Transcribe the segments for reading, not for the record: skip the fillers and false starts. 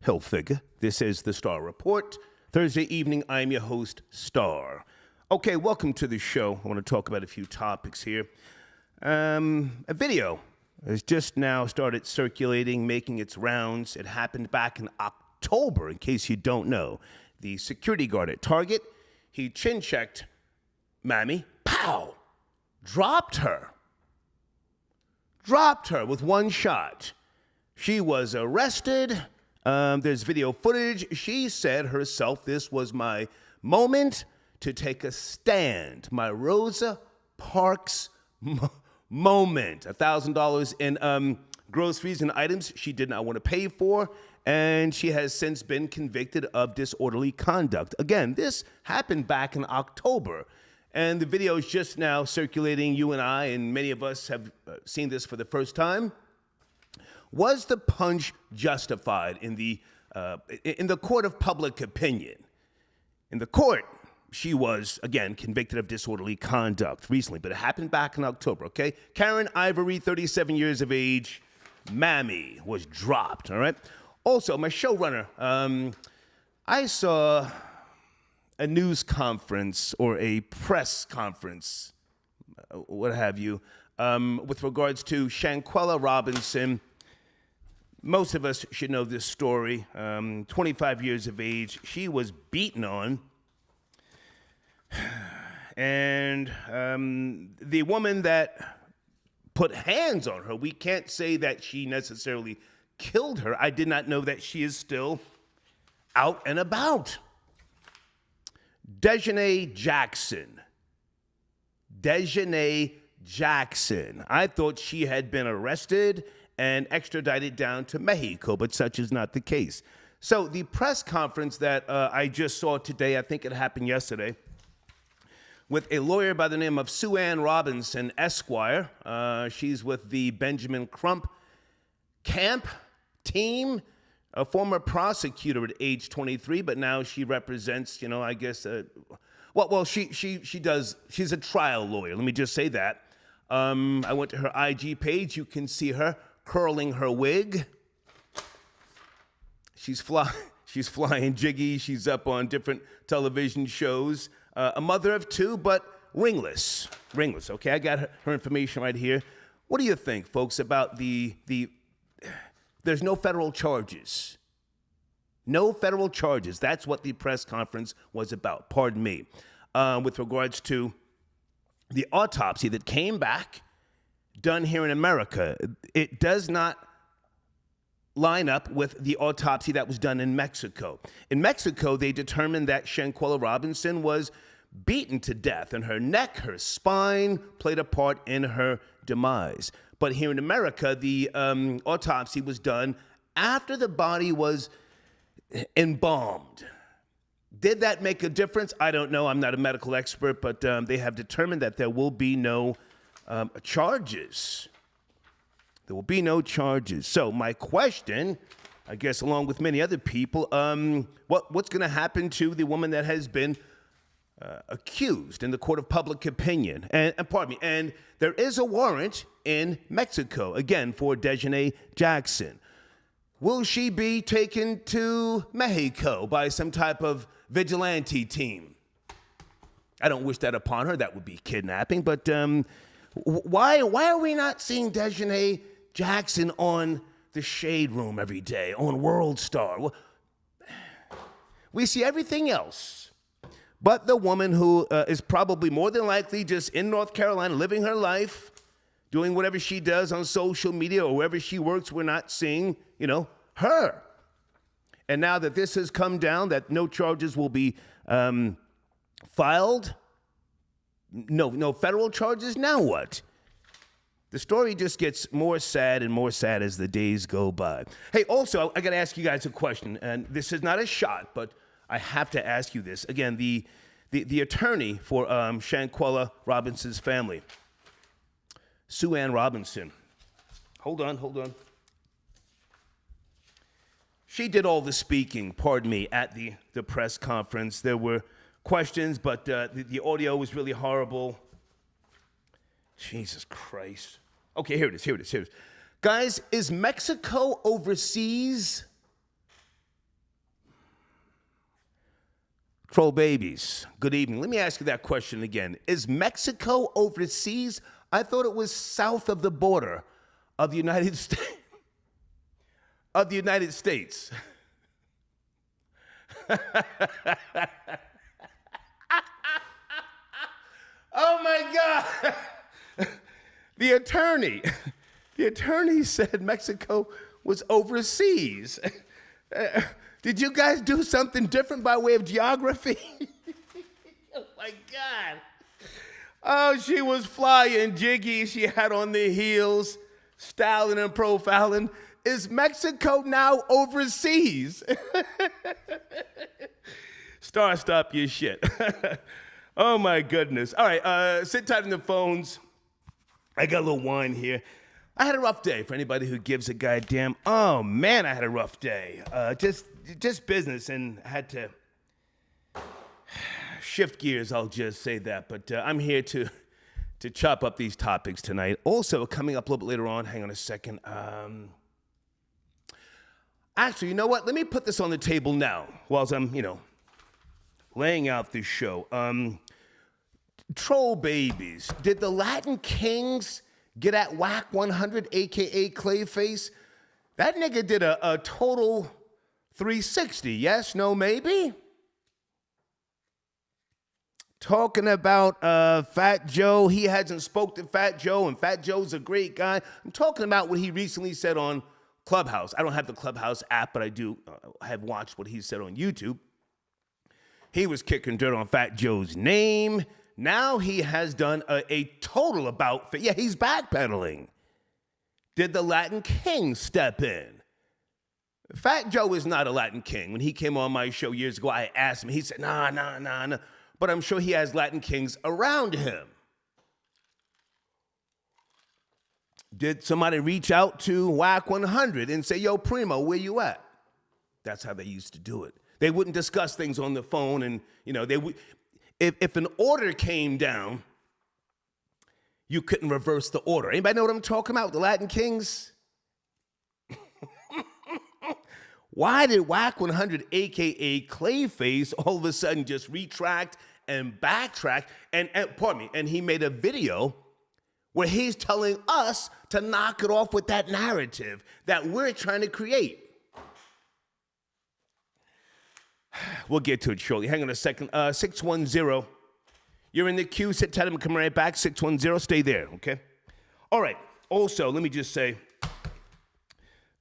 Hilfiger. This is the Star Report. Thursday evening, I'm your host, Star. Okay, welcome to the show. I want to talk about a few topics here. A video has just now started circulating, making its rounds. It happened back in October, in case you don't know. The security guard at Target, he chin-checked Mammy, pow, dropped her with one shot. She was arrested. There's video footage. She said herself, this was my moment to take a stand. My Rosa Parks moment. $1,000 in groceries and items she did not want to pay for. And she has since been convicted of disorderly conduct. Again, this happened back in October. And the video is just now circulating. You and I and many of us have seen this for the first time. Was the punch justified in the court of public opinion? In the court, she was, again, convicted of disorderly conduct recently, but it happened back in October, okay? Karen Ivory, 37 years of age, Mammy, was dropped, all right? Also, my showrunner, I saw a news conference or a press conference, what have you, with regards to Shanquella Robinson. Most of us should know this story. 25 years of age, she was beaten on. And the woman that put hands on her, we can't say that she necessarily killed her. I did not know that she is still out and about. Dejanay Jackson. I thought she had been arrested and extradited down to Mexico, but such is not the case. So the press conference that I just saw today, I think it happened yesterday, with a lawyer by the name of Sue Ann Robinson, Esquire. She's with the Benjamin Crump camp team, a former prosecutor at age 23, but now she represents, I guess, she's a trial lawyer. Let me just say that. I went to her IG page. You can see her curling her wig. She's flying jiggy. She's up on different television shows. A mother of two, but ringless. Okay, I got her information right here. What do you think, folks, about there's no federal charges. No federal charges. That's what the press conference was about. Pardon me. With regards to the autopsy that came back, done here in America, it does not line up with the autopsy that was done in Mexico. In Mexico, they determined that Shanquella Robinson was beaten to death, and her neck, her spine played a part in her demise. But here in America, the autopsy was done after the body was embalmed. Did that make a difference? I don't know. I'm not a medical expert, but they have determined that there will be no charges. There will be no charges. So my question, I guess along with many other people, what's going to happen to the woman that has been accused in the court of public opinion? And there is a warrant in Mexico, again, for Dejanay Jackson. Will she be taken to Mexico by some type of vigilante team? I don't wish that upon her. That would be kidnapping. But why are we not seeing Dejanay Jackson on the Shade Room every day, on World Star? We see everything else. But the woman who is probably more than likely just in North Carolina living her life, doing whatever she does on social media or wherever she works, we're not seeing, her. And now that this has come down, that no charges will be filed, no federal charges, now what? The story just gets more sad and more sad as the days go by. Hey, also, I got to ask you guys a question, and this is not a shot, but I have to ask you this. Again, the attorney for Shanquella Robinson's family, Sue Ann Robinson. Hold on. She did all the speaking, pardon me, at the press conference. There were questions, but the audio was really horrible. Jesus Christ. Okay, here it is. Guys, is Mexico overseas? Troll babies, good evening. Let me ask you that question again. Is Mexico overseas? I thought it was south of the border of the United States. Of the United States. Oh my God. The attorney said Mexico was overseas. Did you guys do something different by way of geography? Oh my God. Oh, she was flying jiggy. She had on the heels, styling and profiling. Is Mexico now overseas? Star, stop your shit. Oh my goodness. All right, sit tight on the phones. I got a little wine here. I had a rough day for anybody who gives a goddamn. Oh man, I had a rough day. Just business, and had to shift gears. I'll just say that. But I'm here to chop up these topics tonight. Also, coming up a little bit later on. Hang on a second. Actually, you know what? Let me put this on the table now, while I'm laying out this show. Troll babies. Did the Latin Kings get at Whack 100, a.k.a. Clayface? That nigga did a total 360. Yes, no, maybe? Talking about Fat Joe. He hasn't spoke to Fat Joe, and Fat Joe's a great guy. I'm talking about what he recently said on Clubhouse. I don't have the Clubhouse app, but I do have watched what he said on YouTube. He was kicking dirt on Fat Joe's name. Now he has done a total about, yeah, he's backpedaling. Did the Latin King step in? Fat Joe is not a Latin King. When he came on my show years ago, I asked him. He said, nah. But I'm sure he has Latin Kings around him. Did somebody reach out to Whack 100 and say, yo, Primo, where you at? That's how they used to do it. They wouldn't discuss things on the phone, and they would. If an order came down, you couldn't reverse the order. Anybody know what I'm talking about? The Latin Kings? Why did Whack 100, a.k.a. Clayface, all of a sudden just retract and backtrack? And pardon me, and he made a video where he's telling us to knock it off with that narrative that we're trying to create. We'll get to it shortly. Hang on a second. 610. You're in the queue. Sit tight. I'm coming right back. 610. Stay there, okay? All right. Also, let me just say,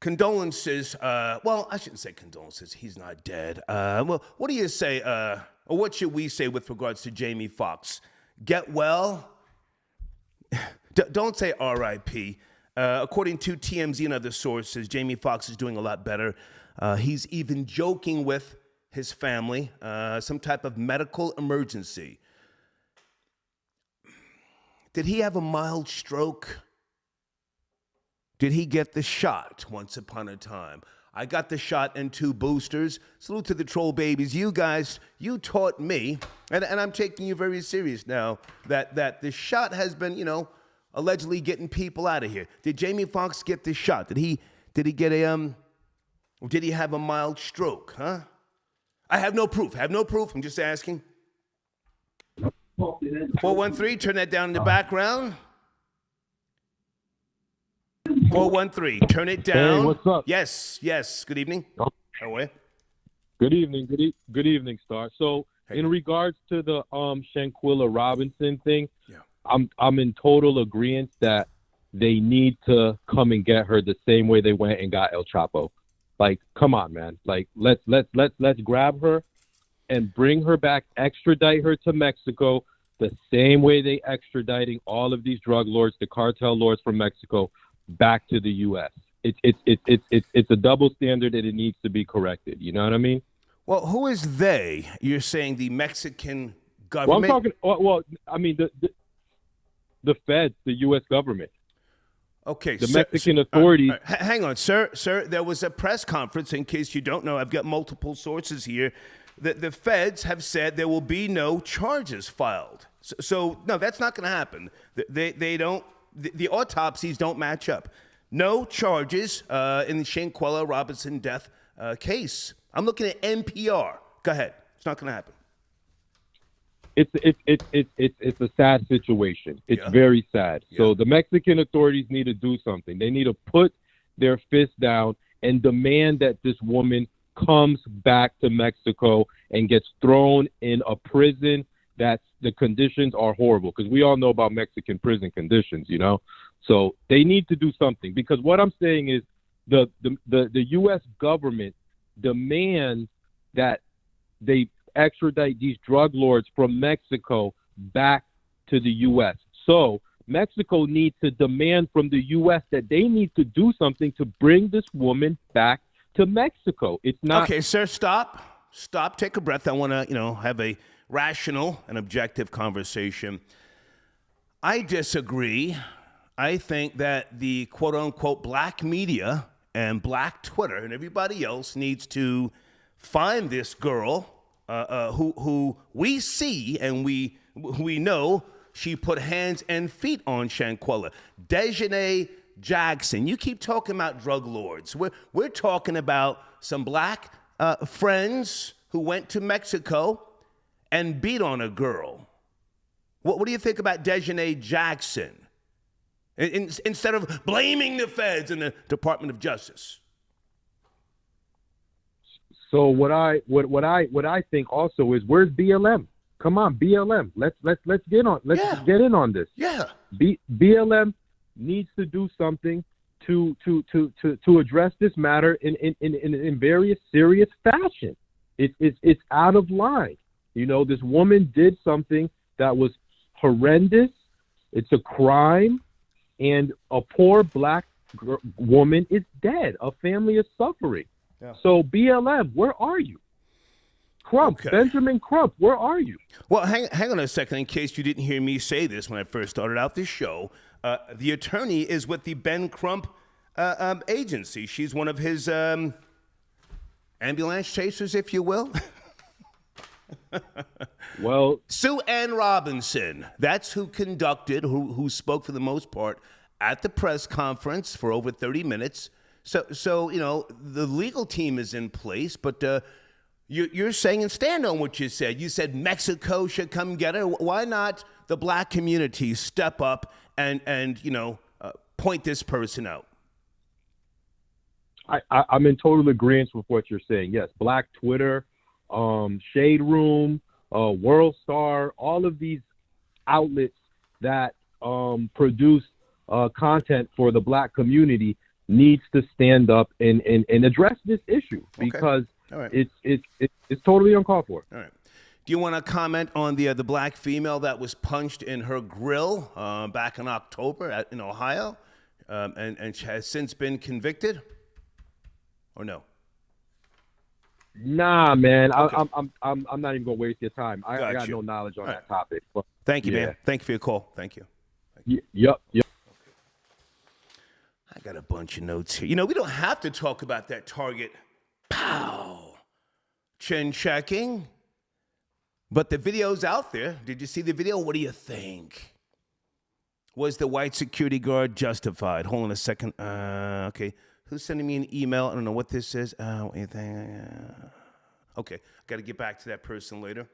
condolences. Well, I shouldn't say condolences. He's not dead. Well, what do you say, or what should we say with regards to Jamie Foxx? Get well? Don't say R.I.P. According to TMZ and other sources, Jamie Foxx is doing a lot better. He's even joking with his family, some type of medical emergency. Did he have a mild stroke? Did he get the shot once upon a time? I got the shot and 2 boosters. Salute to the troll babies. You guys, you taught me, and I'm taking you very serious now, that the shot has been, allegedly getting people out of here. Did Jamie Foxx get the shot? Did he get did he have a mild stroke, huh? I have no proof. I'm just asking. 413, turn that down in the background. 413, turn it down. Hey, what's up? Yes. Good evening. Oh. How are you? Good evening. Good evening, Star. So, in regards to the Shanquilla Robinson thing, yeah. I'm in total agreement that they need to come and get her the same way they went and got El Chapo. Like, come on, man. Like, let's grab her and bring her back, extradite her to Mexico the same way they extraditing all of these drug lords, the cartel lords from Mexico, back to the U.S. It's a double standard and it needs to be corrected. You know what I mean? Well, who is they? You're saying the Mexican government? Well, I'm talking. Well, I mean the feds, the U.S. government. Okay, the Mexican authorities. Hang on, sir. There was a press conference. In case you don't know, I've got multiple sources here. The feds have said there will be no charges filed. So no, that's not going to happen. They don't. The autopsies don't match up. No charges in the Shanquilla Robinson death case. I'm looking at NPR. Go ahead. It's not going to happen. it's a sad situation. It's Yeah. very sad. Yeah. So the Mexican authorities need to do something. They need to put their fist down and demand that this woman comes back to Mexico and gets thrown in a prison that the conditions are horrible, because we all know about Mexican prison conditions, you know. So they need to do something, because what I'm saying is the U.S. government demands that they extradite these drug lords from Mexico back to the U.S. So Mexico needs to demand from the U.S. that they need to do something to bring this woman back to Mexico. It's not Okay, sir, stop. Stop, take a breath. I want to, have a rational and objective conversation. I disagree. I think that the quote-unquote black media and black Twitter and everybody else needs to find this girl who we see and we know she put hands and feet on Shanquella. Dejanay Jackson. You keep talking about drug lords. We're talking about some black friends who went to Mexico and beat on a girl. What do you think about Dejanay Jackson? Instead of blaming the feds and the Department of Justice. So what I think also is, where's BLM? Come on, BLM. Let's get in on this. Yeah. BLM needs to do something to address this matter in very serious fashion. It's out of line. You know, this woman did something that was horrendous. It's a crime, and a poor black woman is dead. A family is suffering. Yeah. So BLM, where are you? Crump, okay. Benjamin Crump, where are you? Well, hang on a second, in case you didn't hear me say this when I first started out this show. The attorney is with the Ben Crump agency. She's one of his ambulance chasers, if you will. Well, Sue Ann Robinson, that's who who spoke for the most part at the press conference for over 30 minutes. So the legal team is in place, but you're saying, and stand on what you said. You said Mexico should come get her. Why not the black community step up and point this person out? I'm in total agreement with what you're saying. Yes, Black Twitter, Shade Room, World Star, all of these outlets that produce content for the black community needs to stand up and address this issue, because it's totally uncalled for. All right. Do you want to comment on the black female that was punched in her grill back in October in Ohio, and has since been convicted, or no? Nah, man. Okay. I'm not even gonna waste your time. I got no knowledge on that topic. But, thank you, man. Thank you for your call. Thank you. Yep. I got a bunch of notes here. We don't have to talk about that Target chin checking, but the video's out there. Did you see the video? What do you think? Was the white security guard justified? Hold on a second. Okay. Who's sending me an email? I don't know what this is. Anything? Okay. Got to get back to that person later.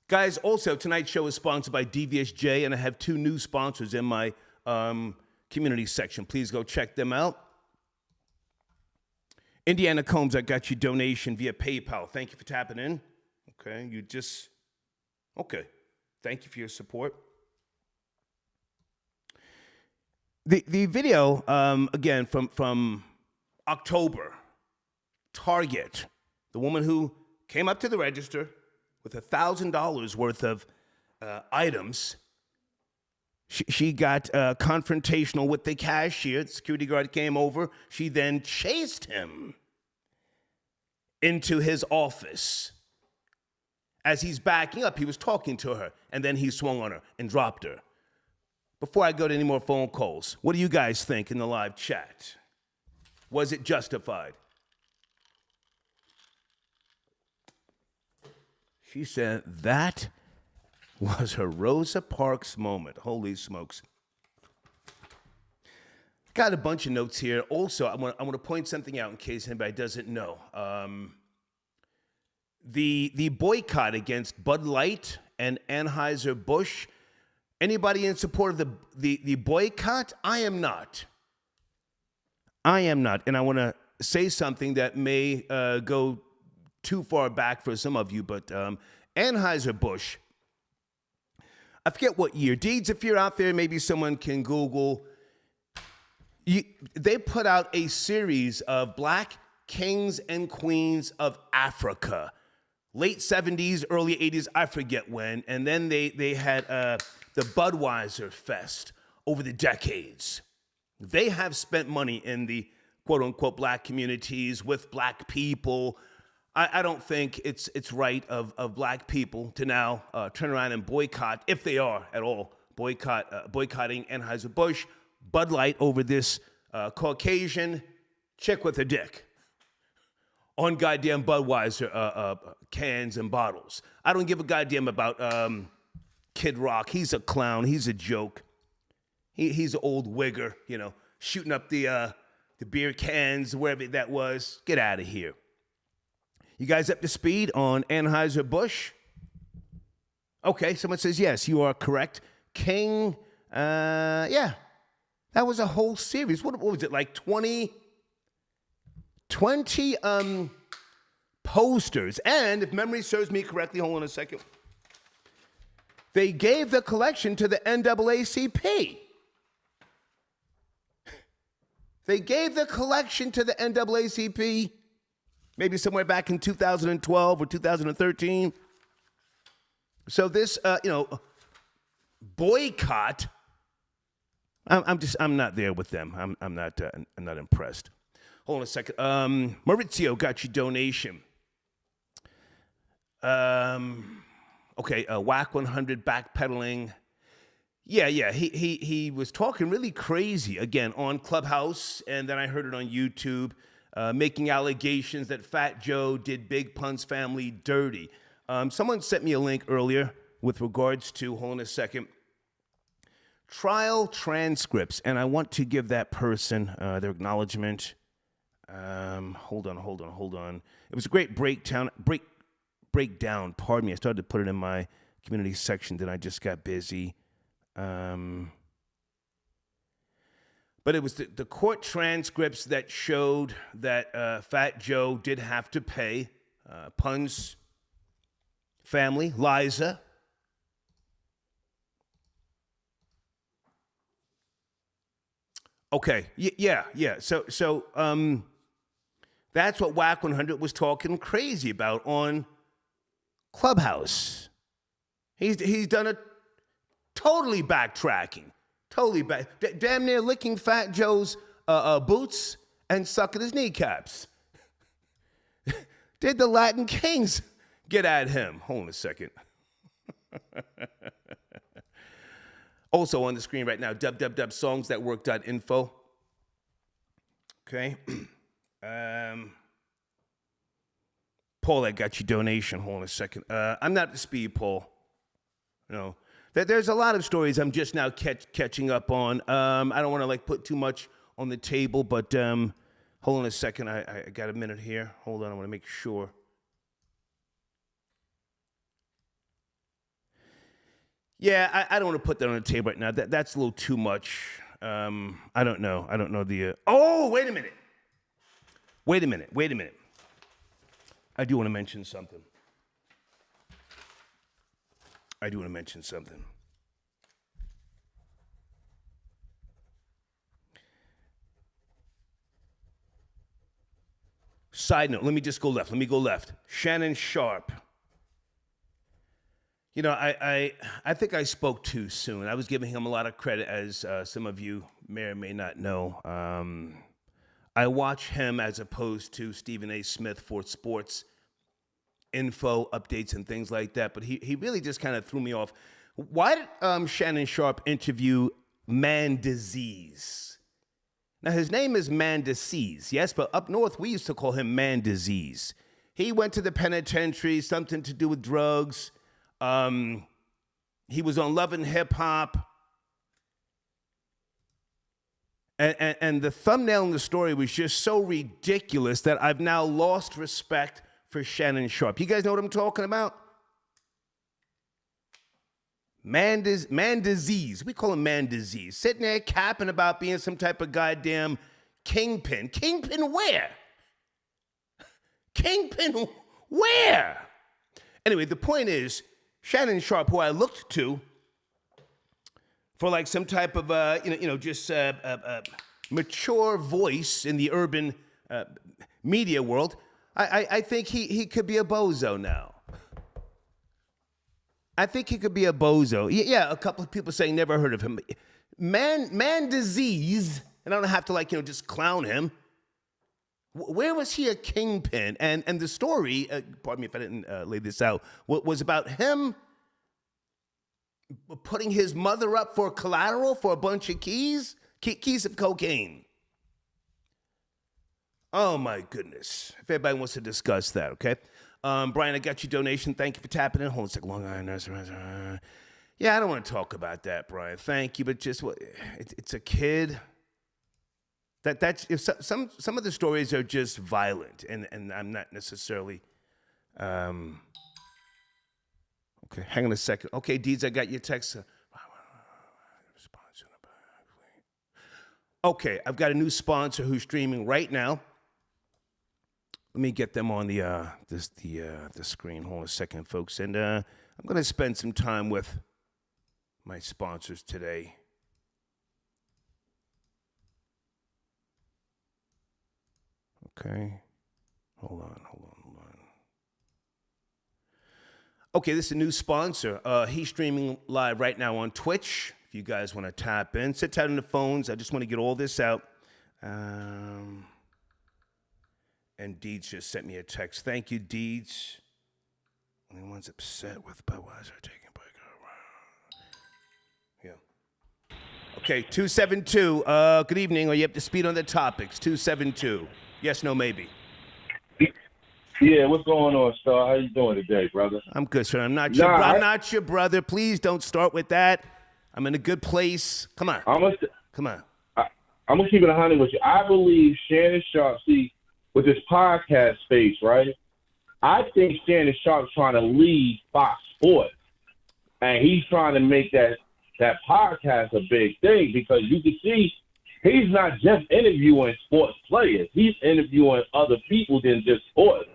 Guys, also, tonight's show is sponsored by DVSJ, and I have 2 new sponsors in my community section. Please go check them out. Indiana Combs, I got your donation via PayPal. Thank you for tapping in. Okay. Thank you for your support. The video, again, from October, Target, the woman who came up to the register with $1,000 worth of items. She got confrontational with the cashier. The security guard came over. She then chased him into his office. As he's backing up, he was talking to her, and then he swung on her and dropped her. Before I go to any more phone calls, what do you guys think in the live chat? Was it justified? She said that was her Rosa Parks moment. Holy smokes. Got a bunch of notes here. Also, I want to point something out in case anybody doesn't know. the boycott against Bud Light and Anheuser-Busch. Anybody in support of the boycott? I am not. And I want to say something that may go too far back for some of you, but Anheuser-Busch, I forget what year. Deeds, if you're out there, maybe someone can Google. They put out a series of black kings and queens of Africa. Late 70s, early 80s, I forget when. And then they had the Budweiser Fest over the decades. They have spent money in the quote-unquote black communities with black people. I don't think it's right of black people to now turn around and boycott, if they are at all, boycotting Anheuser-Busch, Bud Light over this Caucasian chick with a dick on goddamn Budweiser cans and bottles. I don't give a goddamn about Kid Rock. He's a clown. He's a joke. He's an old wigger, shooting up the beer cans, wherever that was. Get out of here. You guys up to speed on Anheuser-Busch? Okay, someone says, yes, you are correct. King, yeah, that was a whole series. What was it, like 20 posters? And if memory serves me correctly, hold on a second, they gave the collection to the NAACP. They gave the collection to the NAACP maybe somewhere back in 2012 or 2013. So this, boycott, I'm not there with them. I'm not impressed. Hold on a second. Maurizio got your donation. Okay, Whack 100 backpedaling. Yeah, he was talking really crazy again on Clubhouse, and then I heard it on YouTube, making allegations that Fat Joe did Big Pun's family dirty. Someone sent me a link earlier with regards to, hold on a second, trial transcripts, and I want to give that person their acknowledgement. Hold on. It was a great breakdown. Pardon me. I started to put it in my community section, then I just got busy. But it was the court transcripts that showed that Fat Joe did have to pay Pun's family, Liza, okay, yeah. So that's what Whack 100 was talking crazy about on Clubhouse. He's done a totally backtracking, damn near licking Fat Joe's boots and sucking his kneecaps. Did the Latin Kings get at him? Hold on a second. Also on the screen right now, www.songsthatwork.info. Okay. Paul, I got your donation. Hold on a second. I'm not the speed, Paul. No. There's a lot of stories I'm just now catching up on. I don't want to put too much on the table, but hold on a second. I got a minute here. Hold on, I want to make sure. Yeah, I don't want to put that on the table right now. That's a little too much. I don't know. The. Oh, wait a minute. I do want to mention something. Side note, let me just go left. Shannon Sharp. I think I spoke too soon. I was giving him a lot of credit, as some of you may or may not know. I watch him as opposed to Stephen A. Smith for sports info, updates, and things like that. But he really just kind of threw me off. Why did Shannon Sharp interview Man Disease? Now, his name is Man Disease, yes, but up north, we used to call him Man Disease. He went to the penitentiary, something to do with drugs. He was on Love and Hip Hop. And the thumbnail in the story was just so ridiculous that I've now lost respect for Shannon Sharpe. You guys know what I'm talking about? Man disease. We call him man disease. Sitting there capping about being some type of goddamn kingpin. Kingpin where? Kingpin where? Anyway, the point is, Shannon Sharpe, who I looked to for like some type of, mature voice in the urban media world, I think he could be a bozo now. I think he could be a bozo. Yeah, a couple of people saying never heard of him. Man disease, and I don't have to just clown him. Where was he a kingpin? And the story, pardon me if I didn't lay this out, was about him putting his mother up for collateral for a bunch of keys of cocaine. Oh my goodness. If everybody wants to discuss that, okay? Brian, I got your donation. Thank you for tapping in. Hold on a second. Long Island. Yeah, I don't want to talk about that, Brian. Thank you, but just it's a kid. That's if some of the stories are just violent, and I'm not necessarily. Okay, hang on a second. Okay, Deeds, I got your text. Okay, I've got a new sponsor who's streaming right now. Let me get them on the screen. Hold on a second, folks. And I'm going to spend some time with my sponsors today. Okay. Hold on. Okay, this is a new sponsor. He's streaming live right now on Twitch. If you guys want to tap in, sit tight on the phones. I just want to get all this out. And Deeds just sent me a text. Thank you, Deeds. Only one's upset with Budweiser taking break. Yeah. Okay, 272. Good evening. Are you up to speed on the topics? 272. Yes, no, maybe. Yeah, what's going on, Star? How you doing today, brother? I'm good, sir. I'm not your brother. Please don't start with that. I'm in a good place. Come on. Come on. I'm going to keep it 100 with you. I believe Shannon Sharpe, with this podcast space, right? I think Shannon Sharpe's trying to lead Fox Sports. And he's trying to make that podcast a big thing because you can see he's not just interviewing sports players. He's interviewing other people than just sports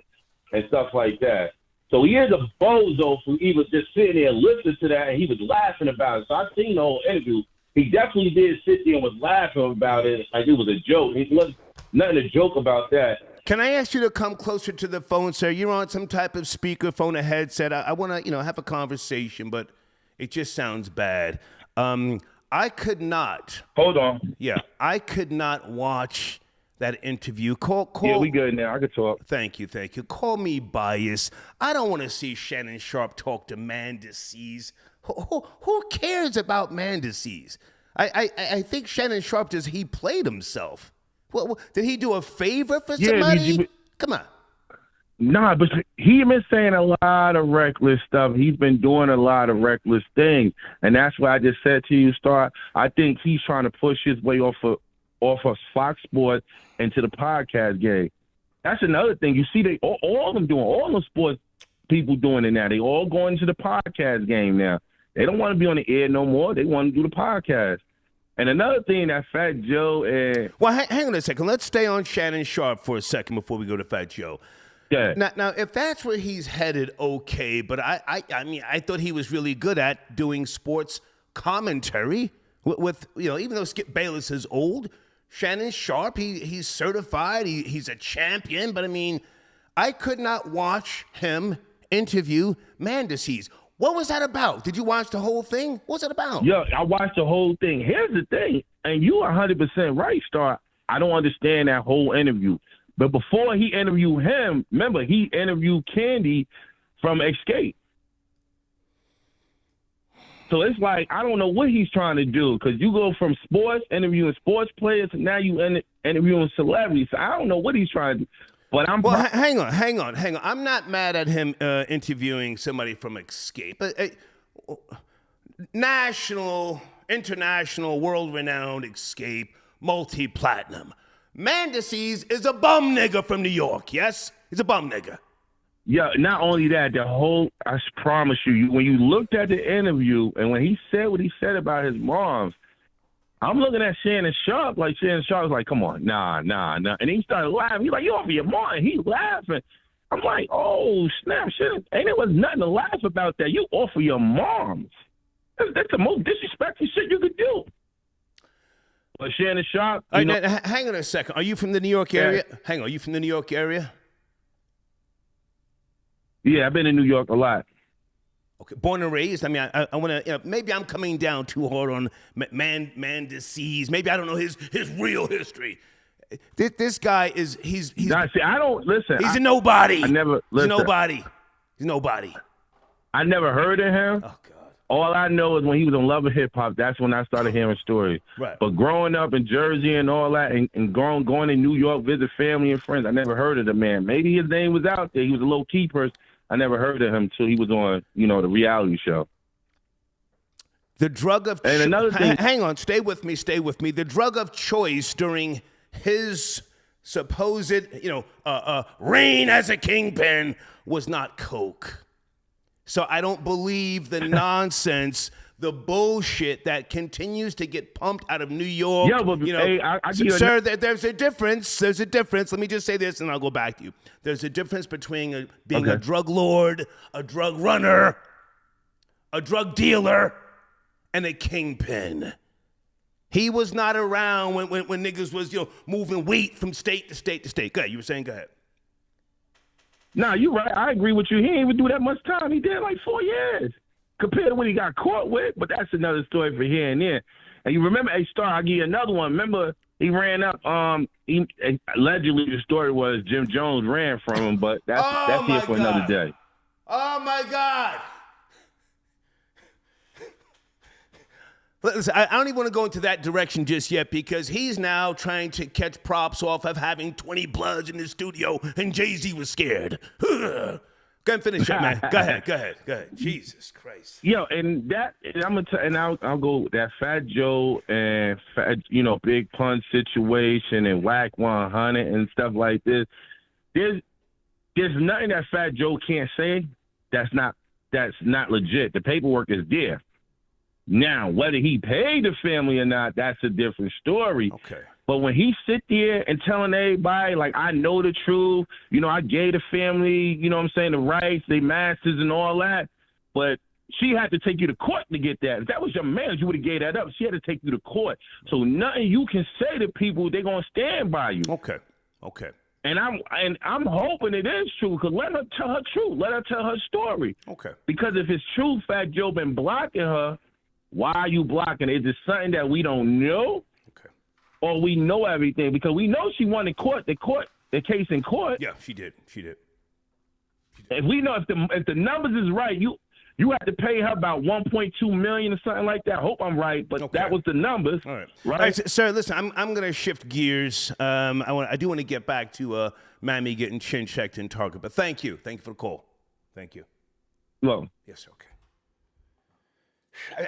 and stuff like that. So he is a bozo for even just sitting there and listening to that, and he was laughing about it. So I've seen the whole interview. He definitely did sit there and was laughing about it like it was a joke. It wasn't nothing to joke about that. Can I ask you to come closer to the phone, sir? You're on some type of speakerphone, a headset. I want to, have a conversation, but it just sounds bad. I could not. Hold on. Yeah, I could not watch that interview. Call. Yeah, we good now. I can talk. Thank you. Call me biased. I don't want to see Shannon Sharpe talk to Mandices. Who cares about Mandices? I think Shannon Sharpe he played himself. What, did he do a favor for somebody? Come on. Nah, but he been saying a lot of reckless stuff. He's been doing a lot of reckless things, and that's why I just said to you, Star. I think he's trying to push his way off of Fox Sports into the podcast game. That's another thing. You see, they all of them doing, all the sports people doing it now. They all going to the podcast game now. They don't want to be on the air no more. They want to do the podcast. And another thing that Fat Joe and hang on a second. Let's stay on Shannon Sharpe for a second before we go to Fat Joe. Yeah. Now, if that's where he's headed, okay. But I thought he was really good at doing sports commentary with even though Skip Bayless is old, Shannon Sharpe, he's certified. He's a champion. But I could not watch him interview Mandices. What was that about? Did you watch the whole thing? What was it about? Yeah, I watched the whole thing. Here's the thing, and you are 100% right, Star. I don't understand that whole interview. But before he interviewed him, remember, he interviewed Candy from Escape. So it's like, I don't know what he's trying to do, because you go from sports, interviewing sports players, and now you interviewing celebrities. So I don't know what he's trying to do. But hang on. I'm not mad at him interviewing somebody from Escape. National, international, world-renowned Escape, multi-platinum. Mandices is a bum nigger from New York, yes? He's a bum nigger. Yeah, not only that, I promise you, when you looked at the interview and when he said what he said about his moms, I'm looking at Shannon Sharp, like Shannon Sharp was like, come on, nah. And he started laughing. He's like, you off your mind. He laughing. I'm like, oh, snap, Shannon. Ain't there was nothing to laugh about that. You off of your moms. That's the most disrespectful shit you could do. But Shannon Sharp, All right, now, hang on a second. Are you from the New York area? Hang on, are you from the New York area? Yeah, I've been in New York a lot. Okay, born and raised. I mean, I want to. Maybe I'm coming down too hard on man deceased. Maybe I don't know his real history. This guy is he's. Nah, see, I don't listen. He's a nobody. I never listen. He's nobody. He's nobody. I never heard of him. Oh God. All I know is when he was on Love and Hip Hop, that's when I started hearing stories. Right. But growing up in Jersey and all that, and going to New York, visit family and friends, I never heard of the man. Maybe his name was out there. He was a low key person. I never heard of him until he was on, the reality show. The drug of and another thing. Hang on, stay with me. The drug of choice during his supposed, reign as a kingpin was not coke. So I don't believe the nonsense, the bullshit that continues to get pumped out of New York. Yeah, but hey, sir, there's a difference. There's a difference. Let me just say this, and I'll go back to you. There's a difference between being a drug lord, a drug runner, a drug dealer, and a kingpin. He was not around when niggas was moving weight from state to state to state. Go ahead. You were saying, go ahead. Nah, you're right. I agree with you. He didn't even do that much time. He did like 4 years compared to what he got caught with. But that's another story for here and there. And you remember, Star, I'll give you another one. Remember, he ran up. Allegedly, the story was Jim Jones ran from him, but that's here for another day. Oh my God. Listen, I don't even want to go into that direction just yet because he's now trying to catch props off of having 20 Bloods in the studio and Jay-Z was scared. Go ahead and finish up, man. Go ahead. Jesus Christ. Yo, and I'll go with that Fat Joe and Big Pun situation and Whack 100 and stuff like this. There's nothing that Fat Joe can't say that's not legit. The paperwork is there. Now, whether he paid the family or not, that's a different story. Okay. But when he sit there and telling everybody, like, I know the truth, I gave the family, the rights, they masters and all that, but she had to take you to court to get that. If that was your marriage, you would have gave that up. She had to take you to court. So nothing you can say to people, they're going to stand by you. Okay. And I'm hoping it is true, because let her tell her truth. Let her tell her story. Okay. Because if it's true, Fat Joe been blocking her, why are you blocking it? Is it something that we don't know? Okay. Or we know everything? Because we know she won the case in court. Yeah, she did. If we know if the numbers is right, you have to pay her about $1.2 million or something like that. I hope I'm right, but that was the numbers. All right. Right? All right, sir, listen, I'm going to shift gears. I do want to get back to Mammy getting chin checked in Target, but thank you. Thank you for the call. Thank you. Well, yes, okay.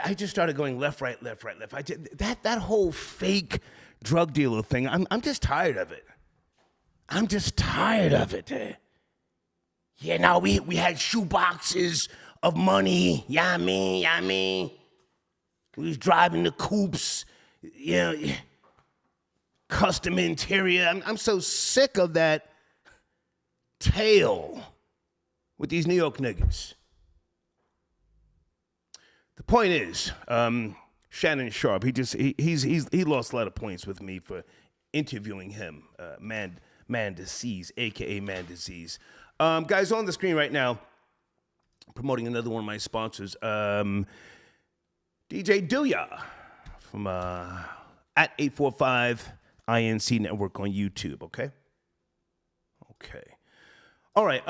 I just started going left, right. That whole fake drug dealer thing, I'm just tired of it. Yeah, now we had shoe boxes of money. Yeah, I mean. We was driving the coupes, custom interior. I'm so sick of that tale with these New York niggas. The point is, Shannon Sharp, he lost a lot of points with me for interviewing him, Man Disease, a.k.a. Man Disease. Guys, on the screen right now, promoting another one of my sponsors, DJ Dooyah from at 845 INC Network on YouTube, okay? Okay. All right,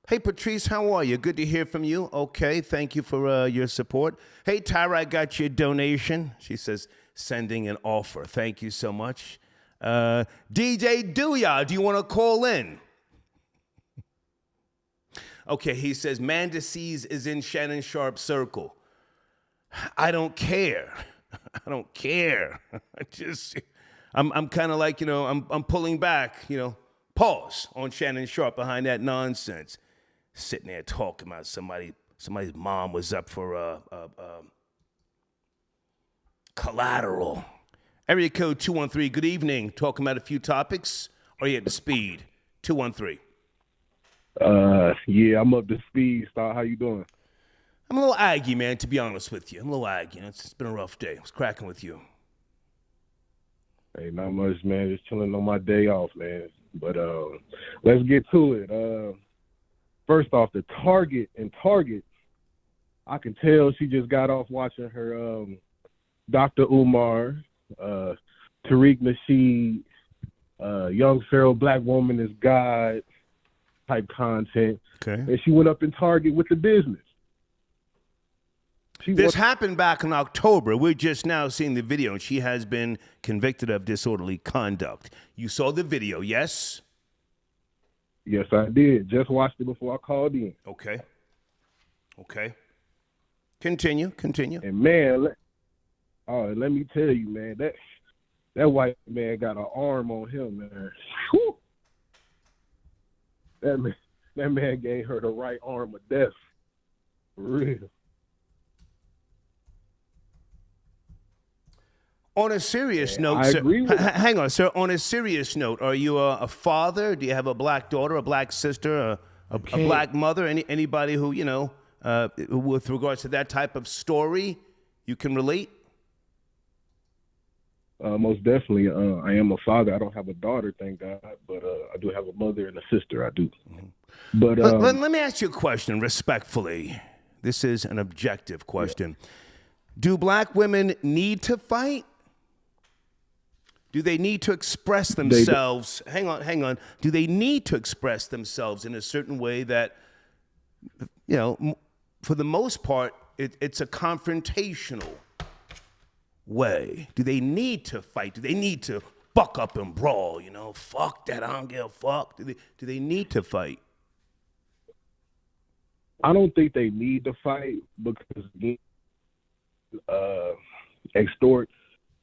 hey, Patrice, how are you? Good to hear from you. Okay, thank you for your support. Hey, Tyra, I got your donation. She says, sending an offer. Thank you so much. DJ Dooyah, do you want to call in? Okay, he says, Man Disease is in Shannon Sharp's circle. I don't care. I'm kind of like, I'm pulling back, Pause on Shannon Sharp behind that nonsense. Sitting there talking about somebody's mom was up for collateral. Area code 213, good evening. Talking about a few topics. Are you at the speed? 213. Yeah, I'm up to speed. Star, how you doing? I'm a little aggy, man, to be honest with you. I'm a little aggy. It's been a rough day. What's cracking with you? Hey, not much, man. Just chilling on my day off, man. But let's get to it. First off, the Target, I can tell she just got off watching her Dr. Umar, Tariq Nasheed, Young Pharaoh, Black Woman is God type content. Okay. And she went up in Target with the business. This happened back in October. We're just now seeing the video, and she has been convicted of disorderly conduct. You saw the video, yes? Yes, I did. Just watched it before I called in. Okay. Continue. And man, let me tell you, man, that white man got an arm on him, man. Whew. That man gave her the right arm of death. For real. On a serious note, I sir, agree with hang on, sir. On a serious note, are you a father? Do you have a black daughter, a black sister, a black mother? Anybody who, with regards to that type of story, you can relate? Most definitely. I am a father. I don't have a daughter, thank God, but I do have a mother and a sister. I do. Mm-hmm. But let me ask you a question respectfully. This is an objective question. Yeah. Do black women need to fight? Do they need to express themselves? Hang on. Do they need to express themselves in a certain way that, for the most part, it's a confrontational way? Do they need to fight? Do they need to buck up and brawl? Fuck that, I don't give a fuck. Do they need to fight? I don't think they need to fight because extort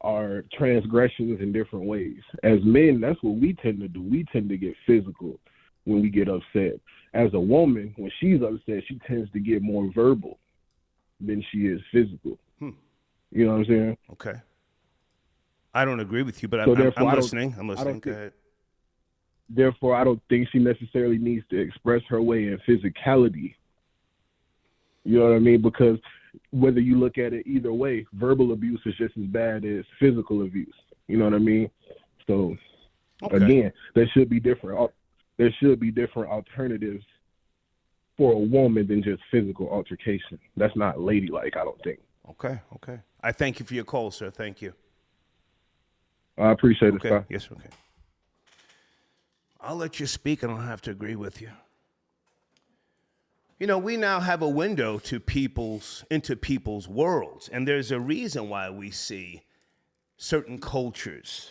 our transgressions in different ways. As men, that's what we tend to do. We tend to get physical when we get upset. As a woman, when she's upset, she tends to get more verbal than she is physical. You know what I'm saying? Okay. I don't agree with you, but so I'm listening. I'm listening. Go ahead. Therefore, I don't think she necessarily needs to express her way in physicality. You know what I mean? Because whether you look at it either way, verbal abuse is just as bad as physical abuse. You know what I mean? So, Again, there should be different alternatives for a woman than just physical altercation. That's not ladylike, I don't think. Okay. I thank you for your call, sir. Thank you. I appreciate it, sir. Yes, okay. I'll let you speak. I don't have to agree with you. We now have a window into people's worlds, and there's a reason why we see certain cultures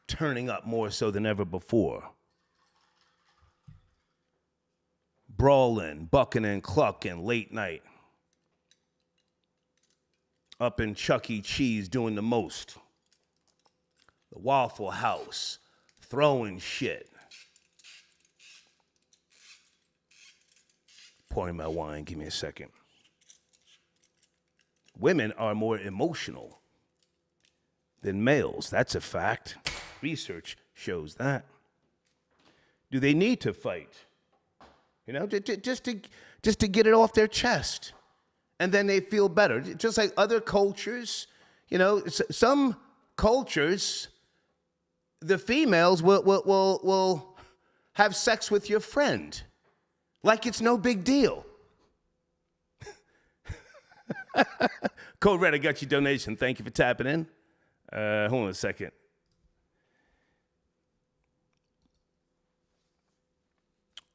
turning up more so than ever before. Brawling, bucking and clucking late night. Up in Chuck E. Cheese doing the most. The Waffle House, throwing shit. Pouring my wine, give me a second. Women are more emotional than males. That's a fact. Research shows that. Do they need to fight? Just to get it off their chest. And then they feel better. Just like other cultures, some cultures, the females will have sex with your friend. Like it's no big deal. Code Red, I got your donation. Thank you for tapping in. Hold on a second.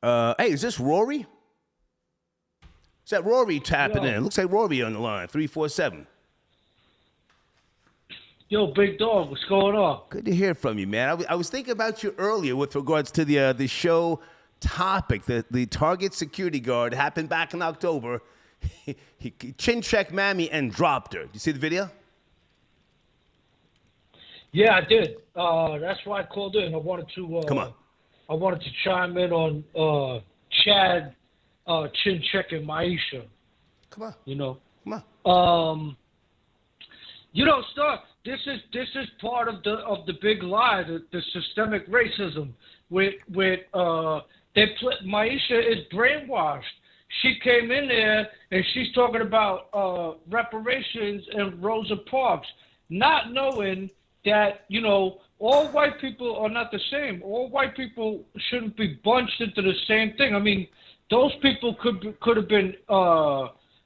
Hey, is this Rory? Is that Rory tapping in? Looks like Rory on the line, 347. Yo, big dog, what's going on? Good to hear from you, man. I was thinking about you earlier with regards to the show topic. The Target security guard happened back in October. He chin checked Mammy and dropped her. Did you see the video? Yeah, I did. That's why I called in. I wanted to Come on. I wanted to chime in on Chad, Chin Check and Maisha. Come on. You know. Come on. Stuff. This is part of the big lie, the systemic racism. Maisha is brainwashed. She came in there and she's talking about reparations and Rosa Parks, not knowing that all white people are not the same. All white people shouldn't be bunched into the same thing. I mean, those people could have been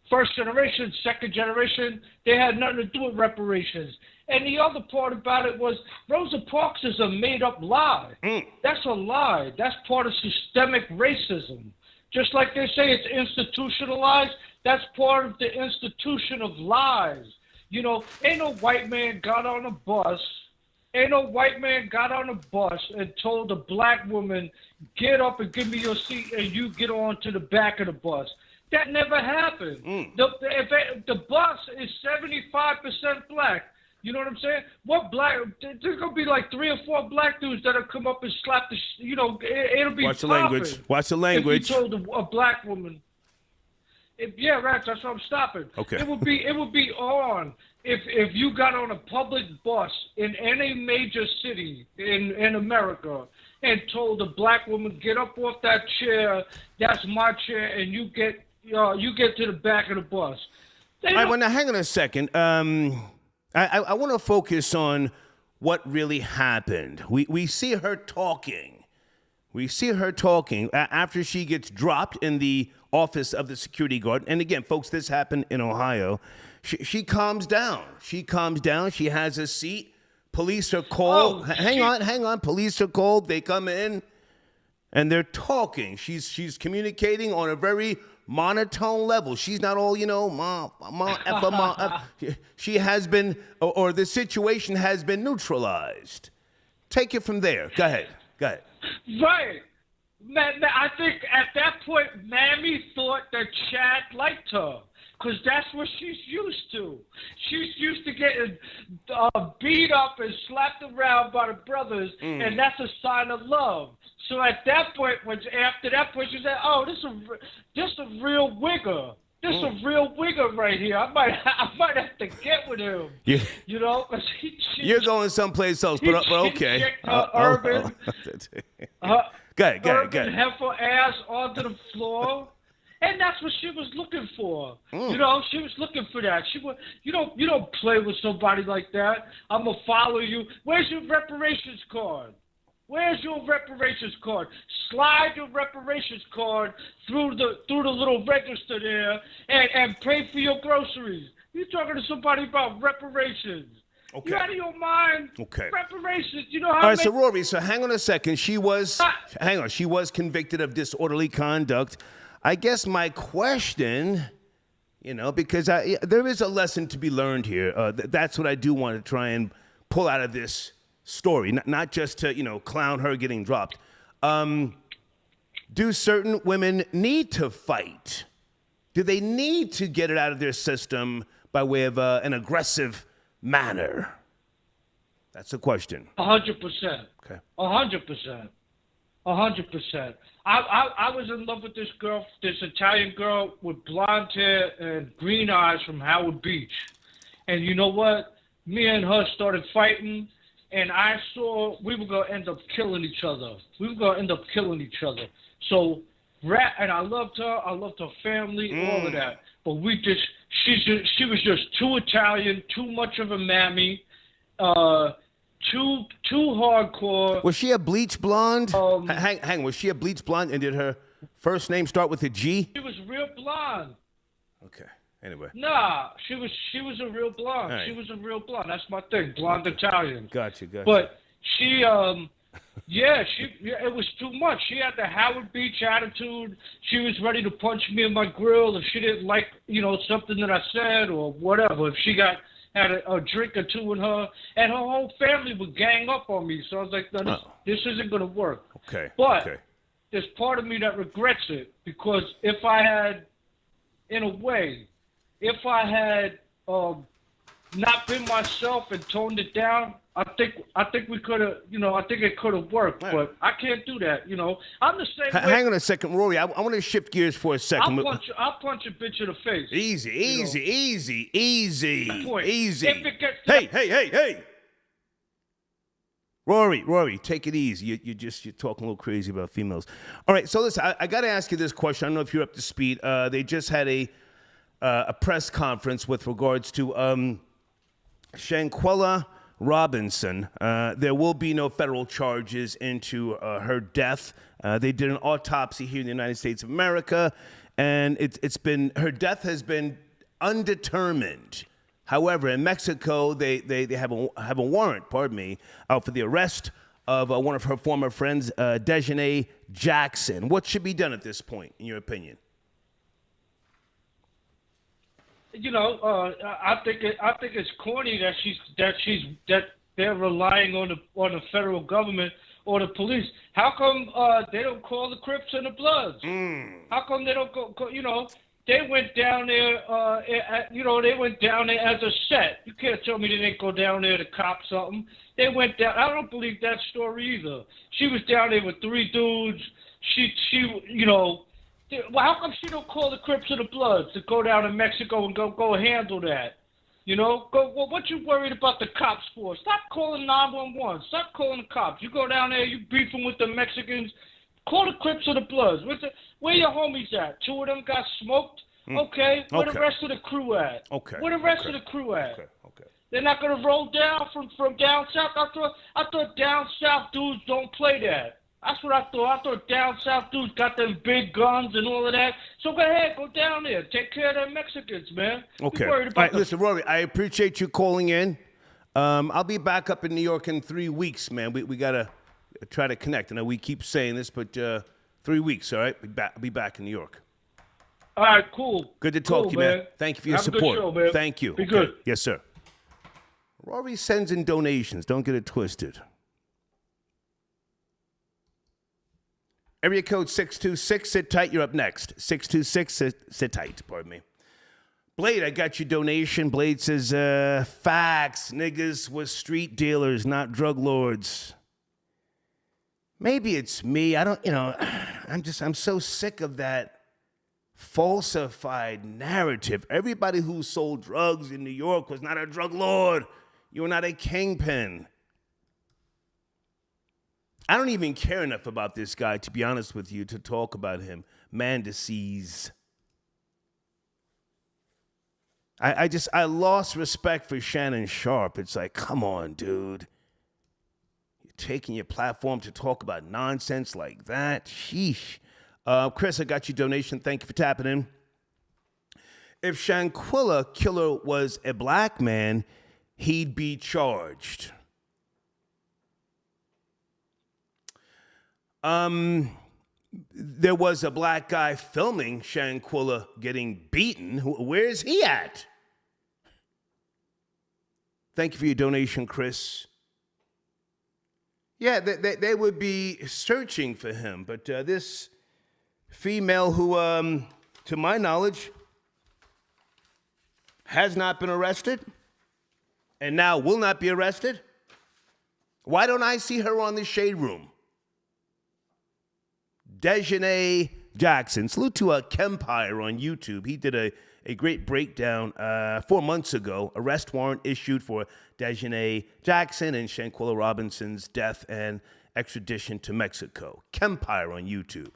first generation, second generation. They had nothing to do with reparations. And the other part about it was Rosa Parks is a made-up lie. That's a lie. That's part of systemic racism. Just like they say it's institutionalized, that's part of the institution of lies. Ain't no white man got on a bus. Ain't no white man got on a bus and told a black woman, get up and give me your seat and you get on to the back of the bus. That never happened. The bus is 75% black. You know what I'm saying? There's going to be like 3 or 4 black dudes that'll come up and slap it'll be Watch the language. Watch the language. If you told a black woman. Right, that's why I'm stopping. Okay. It would be on if you got on a public bus in any major city in America and told a black woman, get up off that chair, that's my chair, and you get to the back of the bus. All right, well, now hang on a second. I want to focus on what really happened. We see her talking. We see her talking after she gets dropped in the office of the security guard. And again, folks, this happened in Ohio. She calms down. She has a seat. Police are called. Hang on. Police are called. They come in and they're talking. She's communicating on a very monotone level. She's not all, she has been, or the situation has been neutralized. Take it from there. Go ahead. Right. Man, I think at that point, Mammy thought that Chad liked her. Because that's what she's used to. She's used to getting beat up and slapped around by the brothers, and that's a sign of love. So at that point, after that point, she said, "Oh, this is a real wigger. This is a real wigger right here. I might have to get with him." Yeah. You're going someplace else, but okay. Urban Go. heifer ass onto the floor. And that's what she was looking for. She was looking for that. You don't play with somebody like that. I'm gonna follow you. Where's your reparations card? Slide your reparations card through the little register there and pay for your groceries. You're talking to somebody about reparations. Okay. You out of your mind? Okay. Reparations. You know how? All right, so Rory, hang on a second. She was convicted of disorderly conduct. I guess my question, because there is a lesson to be learned here. That's what I do want to try and pull out of this story, not just to, clown her getting dropped. Do certain women need to fight? Do they need to get it out of their system by way of an aggressive manner? That's the question. 100%. Okay. 100%. 100%. I was in love with this girl, this Italian girl with blonde hair and green eyes from Howard Beach. And you know what? Me and her started fighting, and I saw we were going to end up killing each other. So, and I loved her. I loved her family, all of that. But she was just too Italian, too much of a mammy, too hardcore. Was she a bleach blonde? Hang on. Was she a bleach blonde? And did her first name start with a G? She was real blonde. Okay. Anyway. Nah, she was a real blonde. Right. She was a real blonde. That's my thing. Blonde Italian. Gotcha. But she, it was too much. She had the Howard Beach attitude. She was ready to punch me in my grill if she didn't like, something that I said or whatever. If she had a drink or two in her, and her whole family would gang up on me. So I was like, no, this isn't going to work. Okay. But there's part of me that regrets it, because if I had not been myself and toned it down, I think we could have, I think it could have worked, Right. but I can't do that. I'm the same way. Hang on a second, Rory. I want to shift gears for a second. I'll punch a bitch in the face. Easy. Point. Easy. If it gets to Hey. Rory, take it easy. You're talking a little crazy about females. All right, so listen, I got to ask you this question. I don't know if you're up to speed. They just had a press conference with regards to Shanquella Robinson. There will be no federal charges into her death. They did an autopsy here in the United States of America, and her death has been undetermined. However, in Mexico, they have a warrant, out for the arrest of one of her former friends, Dejanay Jackson. What should be done at this point, in your opinion? I think it's corny that they're relying on the federal government or the police. How come they don't call the Crips and the Bloods? How come they don't go? They went down there. They went down there as a set. You can't tell me they didn't go down there to cop something. They went down. I don't believe that story either. She was down there with 3 dudes. Well, how come she don't call the Crips and the Bloods to go down to Mexico and go handle that? What you worried about the cops for? Stop calling 911. Stop calling the cops. You go down there, you beefing with the Mexicans. Call the Crips or the Bloods. Where your homies at? 2 of them got smoked. Okay. Where the rest of the crew at? Okay. Where the rest of the crew at? Okay. They're not gonna roll down from down south. I thought down south dudes don't play that. That's what I thought. I thought down south dudes got them big guns and all of that. So go ahead, go down there, take care of them Mexicans, man. Okay. You worried All about right, listen, Rory, I appreciate you calling in. I'll be back up in New York in 3 weeks, man. We gotta try to connect. I know we keep saying this, but 3 weeks, all right? I'll be back in New York. All right, cool. Good to talk to you, man. Thank you for your support. Have a good show, man. Thank you. Be good. Yes, sir. Rory sends in donations. Don't get it twisted. Area code 626. Sit tight. You're up next. 626. Sit tight. Pardon me. Blade, I got your donation. Blade says, facts. Niggas was street dealers, not drug lords. Maybe it's me. I don't, I'm so sick of that falsified narrative. Everybody who sold drugs in New York was not a drug lord. You were not a kingpin. I don't even care enough about this guy, to be honest with you, to talk about him. Mandices. I lost respect for Shannon Sharp. It's like, come on, dude. You're taking your platform to talk about nonsense like that? Sheesh. Chris, I got your donation. Thank you for tapping in. If Shanquella Killer was a black man, he'd be charged. There was a black guy filming Shanquella getting beaten. Where is he at? Thank you for your donation, Chris. Yeah, they would be searching for him, but this female who, to my knowledge, has not been arrested and now will not be arrested. Why don't I see her on the Shade Room? Dejanay Jackson. Salute to Kempire on YouTube. He did a great breakdown 4 months ago. Arrest warrant issued for Dejanay Jackson and Shanquella Robinson's death and extradition to Mexico. Kempire on YouTube.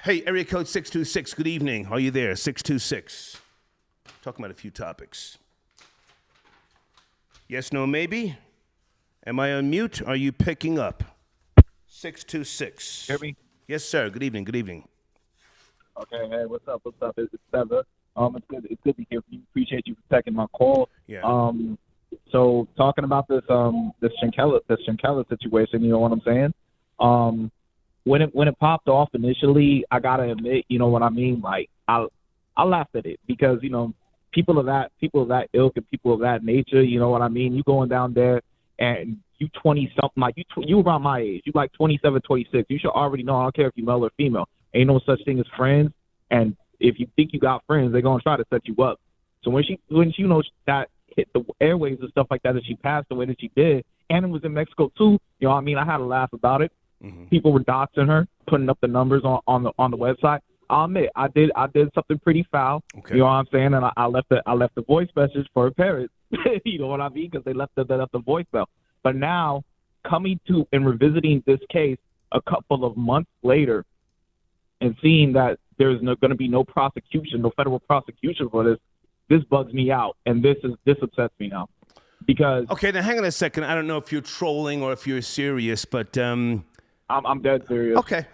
Hey, area code 626. Good evening. Are you there? 626. Talking about a few topics. Yes, no, maybe? Am I on mute? Are you picking up? 626. Hear me? Yes, sir. Good evening. Good evening. Okay. Hey, what's up? What's up? It's Sever. It's good to hear from you. Appreciate you for taking my call. Yeah. So talking about this Shanquella situation, you know what I'm saying? When it popped off initially, I gotta admit, you know what I mean? Like I laughed at it because, people of that ilk and people of that nature, you know what I mean? You going down there and you 20 something, like you around my age, you like 27, 26. You should already know. I don't care if you're male or female. Ain't no such thing as friends. And if you think you got friends, they're gonna try to set you up. So when she knows that hit the airwaves and stuff like that she passed the way that she did. And it was in Mexico too. You know what I mean? I had a laugh about it. People were doxing her, putting up the numbers on the website. I'll admit, I did something pretty foul. Okay. You know what I'm saying? And I left the voice message for her parents. You know what I mean? Because they left the voicemail. But now, coming to and revisiting this case a couple of months later, and seeing that there's going to be no prosecution, no federal prosecution for this bugs me out, and this upsets me now. Because Okay, now hang on a second. I don't know if you're trolling or if you're serious, but I'm dead serious. okay.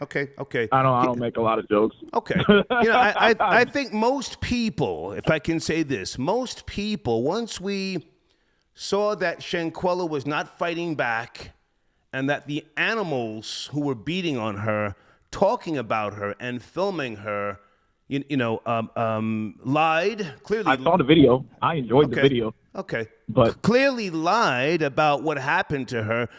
I don't make a lot of jokes. Okay. I think most people, if I can say this, most people, once we saw that Shanquella was not fighting back and that the animals who were beating on her, talking about her and filming her, lied. Clearly, I saw the video. I enjoyed the video. Okay. But clearly lied about what happened to her.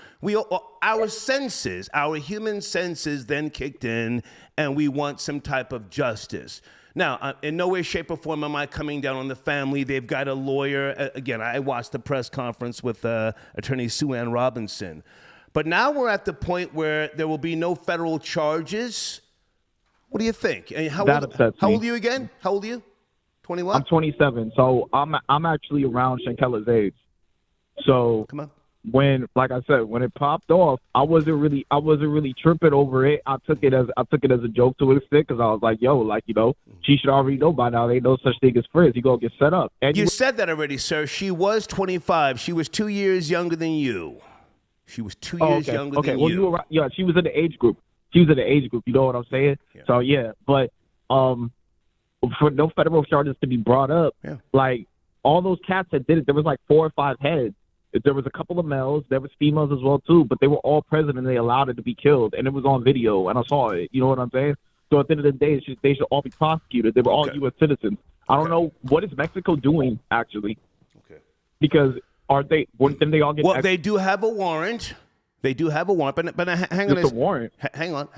Our human senses then kicked in, and we want some type of justice. Now, in no way, shape, or form am I coming down on the family. They've got a lawyer. Again, I watched the press conference with attorney Sue Ann Robinson. But now we're at the point where there will be no federal charges. What do you think? How old are you again? How old are you? 21? I'm 27, so I'm actually around Shankella's age. So come on. When, like I said, when it popped off, I wasn't really tripping over it. I took it as a joke to an extent, because I was like, yo, she should already know by now. There ain't no such thing as friends. You gonna get set up. And you said that already, sir. She was 25. She was 2 years younger than you. She was 2 years younger than well, you. You were right. Yeah, she was in the age group. You know what I'm saying? Yeah. So yeah, but for no federal charges to be brought up, like all those cats that did it, there was like 4 or 5 heads. There was a couple of males, there was females as well too, but they were all present and they allowed it to be killed, and it was on video, and I saw it. You know what I'm saying? So at the end of the day, they should all be prosecuted. They were all U.S. citizens. I don't know what is Mexico doing actually. Okay. Because wouldn't they all get? Well, they do have a warrant. They do have a warrant, but hang on. Just a warrant. Hang on.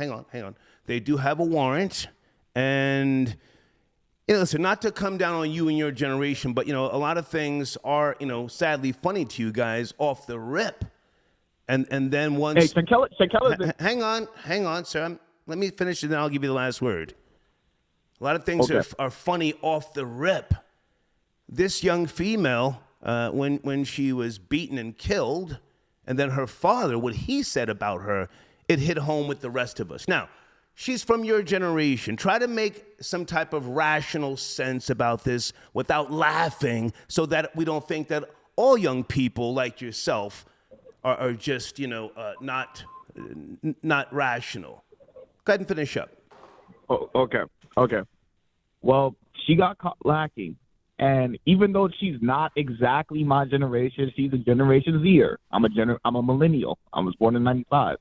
They do have a warrant, and listen, not to come down on you and your generation, but a lot of things are sadly funny to you guys off the rip, and then once. Hey, Shankella. Hang on, sir. Let me finish, and then I'll give you the last word. A lot of things are funny off the rip. This young female, when she was beaten and killed, and then her father, what he said about her, it hit home with the rest of us. Now, she's from your generation. Try to make some type of rational sense about this without laughing, so that we don't think that all young people like yourself are just, not rational. Go ahead and finish up. Oh, okay. Well, she got caught lacking. And even though she's not exactly my generation, she's a Generation Zer. I'm a millennial. I was born in '95.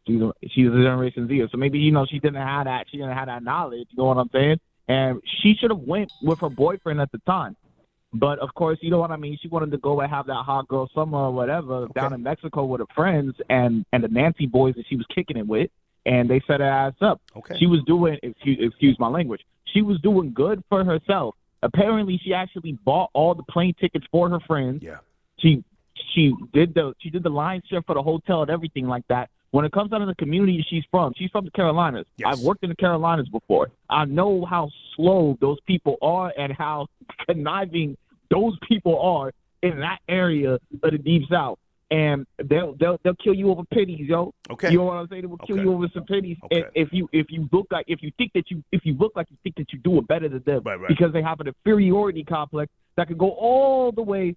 She's a Generation Z. So maybe she didn't have that. She didn't have that knowledge. You know what I'm saying? And she should have went with her boyfriend at the time. But of course, you know what I mean. She wanted to go and have that hot girl summer or whatever down in Mexico with her friends and the Nancy boys that she was kicking it with, and they set her ass up. Okay. She was doing excuse my language. She was doing good for herself. Apparently, she actually bought all the plane tickets for her friends. Yeah. She did the lion's share for the hotel and everything like that. When it comes down to the community she's from the Carolinas. Yes. I've worked in the Carolinas before. I know how slow those people are and how conniving those people are in that area of the Deep South. And they'll kill you over pennies, yo. Okay. You know what I'm saying? They will kill you over some pennies. Okay. And if you look like you think that you do it better than them, right. Because they have an inferiority complex that could go all the way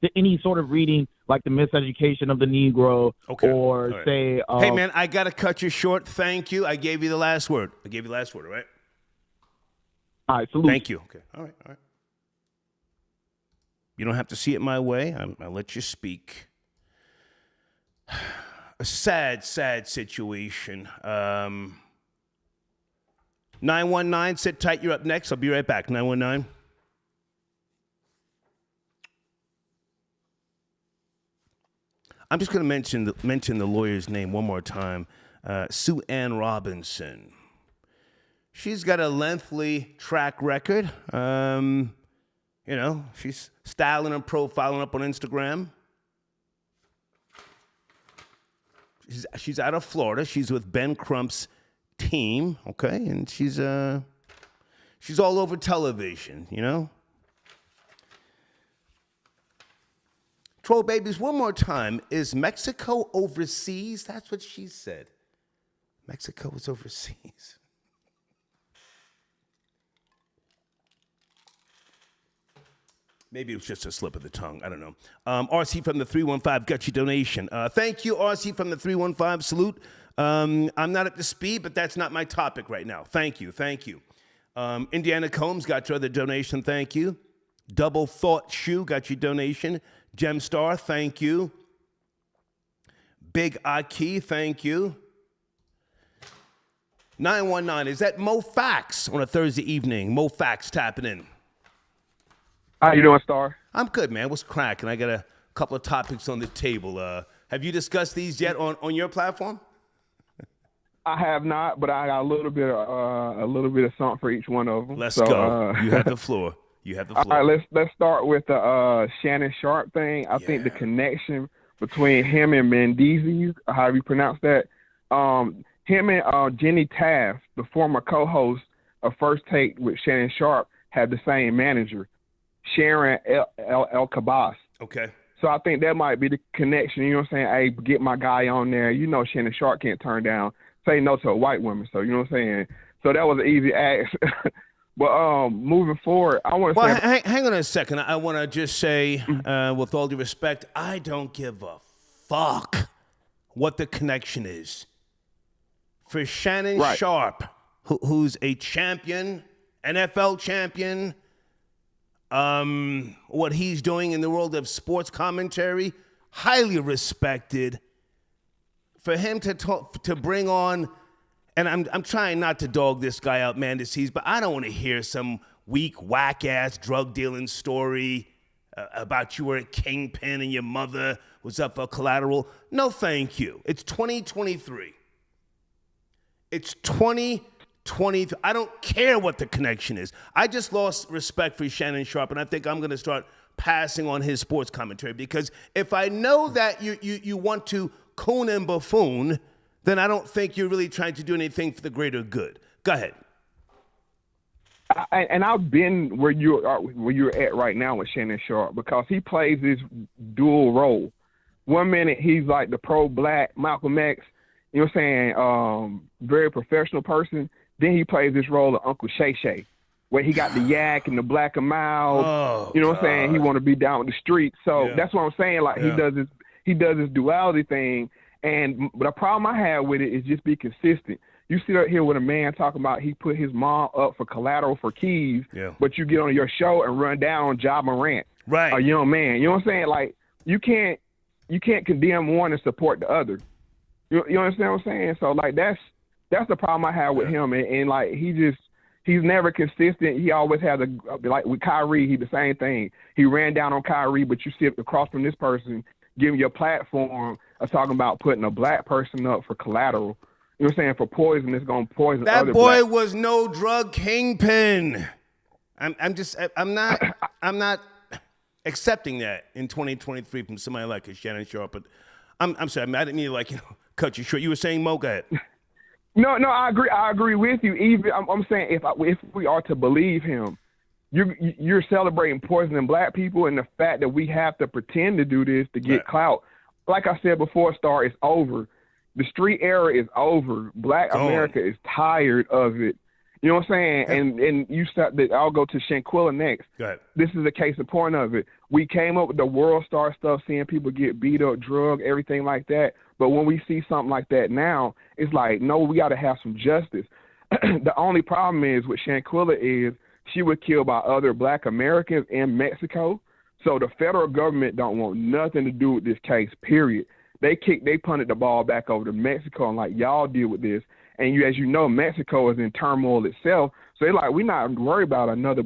to any sort of reading, like the miseducation of the Negro, or say, hey man, I gotta cut you short. Thank you. I gave you the last word. All right? All right, salute. Thank you. Okay. All right. You don't have to see it my way. I'll let you speak. A sad situation. 919, sit tight. You're up next. I'll be right back. 919. I'm just going to mention the lawyer's name one more time. Sue Ann Robinson. She's got a lengthy track record. You know, she's styling and profiling up on Instagram. She's out of Florida. She's with Ben Crump's team, okay? And she's all over television, you know? Troll babies, one more time. Is Mexico overseas? That's what she said. Mexico is overseas. Maybe it was just a slip of the tongue. I don't know. RC from the 315 got your donation. Thank you, RC from the 315. Salute. I'm not up to speed, but that's not my topic right now. Thank you. Thank you. Indiana Combs got your other donation. Thank you. Double Thought Shoe got your donation. Gemstar, thank you. Big Aki, thank you. 919, is that Mo Fax on a Thursday evening? Mo Fax tapping in. How you doing, Star? I'm good, man. What's cracking? I got a couple of topics on the table. Have you discussed these yet on your platform? I have not, but I got a little bit of something for each one of them. Let's go. You have the floor. You have the floor. All right, let's start with the Shannon Sharp thing. I think the connection between him and Mendeecees, however you pronounce that, him and Jenny Taft, the former co-host of First Take with Shannon Sharp, had the same manager, Sharon El Kabas. Okay. So I think that might be the connection. You know what I'm saying? Hey, get my guy on there. You know Shannon Sharp can't turn down, say no to a white woman. So you know what I'm saying? So that was an easy ask. But moving forward, I want to say... Well, hang on a second. I want to just say, with all due respect, I don't give a fuck what the connection is. For Shannon Sharp, who's a champion, NFL champion, what he's doing in the world of sports commentary, highly respected. For him to bring on... And I'm trying not to dog this guy out, Mendeecees, but I don't want to hear some weak, whack-ass drug dealing story about you were a kingpin and your mother was up for collateral. No, thank you. It's 2023. It's 2023. I don't care what the connection is. I just lost respect for Shannon Sharp, and I think I'm going to start passing on his sports commentary, because if I know that you want to coon and buffoon, then I don't think you're really trying to do anything for the greater good. Go ahead. And I've been where you're at right now with Shannon Sharp, because he plays this dual role. 1 minute he's like the pro-black Malcolm X, you know what I'm saying, very professional person. Then he plays this role of Uncle Shay Shay, where he got the yak and the black and mild. You know what I'm saying? He want to be down with the street. So that's what I'm saying. Like he does this duality thing. And the problem I have with it is just be consistent. You sit up here with a man talking about he put his mom up for collateral for keys, but you get on your show and run down on Ja Morant, a young man. You know what I'm saying? Like you can't condemn one and support the other. You understand what I'm saying? So like that's the problem I have with him. And like he's never consistent. He always has like with Kyrie, he the same thing. He ran down on Kyrie, but you sit across from this person, giving your platform of talking about putting a black person up for collateral. You know what I'm saying? For poison, it's going to poison that other boy black. Was no drug kingpin. I'm not accepting that in 2023 from somebody like a Shannon Sharp. But I'm sorry, I didn't mean to cut you short. You were saying, Mo, go ahead. No, I agree with you. Even I'm saying if we are to believe him, you're celebrating poisoning black people, and the fact that we have to pretend to do this to get clout. Like I said before, Star, it's over. The street era is over. Black America is tired of it. You know what I'm saying? Yeah. And you start that. I'll go to Shanquilla next. Go ahead. This is a case in point of it. We came up with the world star stuff, seeing people get beat up, drugged, everything like that. But when we see something like that now, it's like, no, we got to have some justice. The only problem is with Shanquilla is she was killed by other black Americans in Mexico. So the federal government don't want nothing to do with this case, period. They punted the ball back over to Mexico and like, y'all deal with this. And as you know, Mexico is in turmoil itself. So they're like, we're not worried about another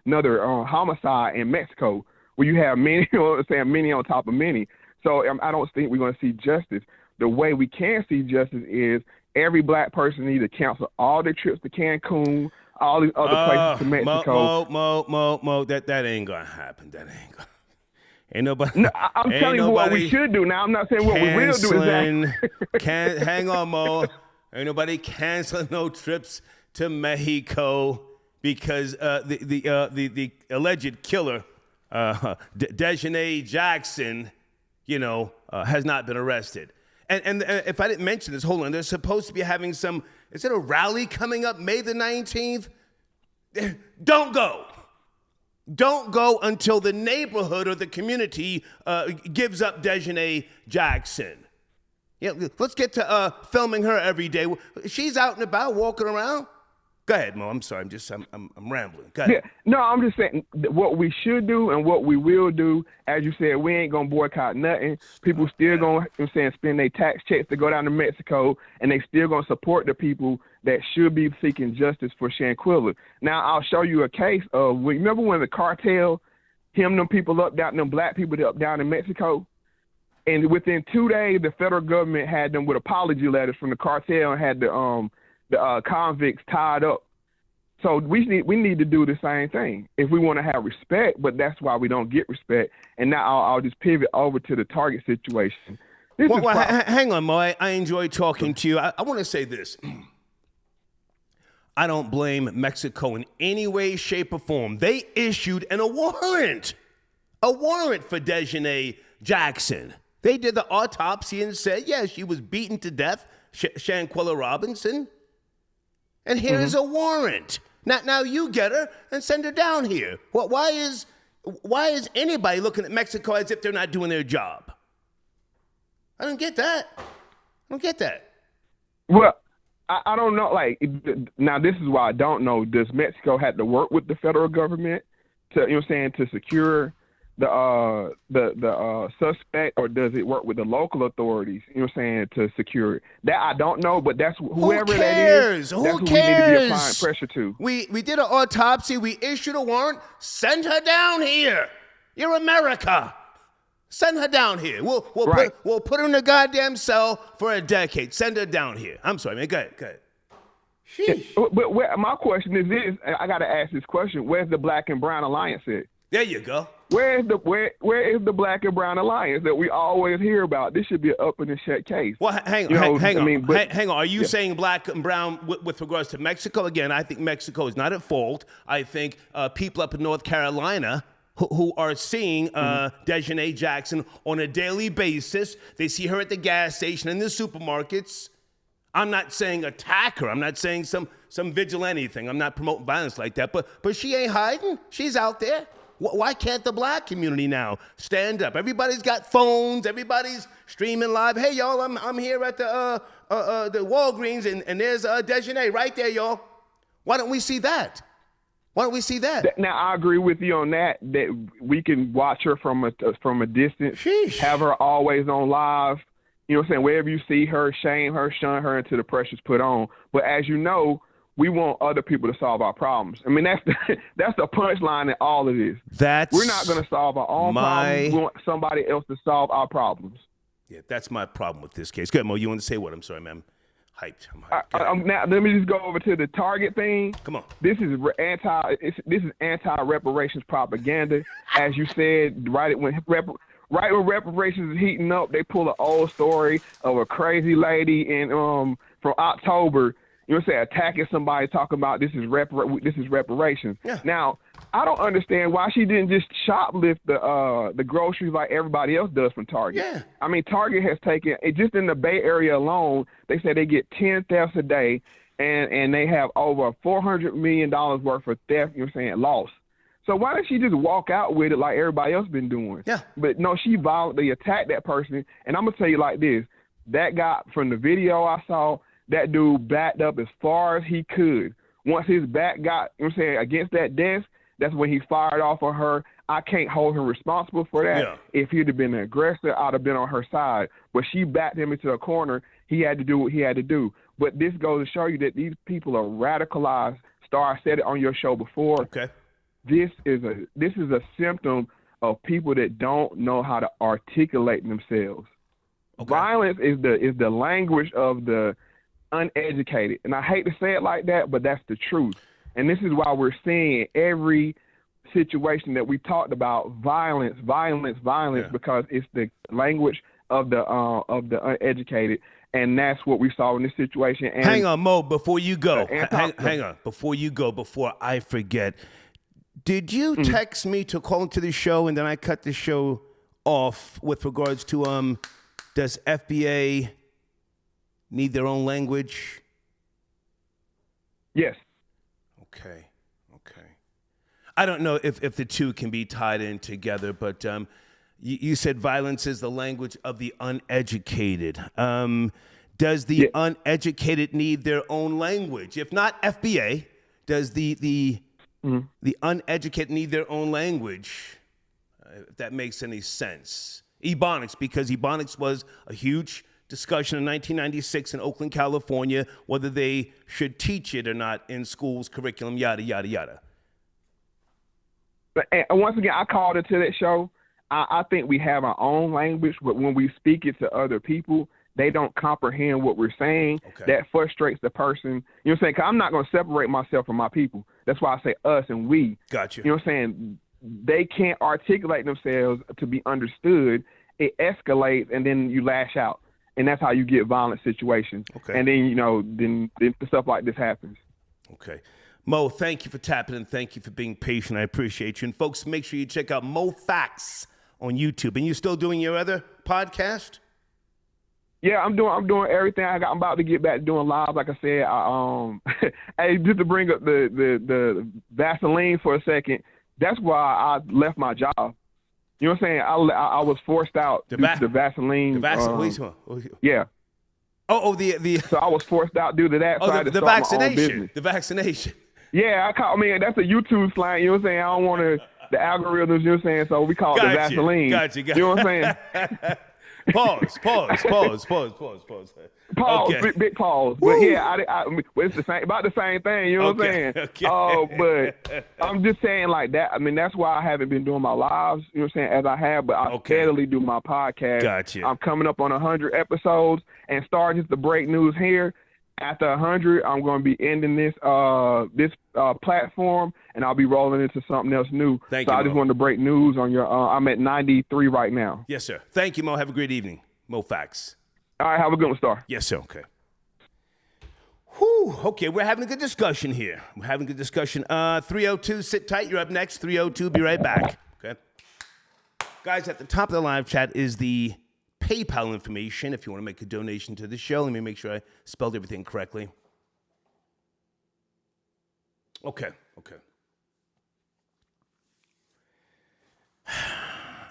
homicide in Mexico where you have many, you know what I'm saying, many on top of many. So I don't think we're going to see justice. The way we can see justice is every black person needs to cancel all their trips to Cancun, all these other places to Mexico. Mo, that ain't gonna happen. That ain't gonna. Ain't nobody. No, I'm telling you what we should do. Now I'm not saying what we will do. Hang on, Mo. Ain't nobody canceling no trips to Mexico because the alleged killer, Dejanay Jackson, has not been arrested. And if I didn't mention this, hold on. They're supposed to be having some. Is it a rally coming up May the 19th? Don't go. Don't go until the neighborhood or the community gives up Dejanay Jackson. Yeah, let's get to filming her every day. She's out and about, walking around. Go ahead, Mo. I'm sorry. I'm rambling. Go ahead. Yeah, no, I'm just saying what we should do and what we will do. As you said, we ain't gonna boycott nothing. People still gonna, spend their tax checks to go down to Mexico, and they still gonna support the people that should be seeking justice for Shanquilla. Now, I'll show you a case of. Remember when the cartel hemmed them people up down, them black people up down in Mexico, and within 2 days, the federal government had them with apology letters from the cartel and had the convicts tied up. So we need to do the same thing if we want to have respect, but that's why we don't get respect. And now I'll just pivot over to the Target situation. Hang on, Mo. I enjoy talking to you. I want to say this. I don't blame Mexico in any way, shape, or form. They issued a warrant for Dejanay Jackson. They did the autopsy and said, yeah, she was beaten to death, Shanquilla Robinson. And here's a warrant. Now you get her and send her down here. Why is anybody looking at Mexico as if they're not doing their job? I don't get that. Well, I don't know. Now this is why I don't know. Does Mexico have to work with the federal government to, to secure the suspect, or does it work with the local authorities, to secure it? That I don't know, but that's whoever that is. That's who we need to be applying pressure to. We did an autopsy. We issued a warrant. Send her down here. You're America. Send her down here. We'll put her in a goddamn cell for a decade. Send her down here. I'm sorry, man. Go ahead. Sheesh. But my question is this: I got to ask this question: where's the Black and Brown Alliance at? There you go. Where is the Black and Brown Alliance that we always hear about? This should be an up and shut case. Well, hang on. Are you saying Black and Brown with regards to Mexico? Again, I think Mexico is not at fault. I think people up in North Carolina who are seeing Dejanay Jackson on a daily basis. They see her at the gas station, in the supermarkets. I'm not saying attack her. I'm not saying some vigilante thing. I'm not promoting violence like that. But she ain't hiding. She's out there. Why can't the black community now stand up? Everybody's got phones. Everybody's streaming live. Hey, y'all, I'm here at the Walgreens, and there's Dejanay right there, y'all. Why don't we see that? Now, I agree with you on that we can watch her from a distance. Sheesh. Have her always on live. You know what I'm saying? Wherever you see her, shame her, shun her until the pressure's put on. But as you know, we want other people to solve our problems. I mean, that's the punchline in all of this. We're not going to solve our own problems. We want somebody else to solve our problems. Yeah, that's my problem with this case. Good, Mo. You want to say what? I'm sorry, man. I'm hyped. Now, let me just go over to the Target thing. Come on. This is anti-reparations propaganda. As you said, right when reparations is heating up, they pull an old story of a crazy lady from October. You know what I'm saying? Attacking somebody, talking about this is reparations. Yeah. Now, I don't understand why she didn't just shoplift the groceries like everybody else does from Target. Yeah. I mean, Target has taken just in the Bay Area alone. They say they get 10 thefts a day, and they have over $400 million worth of theft. You know what I'm saying? Lost. So why didn't she just walk out with it like everybody else been doing? Yeah. But no, she violently attacked that person. And I'm gonna tell you like this: that guy from the video I saw. That dude backed up as far as he could. Once his back got, you know what I'm saying, against that desk, that's when he fired off on her. I can't hold him responsible for that. Yeah. If he'd have been an aggressor, I'd have been on her side. But she backed him into a corner. He had to do what he had to do. But this goes to show you that these people are radicalized. Star, I said it on your show before. Okay. This is a symptom of people that don't know how to articulate themselves. Okay. Violence is the language of the uneducated, and I hate to say it like that, but that's the truth. And this is why we're seeing every situation that we talked about, violence, because it's the language of the uneducated, and that's what we saw in this situation. And hang on, Mo, before you go. Hang on, before you go, before I forget. Did you text me to call into the show, and then I cut the show off with regards to does FBA need their own language? Yes. Okay. I don't know if the two can be tied in together, but you said violence is the language of the uneducated. Does the uneducated need their own language? If not FBA, does the uneducated need their own language? If that makes any sense. Ebonics, because Ebonics was a huge discussion in 1996 in Oakland, California, whether they should teach it or not in schools, curriculum, yada, yada, yada. And once again, I called into that show. I think we have our own language, but when we speak it to other people, they don't comprehend what we're saying. Okay. That frustrates the person. You know what I'm saying? 'Cause I'm not going to separate myself from my people. That's why I say us and we. Gotcha. You know what I'm saying? They can't articulate themselves to be understood. It escalates, and then you lash out. And that's how you get violent situations. Okay. And then, then stuff like this happens. Okay. Mo, thank you for tapping in. Thank you for being patient. I appreciate you. And folks, make sure you check out Mo Facts on YouTube. And you still doing your other podcast? Yeah, I'm doing everything. I'm about to get back to doing live. Like I said, hey, just to bring up the Vaseline for a second. That's why I left my job. You know what I'm saying? I was forced out due to the Vaseline. The Vaseline. Yeah. The So I was forced out due to that. So I had to start my own business. The vaccination. Yeah, that's a YouTube slang. You know what I'm saying? I don't want the algorithms. You know what I'm saying? So we call it the Vaseline. Gotcha. You know what I'm saying? Pause. Pause, Okay. big pause. But yeah, it's the same, about the same thing. You know what I'm saying? Okay. But I'm just saying like that. I mean, that's why I haven't been doing my lives. You know what I'm saying? As I have, but I steadily do my podcast. Gotcha. I'm coming up on 100 episodes, and starting just to break news here. After 100, I'm going to be ending this platform, and I'll be rolling into something else new. Thank you, I just Mo. wanted to break news on your. I'm at 93 right now. Yes, sir. Thank you, Mo. Have a great evening. Mo Facts. All right, have a good one, Star. Yes, sir. Okay. Whew. Okay, we're having a good discussion here. 302, sit tight. You're up next. 302, be right back. Okay. Guys, at the top of the live chat is the PayPal information if you want to make a donation to the show. Let me make sure I spelled everything correctly. Okay.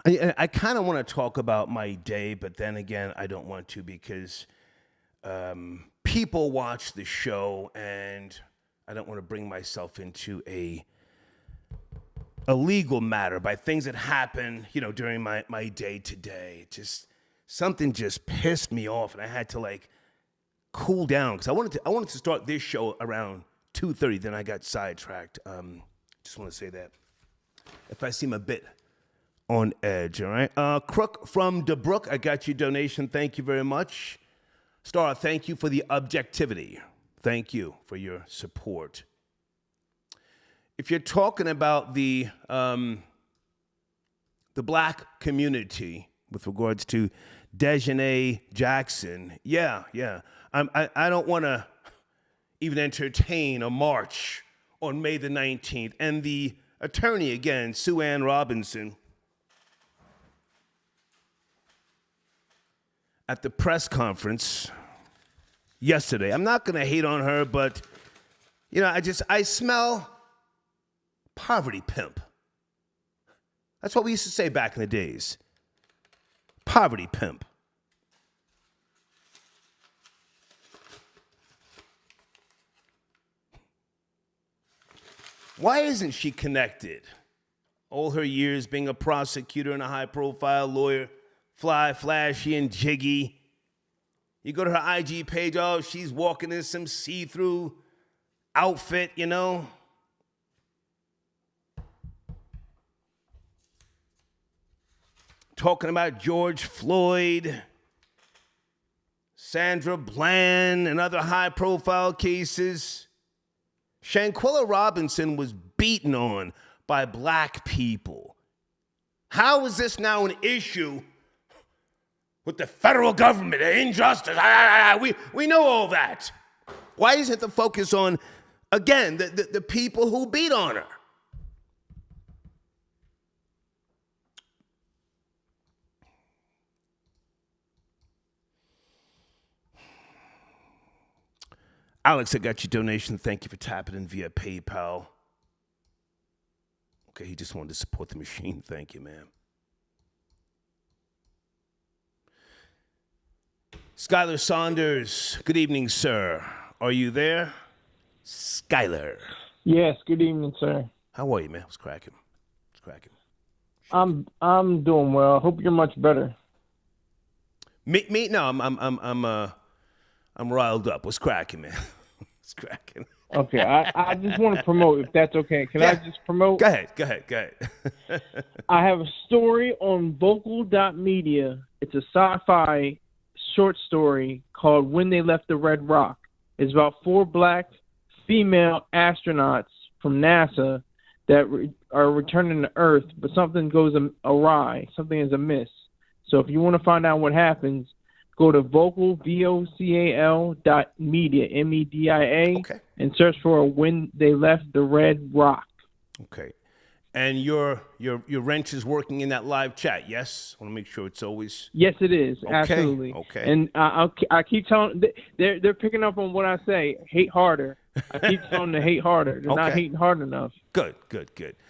I kind of want to talk about my day, but then again, I don't want to because people watch the show, and I don't want to bring myself into a legal matter by things that happen, during my day today. Something just pissed me off, and I had to cool down because I wanted to start this show around 2:30. Then I got sidetracked. Just want to say that if I seem a bit on edge, all right. Crook from DeBrook, I got your donation. Thank you very much. Star, thank you for the objectivity. Thank you for your support. If you're talking about the black community with regards to Dejanay Jackson, yeah. I don't want to even entertain a march on May the 19th. And the attorney, again, Sue Ann Robinson, at the press conference yesterday. I'm not going to hate on her, but, I smell poverty pimp. That's what we used to say back in the days. Poverty pimp. Why isn't she connected? All her years being a prosecutor and a high-profile lawyer, fly, flashy, and jiggy. You go to her IG page, she's walking in some see-through outfit, Talking about George Floyd, Sandra Bland, and other high-profile cases. Shanquella Robinson was beaten on by black people. How is this now an issue with the federal government, the injustice? We know all that. Why isn't the focus on, again, the people who beat on her? Alex, I got your donation. Thank you for tapping in via PayPal. Okay, he just wanted to support the machine. Thank you, man. Skylar Saunders, good evening, sir. Are you there? Skylar. Yes, good evening, sir. How are you, man? What's cracking? What's cracking? I'm doing well. Hope you're much better. Me? No, I'm riled up. What's cracking, man? What's cracking? Okay, I just want to promote, if that's okay. Can I just promote? Go ahead. I have a story on vocal.media. It's a sci-fi short story called When They Left the Red Rock. It's about 4 black female astronauts from NASA that are returning to Earth, but something goes awry. Something is amiss. So if you want to find out what happens, go to vocal, vocal.media, media, Okay. and search for When They Left the Red Rock. Okay. And your wrench is working in that live chat, yes? I want to make sure it's always... Yes, it is. Okay. Absolutely. Okay. And I keep telling... They're picking up on what I say. Hate harder. I keep telling them to hate harder. They're not hating hard enough. Good.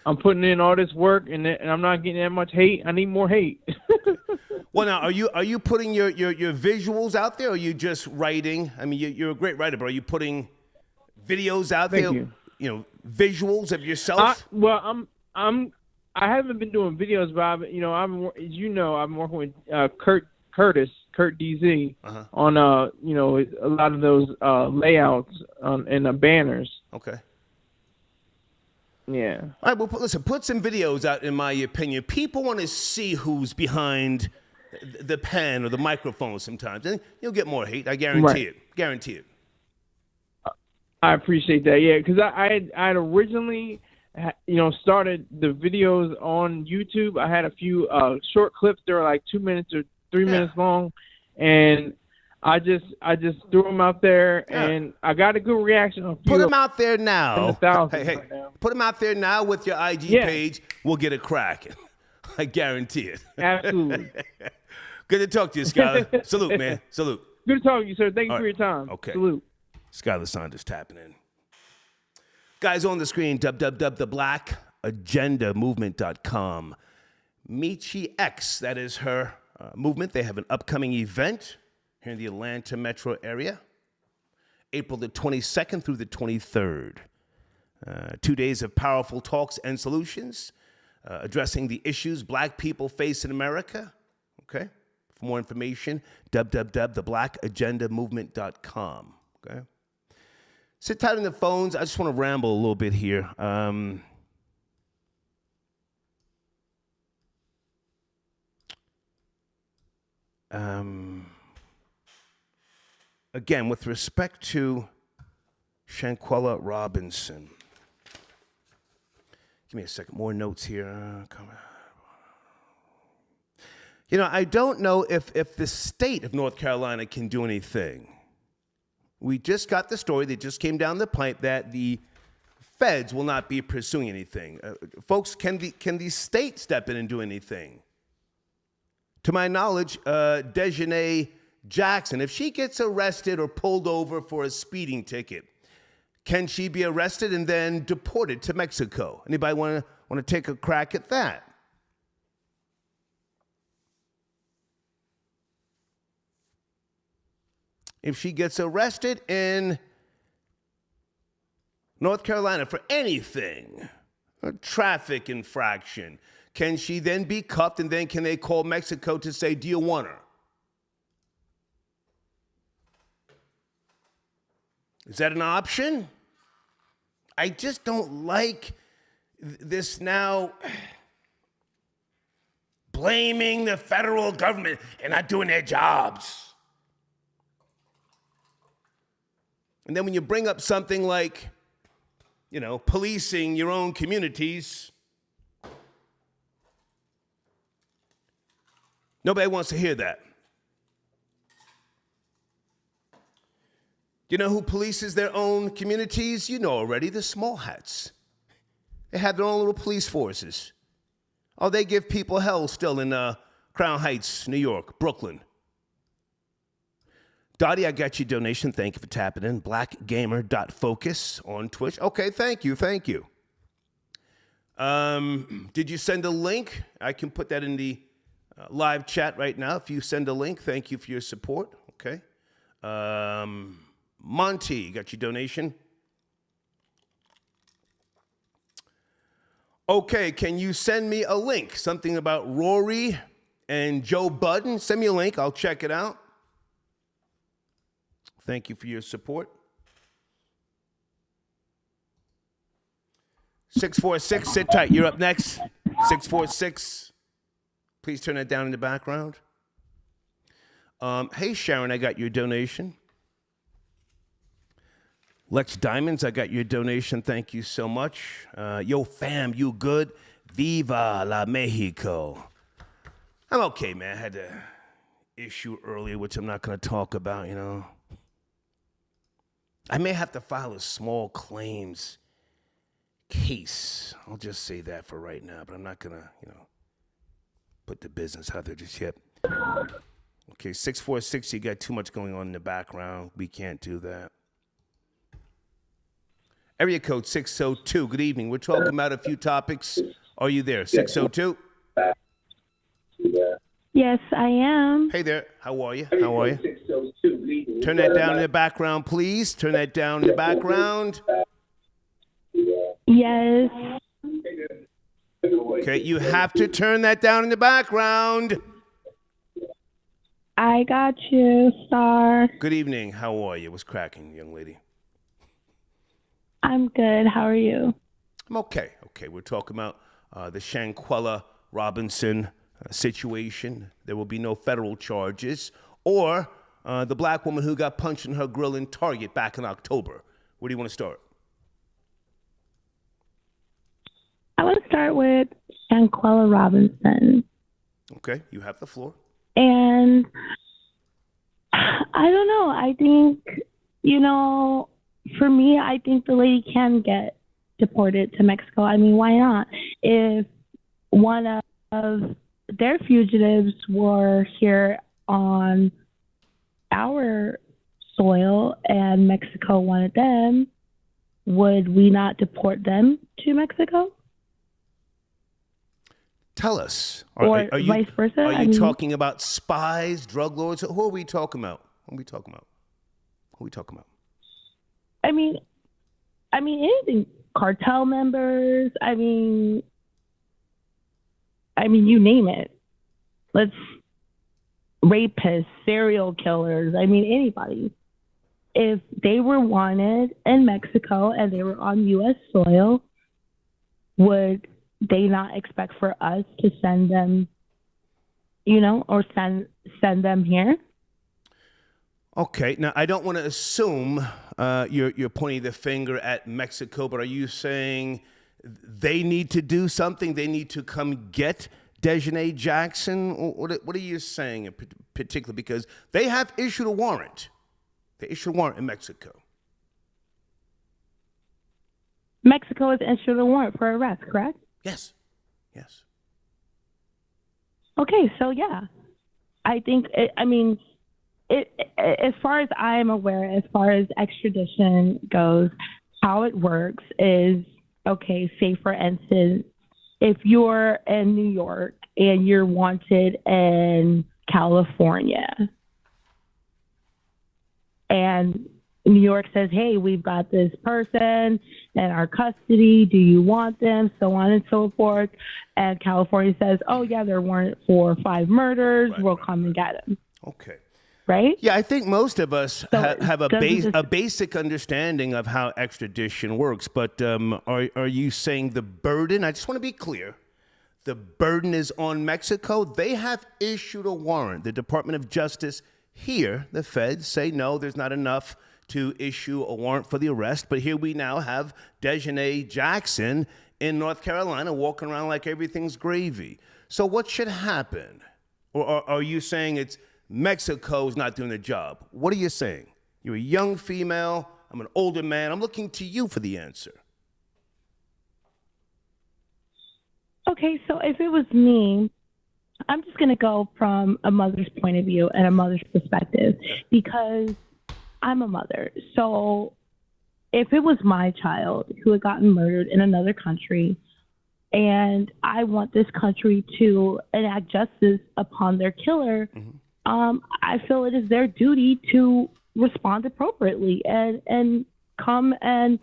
I'm putting in all this work, and I'm not getting that much hate. I need more hate. Well, now, are you putting your visuals out there, or are you just writing? I mean, you're a great writer, but are you putting videos out there? Thank You know, visuals of yourself? I haven't been doing videos, but I've been working with Kurt DZ on a lot of those layouts and the banners. Okay. Yeah. All right. Well, listen. Put some videos out. In my opinion, people want to see who's behind the pen or the microphone sometimes, and you'll get more hate. I guarantee it. Guarantee it. I appreciate that. Yeah, because I had originally, started the videos on YouTube. I had a few short clips. They were like 2 minutes or 3 minutes long, and I just threw them out there, and I got a good reaction. Put them out there now. Hey, right now. Put them out there now with your IG page. We'll get it cracking. I guarantee it. Absolutely. Good to talk to you, Skylar. Salute, man. Salute. Good to talk to you, sir. Thank you for your time. Okay. Salute. Skylar Saunders tapping in. Guys on the screen, www.theblackAgendaMovement.com. Michi X, that is her movement. They have an upcoming event here in the Atlanta metro area, April the 22nd through the 23rd. 2 days of powerful talks and solutions addressing the issues black people face in America. Okay? For more information, www.theblackAgendaMovement.com. Okay? Sit tight on the phones. I just want to ramble a little bit here. Again, with respect to Shanquella Robinson. Give me a second. More notes here. Come on. I don't know if the state of North Carolina can do anything. We just got the story that just came down the pipe that the feds will not be pursuing anything. Folks, can the state step in and do anything? To my knowledge, Dejanay Jackson, if she gets arrested or pulled over for a speeding ticket, can she be arrested and then deported to Mexico? Anybody want to take a crack at that? If she gets arrested in North Carolina for anything, a traffic infraction, can she then be cuffed, and then can they call Mexico to say, do you want her? Is that an option? I just don't like this now blaming the federal government and not doing their jobs. And then when you bring up something like policing your own communities. Nobody wants to hear that. You know who polices their own communities? You know already, the small hats. They have their own little police forces. Oh, they give people hell still in Crown Heights, New York, Brooklyn. Dottie, I got your donation. Thank you for tapping in. Blackgamer.focus on Twitch. Okay, thank you. Did you send a link? I can put that in the live chat right now. If you send a link, thank you for your support. Okay. Monty, got your donation. Okay, can you send me a link? Something about Rory and Joe Budden. Send me a link. I'll check it out. Thank you for your support. 646, sit tight. You're up next. 646. Please turn that down in the background. Hey, Sharon, I got your donation. Lex Diamonds, I got your donation. Thank you so much. Yo, fam, you good? Viva la Mexico. I'm okay, man. I had an issue earlier, which I'm not going to talk about, I may have to file a small claims case. I'll just say that for right now, but I'm not going to, put the business out there just yet. Okay, 646, you got too much going on in the background. We can't do that. Area code 602. Good evening. We're talking about a few topics. Are you there? 602? Yes, I am. Hey there. How are you? Turn that down in the background, please. Turn that down in the background. Yes. Okay, you have to turn that down in the background. I got you, Star. Good evening. How are you? What's cracking, young lady? I'm good. How are you? I'm okay. We're talking about the Shanquella Robinson situation. There will be no federal charges. Or the black woman who got punched in her grill in Target back in October. Where do you want to start? I want to start with Shanquella Robinson. Okay, you have the floor. And I don't know. I think, for me, I think the lady can get deported to Mexico. I mean, why not? If one of their fugitives were here on our soil and Mexico wanted them, would we not deport them to Mexico? Tell us. Or vice versa? Are you talking about spies, drug lords? Who are we talking about? I mean, anything. Cartel members. I mean, you name it. Rapists, serial killers. I mean, anybody. If they were wanted in Mexico and they were on U.S. soil, would they not expect for us to send them, or send them here? Okay. Now, I don't want to assume you're pointing the finger at Mexico, but are you saying they need to do something? They need to come get Dejanay Jackson? What are you saying in particular? Because they have issued a warrant. They issued a warrant in Mexico. Mexico has issued a warrant for arrest, correct? Yes. Okay, so yeah. I think, as far as I'm aware, as far as extradition goes, how it works is, okay, say for instance, if you're in New York and you're wanted in California, and New York says, hey, we've got this person in our custody. Do you want them? So on and so forth. And California says, oh, yeah, they're wanted for 5 murders. We'll come and get them. Okay. Right? Yeah, I think most of us have a basic understanding of how extradition works. But are you saying the burden? I just want to be clear. The burden is on Mexico. They have issued a warrant. The Department of Justice here, the feds, say no, there's not enough to issue a warrant for the arrest. But here we now have Dejanay Jackson in North Carolina walking around like everything's gravy. So what should happen? Or are you saying it's Mexico's not doing the job? What are you saying? You're a young female. I'm an older man. I'm looking to you for the answer. Okay, so if it was me, I'm just going to go from a mother's point of view and a mother's perspective because I'm a mother. So if it was my child who had gotten murdered in another country and I want this country to enact justice upon their killer, I feel it is their duty to respond appropriately and come and,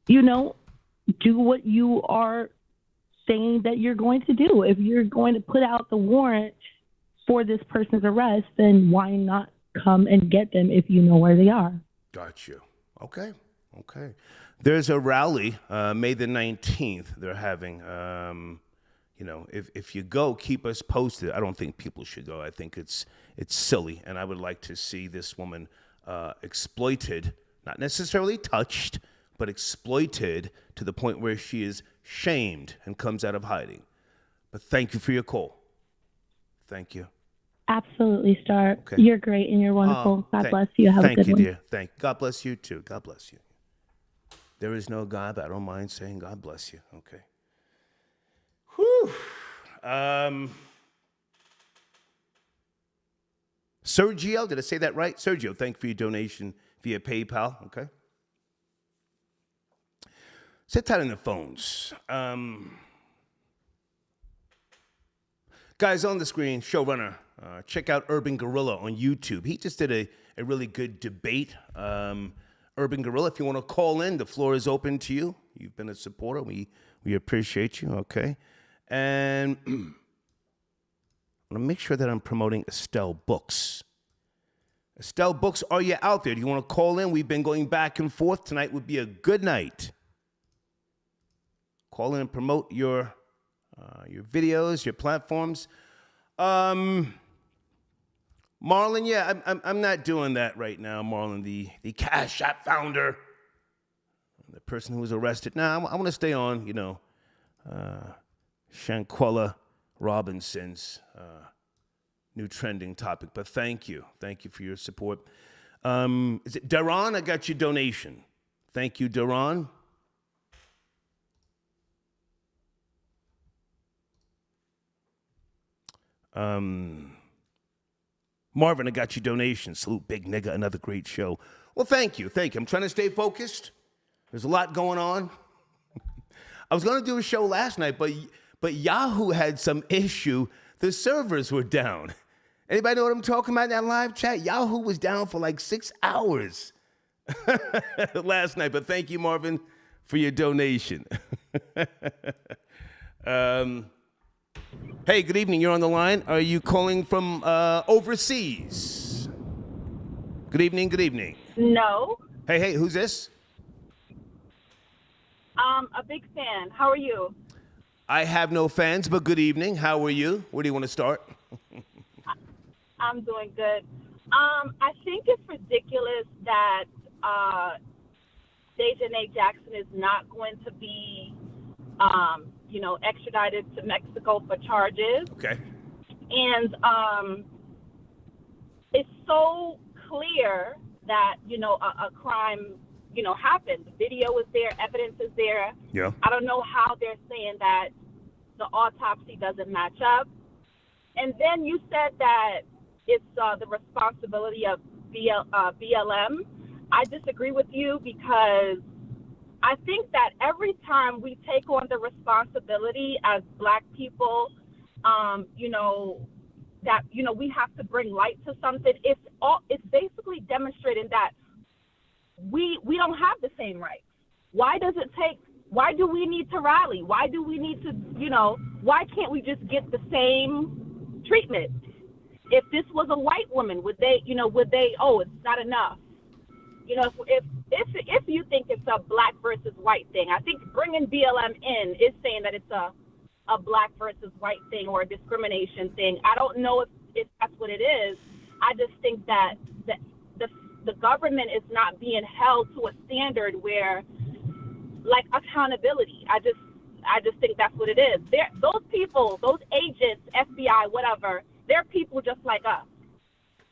you know, do what you are saying that you're going to do. If you're going to put out the warrant for this person's arrest, then why not come and get them if you know where they are? Got you. Okay. There's a rally May the 19th they're having. You know, if you go, keep us posted. I don't think people should go. I think it's silly, and I would like to see this woman exploited, not necessarily touched, but exploited to the point where she is shamed and comes out of hiding. But thank you for your call. Thank you. Absolutely, Star. Okay. You're great and you're wonderful. God bless you. Have a good one. Thank you, dear. God bless you, too. God bless you. There is no God, but I don't mind saying God bless you. Okay. Whew. Sergio, did I say that right? Sergio, thank you for your donation via PayPal. Okay. Sit tight on the phones. Guys, on the screen, showrunner, check out Urban Gorilla on YouTube. He just did a really good debate. Urban Gorilla, if you want to call in, the floor is open to you. You've been a supporter. We appreciate you, okay? And I want to make sure that I'm promoting Estelle Books. Estelle Books, are you out there? Do you want to call in? We've been going back and forth. Tonight would be a good night. Call in and promote your videos, your platforms. Marlon, yeah, I'm not doing that right now, Marlon, the Cash App founder, the person who was arrested. Now, I want to stay on, you know, Shanquella Robinson's new trending topic. But thank you for your support. Is it Daron? I got your donation. Thank you, Daron. Marvin, I got your donation. Salute, big nigga, another great show. Well, thank you. I'm trying to stay focused. There's a lot going on. I was going to do a show last night, but Yahoo had some issue. The servers were down. Anybody know what I'm talking about in that live chat? Yahoo was down for like 6 hours last night. But thank you, Marvin, for your donation. Hey, good evening. You're on the line. Are you calling from overseas? Good evening. No. Hey, who's this? A big fan. How are you? I have no fans, but good evening. How are you? Where do you want to start? I'm doing good. I think it's ridiculous that Dejanay Jackson is not going to be, extradited to Mexico for charges. Okay. And it's so clear that, a crime, happened. The video is there. Evidence is there. Yeah. I don't know how they're saying that the autopsy doesn't match up. And then you said that it's the responsibility of BLM. I disagree with you because I think that every time we take on the responsibility as Black people, that we have to bring light to something. It's basically demonstrating that we don't have the same rights. Why do we need to rally? Why do we need to, why can't we just get the same treatment? If this was a white woman, would they, oh, it's not enough. If you think it's a Black versus white thing, I think bringing BLM in is saying that it's a Black versus white thing or a discrimination thing. I don't know if that's what it is. I just think that the government is not being held to a standard where, like, accountability. I just think that's what it is. Those people, those agents, FBI, whatever, they're people just like us.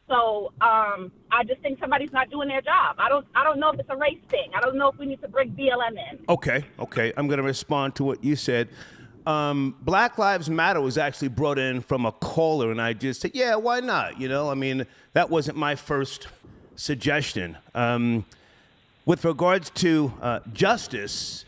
So I just think somebody's not doing their job. I don't know if it's a race thing. I don't know if we need to bring BLM in. Okay. I'm going to respond to what you said. Black Lives Matter was actually brought in from a caller, and I just said, yeah, why not? You know, I mean, that wasn't my first suggestion. With regards to justice,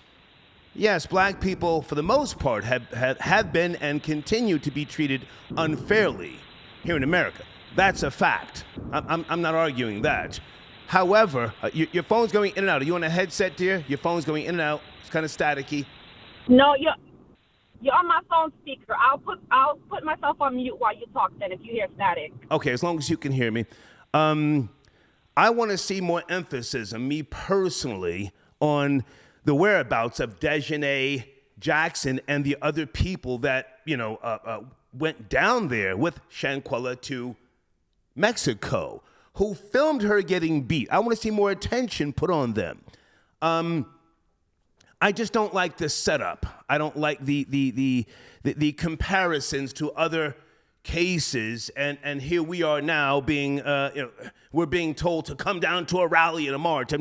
yes, black people, for the most part, have been and continue to be treated unfairly here in America. That's a fact. I'm not arguing that. However, your phone's going in and out. Are you on a headset, dear? Your phone's going in and out. It's kind of staticky. No, you're on my phone speaker. I'll put myself on mute while you talk then if you hear static. Okay, as long as you can hear me. I want to see more emphasis, and me personally, on the whereabouts of Dejanay Jackson and the other people that, went down there with Shanquella to Mexico, who filmed her getting beat. I want to see more attention put on them. I just don't like this setup. I don't like the comparisons to other cases, and here we are now being, we're being told to come down to a rally and a march.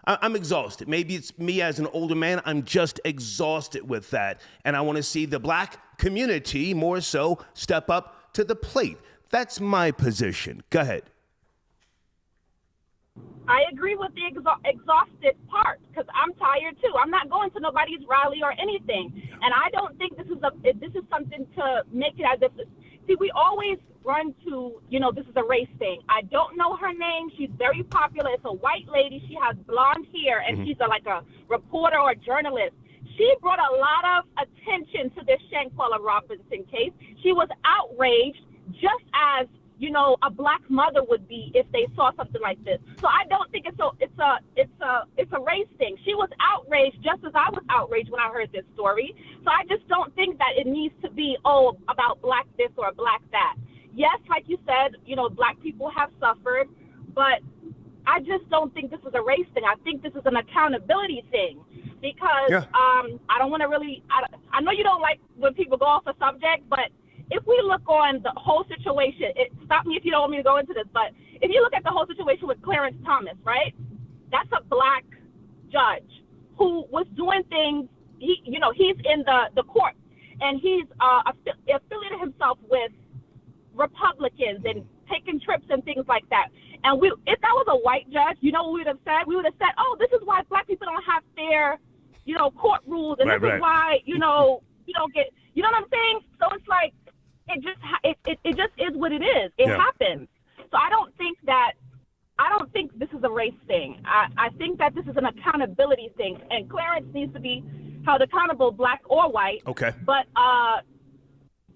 I'm exhausted. Maybe it's me as an older man. I'm just exhausted with that, and I want to see the black community more so step up to the plate. That's my position. Go ahead. I agree with the exhausted part because I'm tired too. I'm not going to nobody's rally or anything, and I don't think this is something to make it as if. See, we always run to, this is a race thing. I don't know her name. She's very popular. It's a white lady. She has blonde hair, and she's like a reporter or a journalist. She brought a lot of attention to this Shanquella Robinson case. She was outraged, just as a black mother would be if they saw something like this. So I don't think it's a race thing. She was outraged just as I was outraged when I heard this story. So I just don't think that it needs to be about black this or black that. Yes, like you said, black people have suffered, but I just don't think this is a race thing. I think this is an accountability thing because I don't want to really. I know you don't like when people go off a subject, but if we look on the whole situation, stop me if you don't want me to go into this, but if you look at the whole situation with Clarence Thomas, right? That's a black judge who was doing things. He's in the court, and he's affiliated himself with Republicans and taking trips and things like that. And if that was a white judge, what we would have said? We would have said, "Oh, this is why black people don't have fair, court rules, and this is why, you don't get." You know what I'm saying? So it's like. It just is what it is. It happens. So I don't think this is a race thing. I think that this is an accountability thing, and Clarence needs to be held accountable, black or white. Okay. But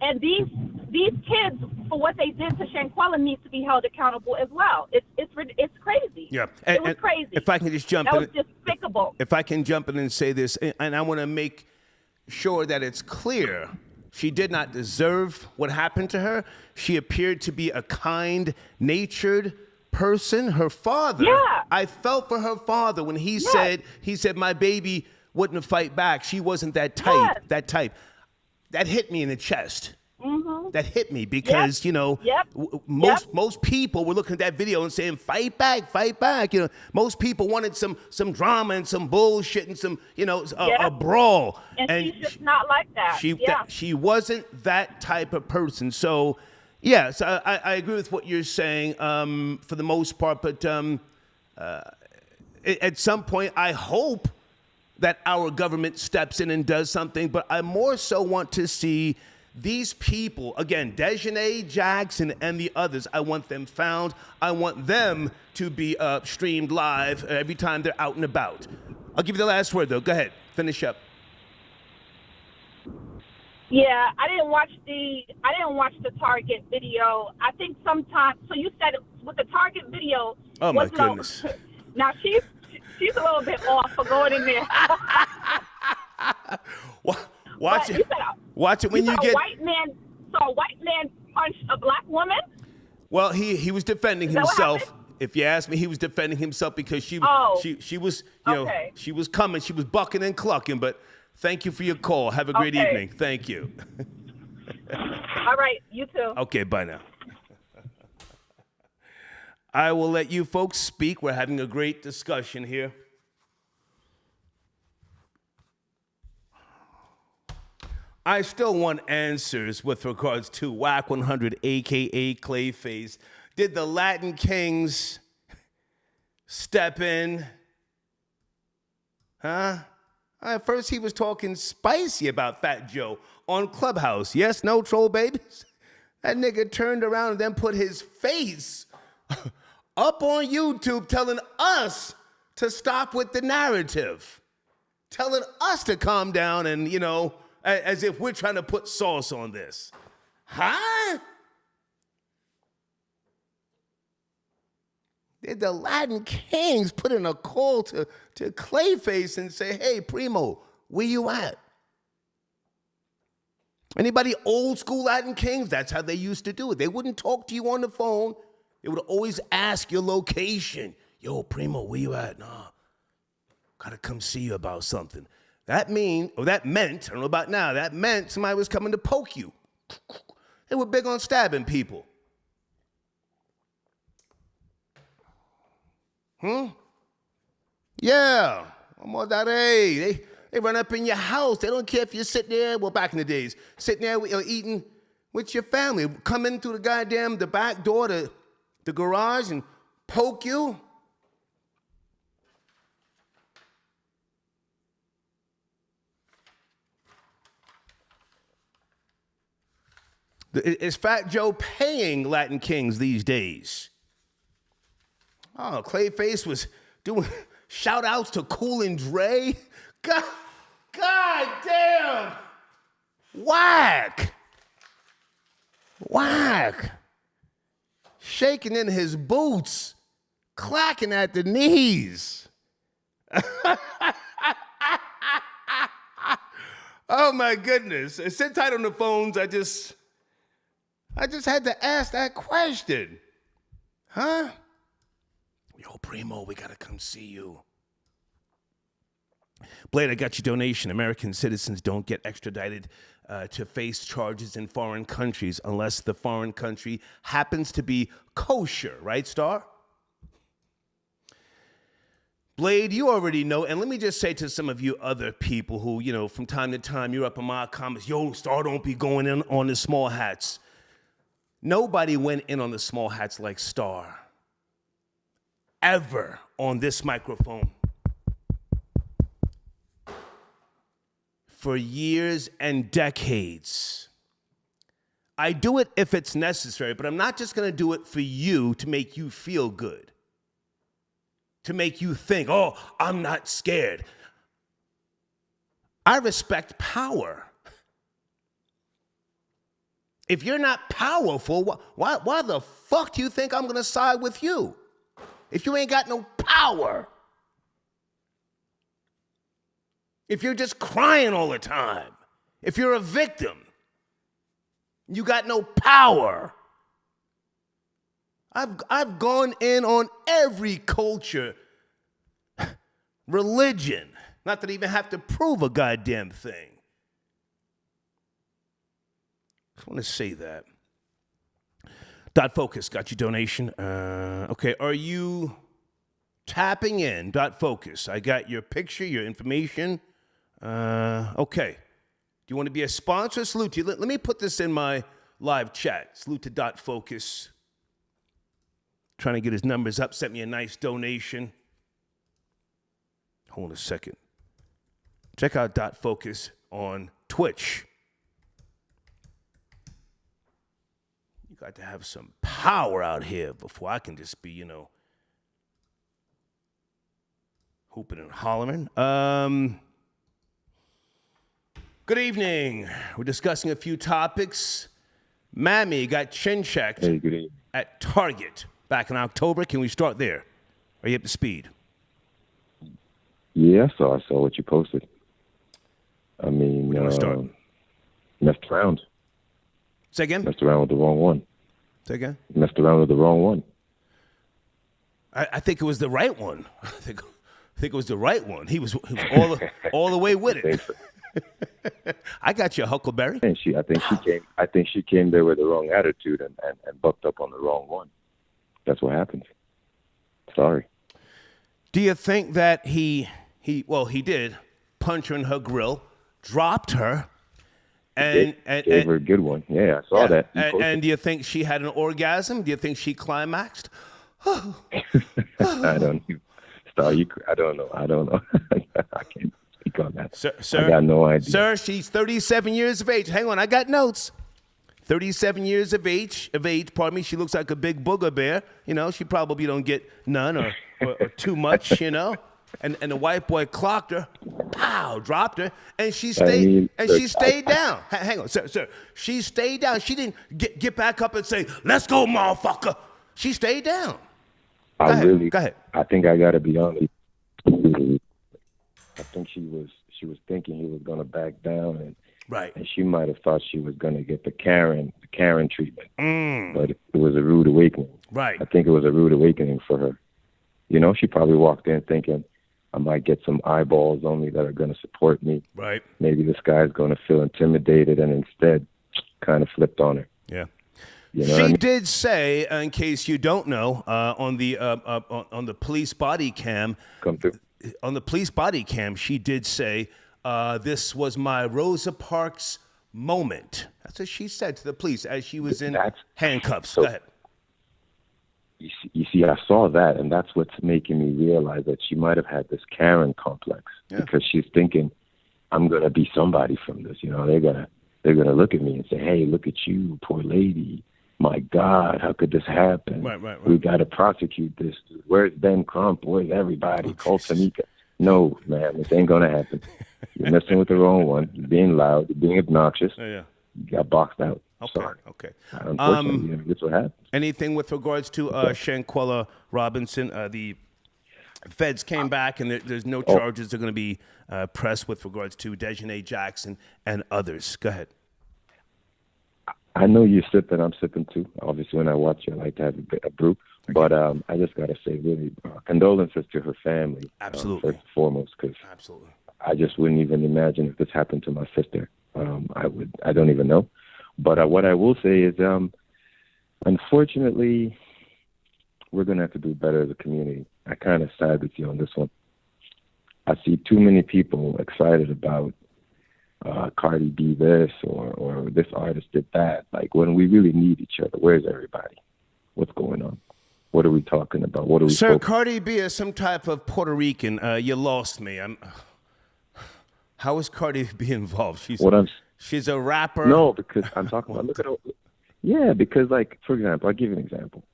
and these kids for what they did to Shanquella needs to be held accountable as well. It's crazy. Yeah. It was crazy. If I can just jump in. That was despicable. If I can jump in and say this, and I want to make sure that it's clear. She did not deserve what happened to her. She appeared to be a kind-natured person. Her father, I felt for her father when he said my baby wouldn't fight back. She wasn't that type. That hit me in the chest. Mm-hmm. That hit me because most people were looking at that video and saying fight back. Most people wanted some drama and some bullshit and some a brawl. And she's just not like that. She wasn't that type of person. So yes, I agree with what you're saying for the most part. But at some point, I hope that our government steps in and does something. But I more so want to see. These people, again, Dejanay Jackson and the others, I want them found. I want them to be streamed live every time they're out and about. I'll give you the last word, though. Go ahead. Finish up. Yeah, I didn't watch the Target video. I think sometimes. So you said with the Target video. Oh my goodness. Now she's a little bit off for going in there. Watch it when you get. A white man punched a black woman. Well, he was defending himself. If you ask me, he was defending himself because she was, Okay. she was coming. She was bucking and clucking. But thank you for your call. Have a great Okay. evening. Thank you. All right, you too. Okay, bye now. I will let you folks speak. We're having a great discussion here. I still want answers with regards to Whack 100, a.k.a. Clayface. Did the Latin Kings step in? Huh? At first, he was talking spicy about Fat Joe on Clubhouse. Yes, no, troll babies? That nigga turned around and then put his face up on YouTube telling us to stop with the narrative, telling us to calm down and, as if we're trying to put sauce on this. Huh? Did the Latin Kings put in a call to Clayface and say, hey, Primo, where you at? Anybody old school Latin Kings? That's how they used to do it. They wouldn't talk to you on the phone. They would always ask your location. Yo, Primo, where you at? Nah, gotta come see you about something. That meant, I don't know about now, that meant somebody was coming to poke you. They were big on stabbing people. Yeah, they run up in your house. They don't care if you sit there, well, back in the days, sitting there eating with your family, come in through the back door to the garage and poke you. Is Fat Joe paying Latin Kings these days? Oh, Clayface was doing shout outs to Cool and Dre. God damn. Whack. Shaking in his boots, clacking at the knees. Oh my goodness. Sit tight on the phones. I just had to ask that question. Huh? Yo, Primo, we gotta come see you. Blade, I got your donation. American citizens don't get extradited to face charges in foreign countries unless the foreign country happens to be kosher, right, Star? Blade, you already know, and let me just say to some of you other people who, from time to time, you're up in my comments, yo, Star, don't be going in on the small hats. Nobody went in on the small hats like Star. Ever on this microphone. For years and decades. I do it if it's necessary, but I'm not just going to do it for you to make you feel good. To make you think, oh, I'm not scared. I respect power. If you're not powerful, why the fuck do you think I'm going to side with you? If you ain't got no power. If you're just crying all the time. If you're a victim. You got no power. I've gone in on every culture, religion. Not that I even have to prove a goddamn thing. I just want to say that. Dot Focus got your donation. Okay, are you tapping in? Dot Focus. I got your picture, your information. Okay. Do you want to be a sponsor? Salute to you. Let me put this in my live chat. Salute to Dot Focus. Trying to get his numbers up. Sent me a nice donation. Hold on a second. Check out Dot Focus on Twitch. You got to have some power out here before I can just be, hooping and hollering. Good evening. We're discussing a few topics. Mammy got chin checked at Target back in October. Can we start there? Are you up to speed? Yeah, I saw what you posted. I mean, Where do you want to start? Messed around. Say again? Messed around with the wrong one. Say again? Messed around with the wrong one. I think it was the right one. I think it was the right one. He was all the way with it. I got you, Huckleberry. And I think she came there with the wrong attitude and bucked up on the wrong one. That's what happened. Sorry. Do you think that he did punch her in her grill, dropped her, and gave her a good one. Yeah, I saw that. And do you think she had an orgasm? Do you think she climaxed? I don't know. I don't know. I can't speak on that. Sir, I got no idea. Sir, she's 37 years of age. Hang on, I got notes. 37 years of age, pardon me. She looks like a big booger bear. You know, she probably don't get none or too much, you know. And the white boy clocked her, pow, dropped her, and she stayed she stayed down. Hang on, sir. She stayed down. She didn't get back up and say, "Let's go, motherfucker." She stayed down. Go ahead. I think I gotta be honest. I think she was thinking he was gonna back down, and she might have thought she was gonna get the Karen treatment. But it was a rude awakening. Right. I think it was a rude awakening for her. You know, she probably walked in thinking, I might get some eyeballs on me that are going to support me. Right. Maybe this guy's going to feel intimidated, and instead kind of flipped on her. Yeah. You know she did say, in case you don't know, on the police body cam. Come through. On the police body cam, she did say, "This was my Rosa Parks moment." That's what she said to the police as she was in handcuffs. Go ahead. You see, I saw that, and that's what's making me realize that she might have had this Karen complex because she's thinking, I'm gonna be somebody from this. You know, they're gonna look at me and say, "Hey, look at you, poor lady. My God, how could this happen? Right. We got to prosecute this. Where's Ben Crump? Where's everybody? Call Tamika." No, man, this ain't gonna happen. You're messing with the wrong one. You're being loud. You're being obnoxious. Yeah. You got boxed out. Sorry. Okay. Unfortunately, this what happened. Anything with regards to Shanquella Robinson? The feds came back, and there's no charges that are going to be pressed with regards to Dejanay Jackson and others. Go ahead. I know you're sipping. I'm sipping too. Obviously, when I watch you, I like to have a brew. Okay. But I just got to say, really, condolences to her family. Absolutely. First and foremost, because I just wouldn't even imagine if this happened to my sister. I don't even know. But what I will say is, unfortunately, we're going to have to do better as a community. I kind of side with you on this one. I see too many people excited about Cardi B this or this artist did that. Like, when we really need each other, where's everybody? What's going on? What are we talking about? What are we Sir, Cardi B is some type of Puerto Rican. You lost me. How is Cardi B involved? She's a rapper. No, because I'm talking about, because, like, for example, I'll give you an example.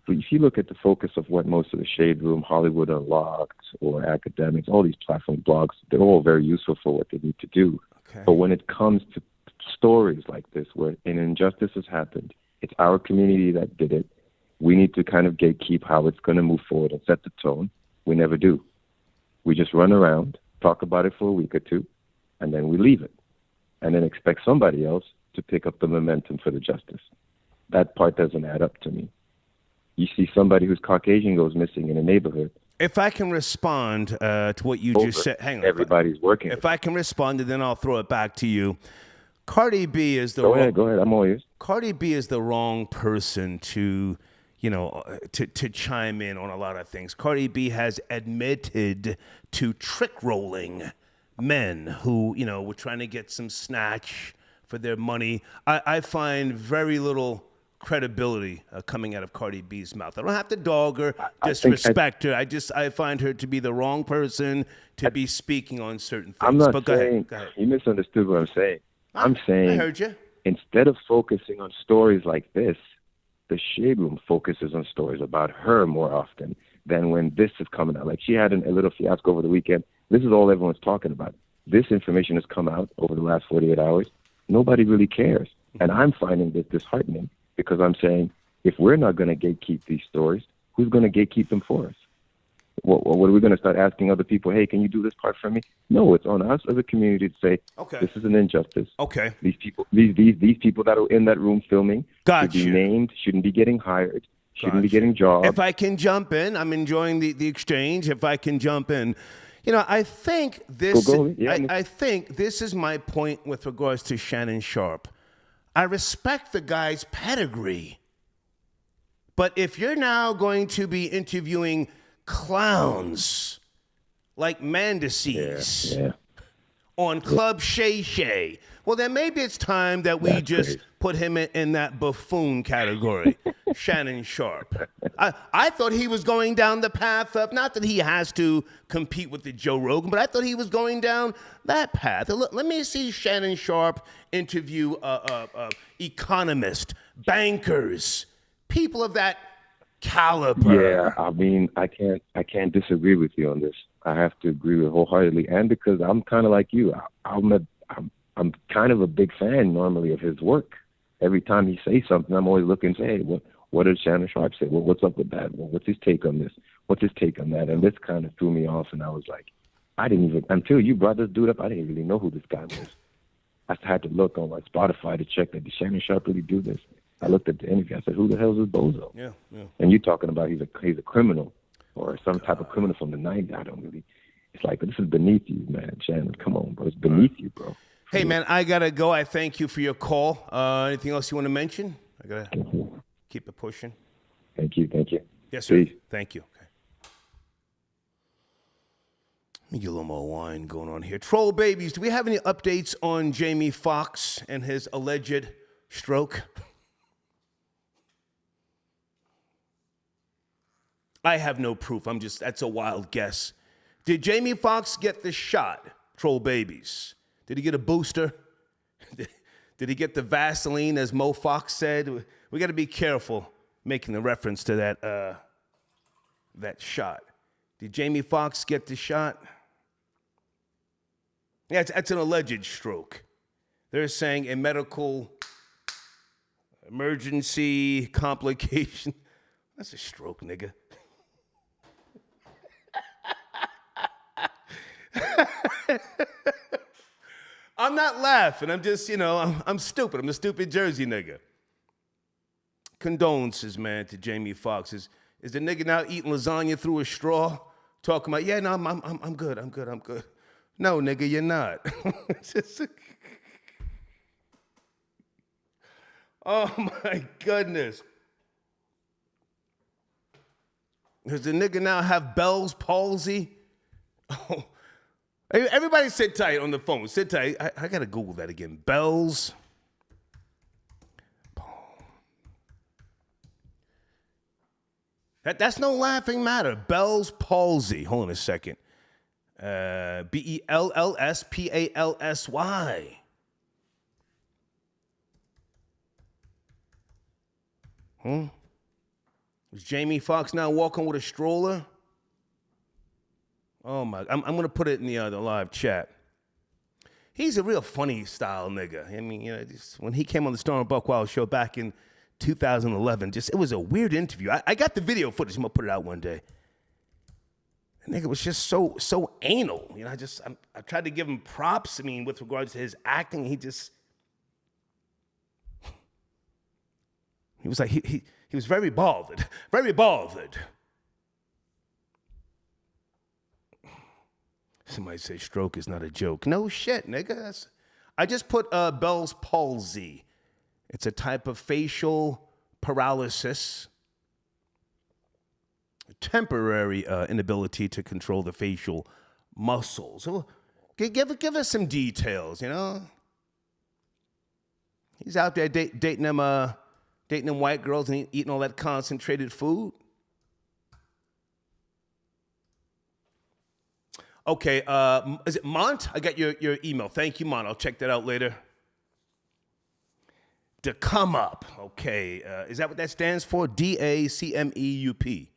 If you look at the focus of what most of the Shade Room, Hollywood Unlocked, or academics, all these platform blogs, they're all very useful for what they need to do. Okay. But when it comes to stories like this, where an injustice has happened, it's our community that did it. We need to kind of gatekeep how it's going to move forward and set the tone. We never do. We just run around, talk about it for a week or two, and then we leave it. And then expect somebody else to pick up the momentum for the justice. That part doesn't add up to me. You see somebody who's Caucasian goes missing in a neighborhood. If I can respond to what you just said, hang on. Everybody's working. If I can respond, and then I'll throw it back to you. Cardi B is the Go ahead. I'm all ears. Cardi B is the wrong person to chime in on a lot of things. Cardi B has admitted to trick rolling men who, were trying to get some snatch for their money. I find very little credibility coming out of Cardi B's mouth. I don't have to dog her, disrespect her. I find her to be the wrong person to be speaking on certain things. I'm not but saying, go ahead. You misunderstood what I'm saying. I'm saying, I heard you. Instead of focusing on stories like this, the Shade Room focuses on stories about her more often than when this is coming out. Like, she had a little fiasco over the weekend. This is all everyone's talking about. This information has come out over the last 48 hours. Nobody really cares. And I'm finding this disheartening because I'm saying, if we're not going to gatekeep these stories, who's going to gatekeep them for us? What are we going to start asking other people, hey, can you do this part for me? No, it's on us as a community to say, this is an injustice. Okay. These people that are in that room filming should be named, shouldn't be getting hired. Shouldn't be getting jobs. If I can jump in, I'm enjoying the exchange. If I can jump in, you know, I think this. Go. Yeah, I think this is my point with regards to Shannon Sharp. I respect the guy's pedigree, but if you're now going to be interviewing clowns like Mandices on Club Shay Shay, well, then maybe it's time that we put him in that buffoon category, Shannon Sharp. I thought he was going down the path of, not that he has to compete with the Joe Rogan, but I thought he was going down that path. Let me see Shannon Sharp interview economists, bankers, people of that caliber. Yeah, I mean, I can't disagree with you on this. I have to agree with wholeheartedly, and because I'm kind of like you, I'm kind of a big fan normally of his work. Every time he says something, I'm always looking and say, hey, what did Shannon Sharp say? Well, what's up with that? Well, what's his take on this? What's his take on that? And this kind of threw me off, and I was like, I didn't even, until you brought this dude up, I didn't really know who this guy was. I had to look on like Spotify to check that did Shannon Sharp really do this? I looked at the interview. I said, who the hell is this bozo? Yeah. And you talking about he's a criminal or some type of criminal from the 90s. I don't really. It's like, this is beneath you, man. Shannon, come on, bro. It's beneath you, bro. Hey, man, I got to go. I thank you for your call. Anything else you want to mention? I got to keep it pushing. Thank you. Yes, sir. Peace. Thank you. Okay. Let me get a little more wine going on here. Troll babies, do we have any updates on Jamie Foxx and his alleged stroke? I have no proof. That's a wild guess. Did Jamie Foxx get the shot, troll babies? Did he get a booster? Did he get the Vaseline, as Mo Fox said? We got to be careful making the reference to that shot. Did Jamie Foxx get the shot? Yeah, that's an alleged stroke. They're saying a medical emergency complication. That's a stroke, nigga. I'm not laughing. I'm just, I'm stupid. I'm a stupid Jersey nigga. Condolences, man, to Jamie Foxx. Is the nigga now eating lasagna through a straw? Talking about, yeah, no, I'm good. No, nigga, you're not. Oh my goodness. Does the nigga now have Bell's palsy? Oh. Everybody sit tight on the phone. Sit tight. I got to Google that again. Bell's. That's no laughing matter. Bell's palsy. Hold on a second. Bellspalsy. Is Jamie Foxx now walking with a stroller? Oh my! I'm gonna put it in the live chat. He's a real funny style nigga. I mean, just when he came on the Storm Buckwild show back in 2011, it was a weird interview. I got the video footage. I'm gonna put it out one day. The nigga was just so anal. I tried to give him props. I mean, with regards to his acting, he was like he was very bothered, very bothered. Somebody say stroke is not a joke. No shit, nigga. I just put Bell's palsy. It's a type of facial paralysis, a temporary inability to control the facial muscles. So, give us some details. He's out there dating them white girls and eating all that concentrated food. Okay, is it Mont? I got your email. Thank you, Mont. I'll check that out later. To come up. Okay, is that what that stands for? DACMEUP.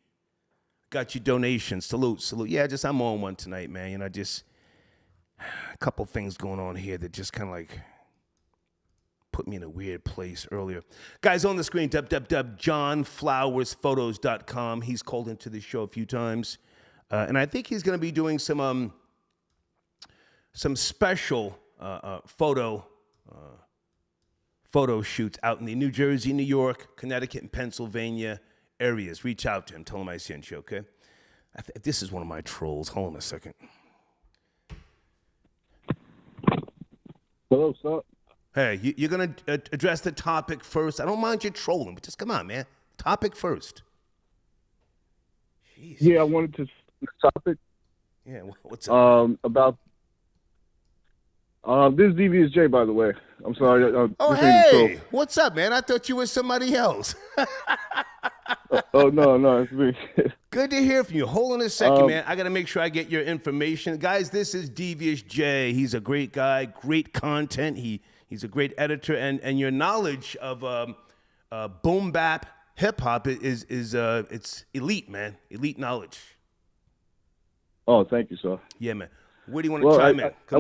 Got your donations. Salute. Yeah, I'm on one tonight, man. A couple things going on here that just kind of like put me in a weird place earlier. Guys, on the screen, www.johnflowersphotos.com. He's called into the show a few times. And I think he's going to be doing some special photo shoots out in the New Jersey, New York, Connecticut, and Pennsylvania areas, reach out to him. Tell him I sent you, okay? This is one of my trolls. Hold on a second. Hello, sir. Hey, you're going to address the topic first. I don't mind you trolling, but just come on, man. Topic first. Jeez. Yeah, I wanted to topic. Yeah, what's up? About this is Devious J, by the way. I'm sorry. Oh, this ain't the hey, what's up, man? I thought you were somebody else. Oh, no, it's me. Good to hear from you. Hold on a second, man. I got to make sure I get your information. Guys, this is Devious J. He's a great guy, great content. He's a great editor, and your knowledge of boom bap hip hop is it's elite, man. Elite knowledge. Oh, thank you, sir. Yeah, man. Where do you want to chime in? I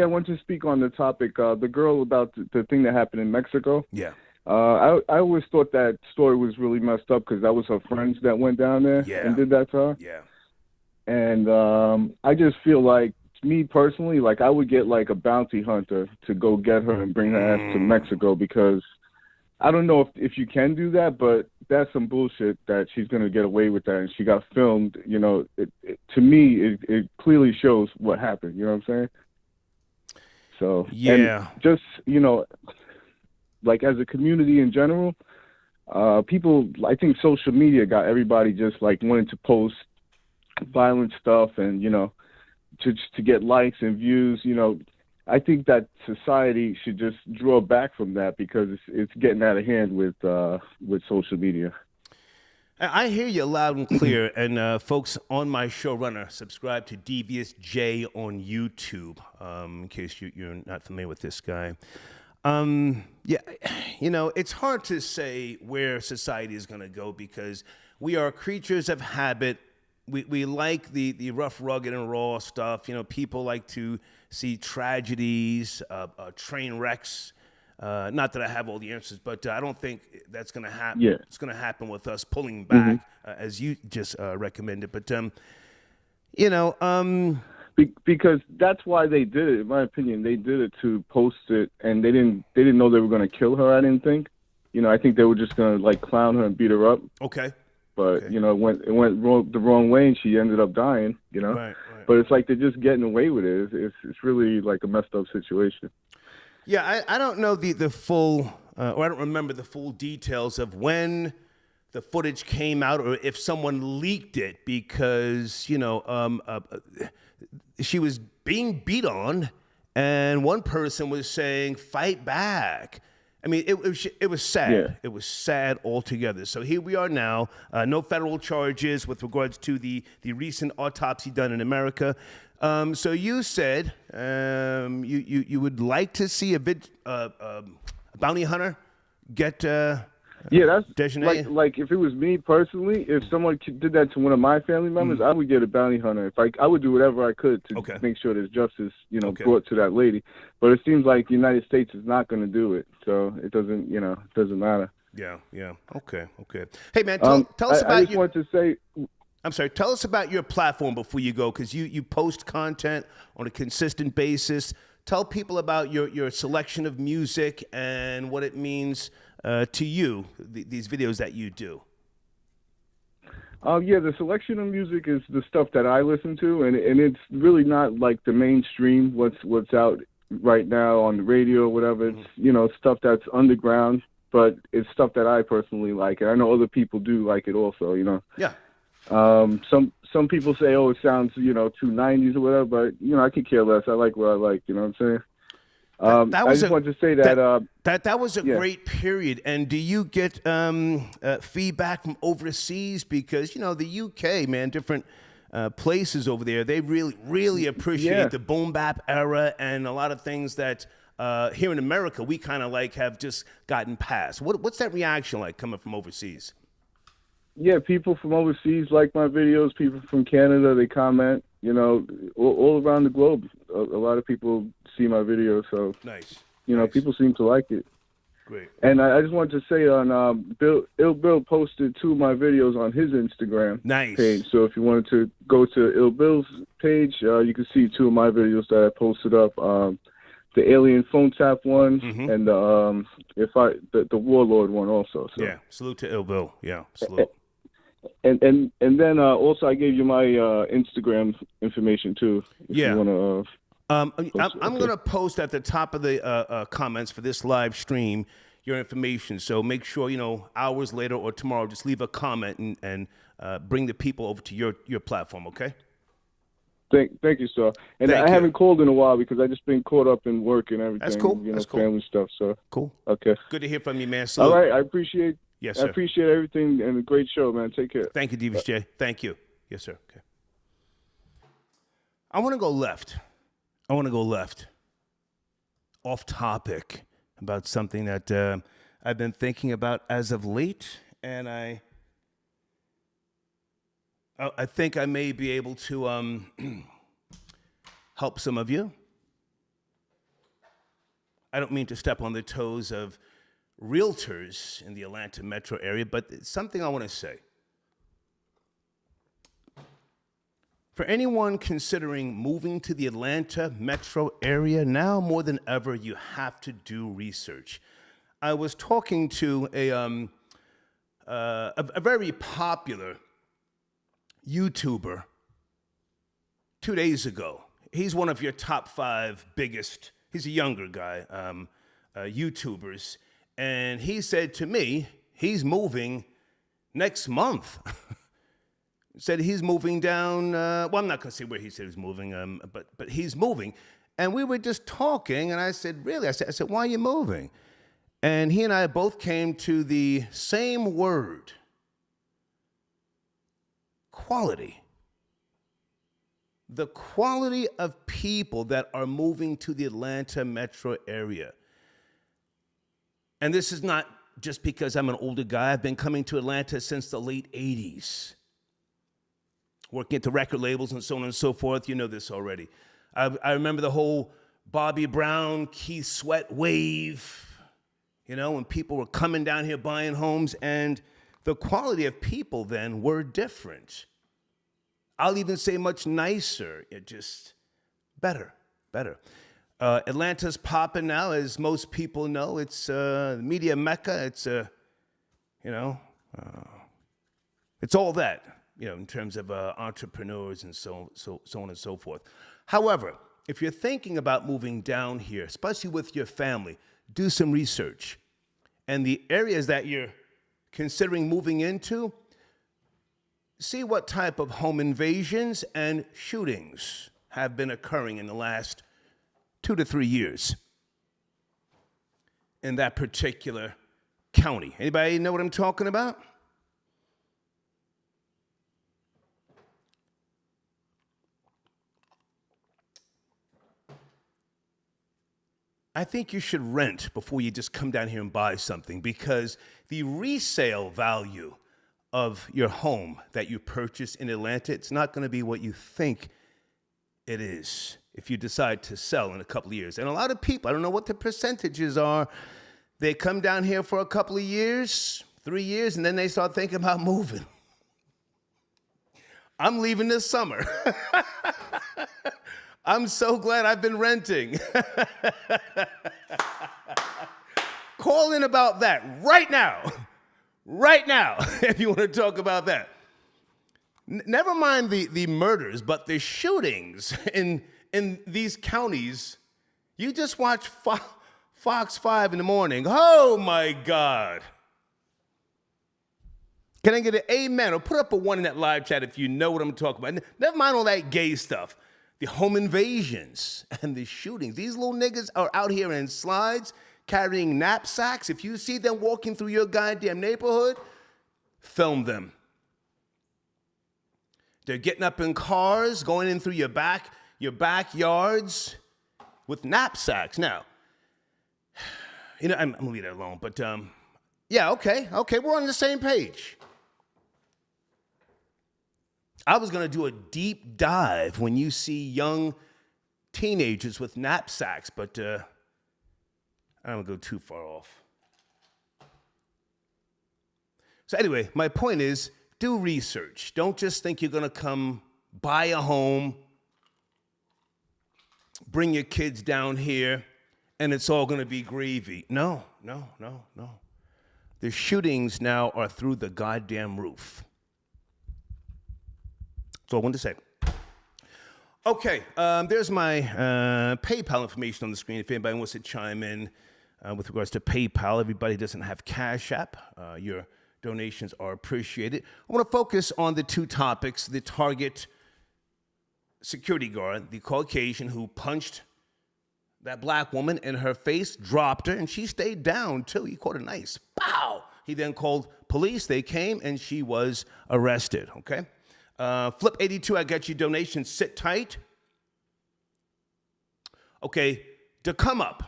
want to speak on the topic. The girl about the thing that happened in Mexico. Yeah. I always thought that story was really messed up because that was her friends that went down there and did that to her. Yeah. And I just feel like, me personally, like I would get like a bounty hunter to go get her and bring her ass to Mexico, because I don't know if you can do that, but that's some bullshit that she's going to get away with that. And she got filmed, you know, to me, it clearly shows what happened. You know what I'm saying? So, yeah, and just, you know, like as a community in general, people, I think social media got everybody just like wanting to post violent stuff and, you know, to get likes and views. You know, I think that society should just draw back from that because it's getting out of hand with social media. I hear you loud and clear, and folks on my showrunner, subscribe to Devious J on YouTube, in case you're not familiar with this guy. Yeah, you know, it's hard to say where society is going to go because we are creatures of habit. We like the rough, rugged, and raw stuff. You know, people like to see tragedies, train wrecks. Not that I have all the answers, but I don't think that's going to happen. Yeah. It's going to happen with us pulling back, as you just recommended. But, you know... because that's why they did it, in my opinion. They did it to post it, and they didn't know they were going to kill her, I didn't think. You know, I think they were just going to, like, clown her and beat her up. Okay. But, you know, it went the wrong way, and she ended up dying, you know. Right. But it's like they're just getting away with it. It's really, like, a messed up situation. Yeah, I don't know the full, or I don't remember the full details of when the footage came out or if someone leaked it because, you know, she was being beat on and one person was saying, fight back. I mean, it was sad. Yeah. It was sad altogether. So here we are now. No federal charges with regards to the recent autopsy done in America. So you said you would like to see a bounty hunter get yeah, that's designated? like if it was me personally, if someone did that to one of my family members, I would get a bounty hunter. If I would do whatever I could to make sure there's justice, you know, brought to that lady. But it seems like the United States is not going to do it, so it doesn't matter. Yeah. Okay. Hey man, tell us about I just want to say. I'm sorry. Tell us about your platform before you go, because you post content on a consistent basis. Tell people about your selection of music and what it means to you, these videos that you do. Yeah, the selection of music is the stuff that I listen to, and it's really not like the mainstream, what's out right now on the radio or whatever. It's, you know, stuff that's underground, but it's stuff that I personally like, and I know other people do like it also, you know. Yeah. Some people say, oh, it sounds, you know, too 90s or whatever, but, you know, I could care less. I like what I like, you know what I'm saying? I just wanted to say that was a great period. And do you get feedback from overseas? Because, you know, the UK, man, different places over there, they really appreciate the boom bap era and a lot of things that here in America we kind of like have just gotten past. What's that reaction like coming from overseas? Yeah, people from overseas like my videos. People from Canada, they comment. You know, all around the globe, a lot of people see my videos. So nice. You know, people seem to like it. Great. And I just wanted to say on Bill posted 2 of my videos on his Instagram page. So if you wanted to go to Ill Bill's page, you can see 2 of my videos that I posted up. the alien phone tap one, Mhm. and the warlord one also. So. Yeah, salute to Ill Bill. Yeah, salute. And then also I gave you my Instagram information too. If Yeah. you want to. I'm going to post at the top of the comments for this live stream your information. So make sure, hours later or tomorrow, just leave a comment and bring the people over to your platform, okay? Thank you, sir. And Thank I you. haven't called in a while because I just been caught up in work and everything. That's cool. That's That's cool. family stuff. So Cool. okay. Good to hear from you, man. Salute. All right. I appreciate. Yes, I sir. appreciate everything and a great show, man. Take care. Thank you, Divas J. Thank you. Yes, sir. Okay. I want to go left. Off topic about something that I've been thinking about as of late, and I think I may be able to help some of you. I don't mean to step on the toes of realtors in the Atlanta metro area, but it's something I want to say. For anyone considering moving to the Atlanta metro area, now more than ever, you have to do research. I was talking to a very popular YouTuber 2 days ago. He's one of your top 5 biggest, he's a younger guy, YouTubers. And he said to me, he's moving next month. Said he's moving down, well, I'm not going to say where he said he's moving, but he's moving. And we were just talking, and I said, really? I said, why are you moving? And he and I both came to the same word, quality. The quality of people that are moving to the Atlanta metro area. And this is not just because I'm an older guy. I've been coming to Atlanta since the late 80s. Working at the record labels and so on and so forth. You know this already. I remember the whole Bobby Brown, Keith Sweat wave, when people were coming down here buying homes, and the quality of people then were different. I'll even say much nicer. It just better. Atlanta's popping now, as most people know. It's media mecca. It's it's all that. In terms of entrepreneurs and so on and so forth. However, if you're thinking about moving down here, especially with your family, do some research. And the areas that you're considering moving into, see what type of home invasions and shootings have been occurring in the last 2 to 3 years in that particular county. Anybody know what I'm talking about? I think you should rent before you just come down here and buy something, because the resale value of your home that you purchase in Atlanta, it's not going to be what you think it is if you decide to sell in a couple of years. And a lot of people, I don't know what the percentages are, they come down here for a couple of years, 3 years, and then they start thinking about moving. I'm leaving this summer. I'm so glad I've been renting. Call in about that right now, if you want to talk about that. Never mind the murders, but the shootings in these counties. You just watch Fox 5 in the morning. Oh, my God. Can I get an amen? Or put up a 1 in that live chat if you know what I'm talking about. Never mind all that gay stuff. The home invasions and the shootings. These little niggas are out here in slides carrying knapsacks. If you see them walking through your goddamn neighborhood, film them. They're getting up in cars, going in through your backyards with knapsacks. Now, I'm gonna leave that alone. But yeah, okay, we're on the same page. I was going to do a deep dive when you see young teenagers with knapsacks, but I don't want to go too far off. So anyway, my point is, do research. Don't just think you're going to come buy a home, bring your kids down here, and it's all going to be gravy. No. The shootings now are through the goddamn roof. That's all I wanted to say. Okay, there's my PayPal information on the screen if anybody wants to chime in with regards to PayPal. Everybody doesn't have Cash App. Your donations are appreciated. I want to focus on the two topics: the Target security guard, the Caucasian who punched that black woman in her face, dropped her, and she stayed down too. He caught her nice. Pow! He then called police. They came, and she was arrested, okay? Flip 82, I got your donation. Sit tight. Okay, to come up,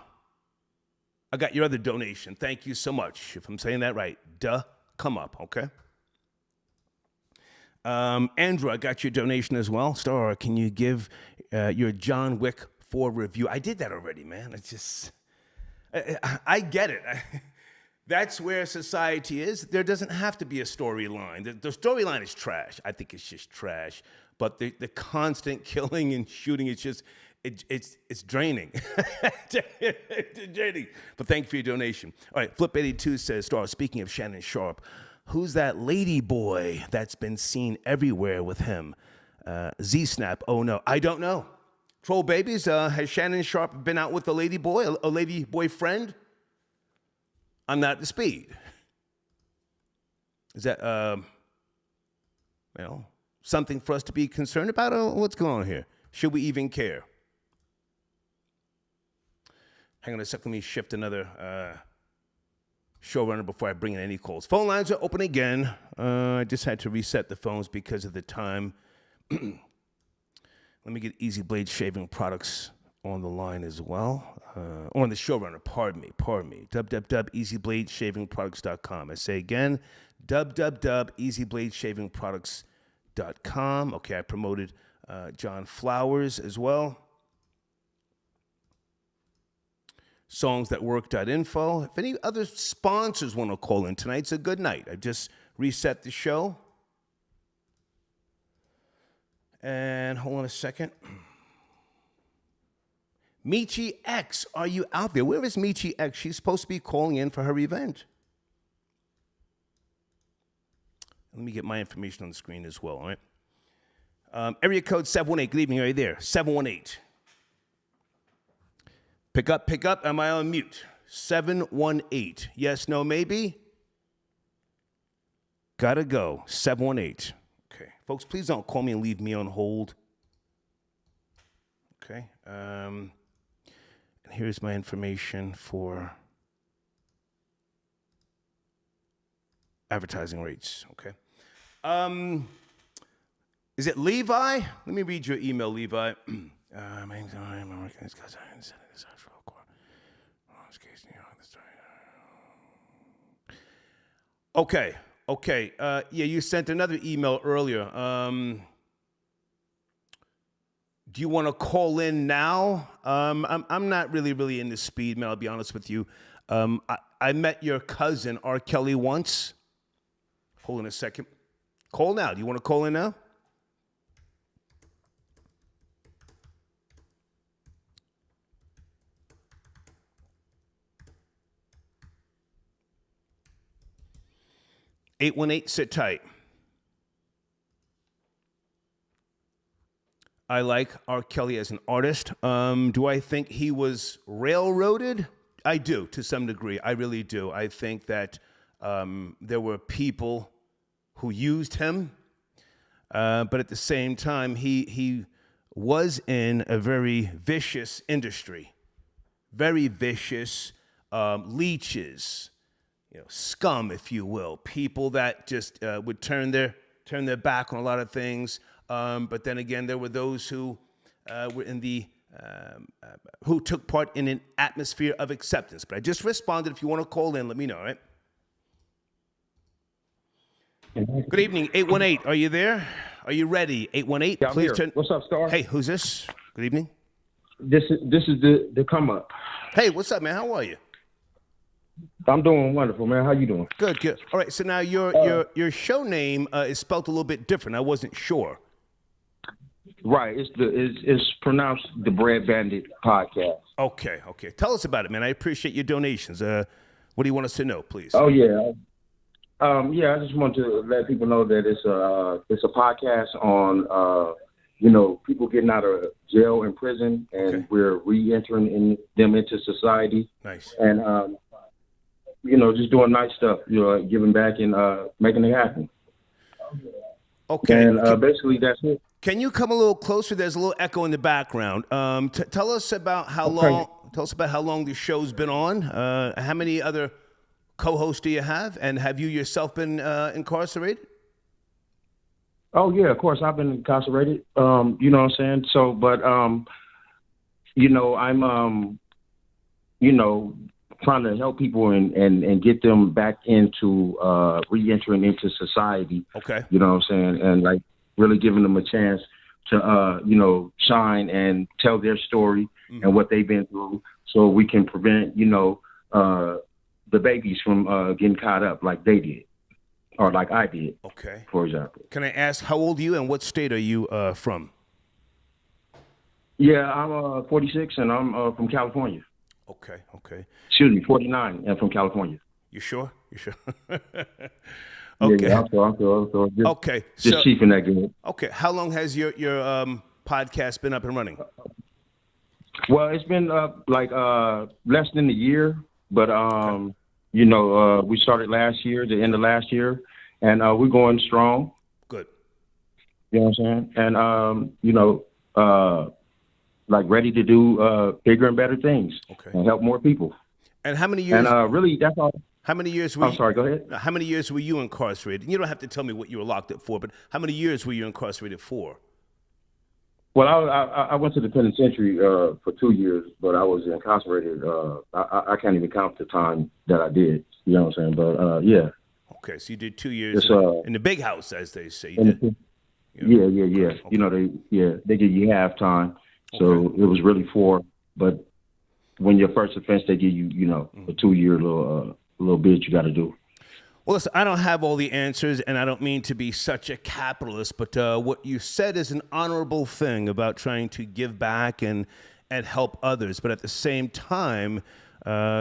I got your other donation. Thank you so much, if I'm saying that right. Come up, okay? Andrew, I got your donation as well. Star, can you give your John Wick 4 review? I did that already, man. It's just, I get it. That's where society is. There doesn't have to be a storyline. The storyline is trash. I think it's just trash. But the constant killing and shooting, it's just, it's draining. It's draining. But thank you for your donation. All right, Flip 82 says, Star, speaking of Shannon Sharp, who's that lady boy that's been seen everywhere with him? Z-Snap, oh no, I don't know. Troll Babies, has Shannon Sharp been out with a lady boy, a lady boyfriend? I'm not at the speed. Is that, something for us to be concerned about? Or what's going on here? Should we even care? Hang on a second, let me shift another showrunner before I bring in any calls. Phone lines are open again. I just had to reset the phones because of the time. Let me get Easy Blade Shaving Products on the line as well. On the showrunner, pardon me. www.easybladeshavingproducts.com. I say again, www.easybladeshavingproducts.com. Okay, I promoted John Flowers as well. Songsthatwork.info. If any other sponsors want to call in, tonight's a good night. I just reset the show. And hold on a second. Michi X, are you out there? Where is Michi X? She's supposed to be calling in for her event. Let me get my information on the screen as well, all right? Area code 718. Good evening. Are you there? 718. Pick up. Am I on mute? 718. Yes, no, maybe? Gotta go. 718. Okay. Folks, please don't call me and leave me on hold. Okay. And here's my information for advertising rates. Okay. Is it Levi? Let me read your email, Levi. Okay. Yeah, you sent another email earlier. Do you want to call in now? I'm not really into speed, man. I'll be honest with you. I met your cousin, R. Kelly, once. Hold on a second. Call now. Do you want to call in now? (818) Sit tight. I like R. Kelly as an artist. Do I think he was railroaded? I do, to some degree. I really do. I think that there were people who used him, but at the same time, he was in a very vicious industry. Very vicious leeches, scum, if you will. People that just would turn their back on a lot of things. But then again, there were those who were in the who took part in an atmosphere of acceptance. But I just responded. If you want to call in, let me know. All right. Good evening, 818. Are you there? Are you ready? 818. Yeah, Please turn. What's up, Star? Hey, who's this? Good evening. This is the come up. Hey, what's up, man? How are you? I'm doing wonderful, man. How you doing? Good. All right. So now your show name is spelled a little bit different. I wasn't sure. Right. It's pronounced the Bread Bandit podcast. Okay. Tell us about it, man. I appreciate your donations. What do you want us to know, please? Oh yeah. I just want to let people know that it's a podcast on people getting out of jail and prison, and we're re-entering them into society. Nice. And just doing nice stuff, giving back and making it happen. Okay. And basically that's it. Can you come a little closer? There's a little echo in the background. Tell us about how long. Tell us about how long the show's been on. How many other co-hosts do you have, and have you yourself been incarcerated? Oh yeah, of course I've been incarcerated. You know what I'm saying? So, but I'm trying to help people and get them back into re-entering into society. Okay. You know what I'm saying? And like really giving them a chance to shine and tell their story and what they've been through, so we can prevent the babies from getting caught up like they did, or like I did. Okay. For example. Can I ask how old are you and what state are you from? Yeah, I'm 46 and I'm from California. Okay. Excuse me, 49 and from California. You sure? Okay. Yeah, I'm sure. Just so, chiefing that good. Okay. How long has your podcast been up and running? Well, it's been less than a year, but we started last year, the end of last year, and we're going strong. Good. You know what I'm saying? And ready to do bigger and better things and help more people. And how many years? And really, that's all. How many years were I'm sorry, go ahead. How many years were you incarcerated? You don't have to tell me what you were locked up for, but how many years were you incarcerated for? Well, I went to the penitentiary for 2 years, but I was incarcerated. I can't even count the time that I did. You know what I'm saying? But yeah. Okay, so you did 2 years in the big house, as they say. Yeah. Okay. They give you half time, so it was really 4. But when your first offense, they give you, a 2-year little bit you got to do. Well, listen, I don't have all the answers, and I don't mean to be such a capitalist, but what you said is an honorable thing about trying to give back and help others. But at the same time,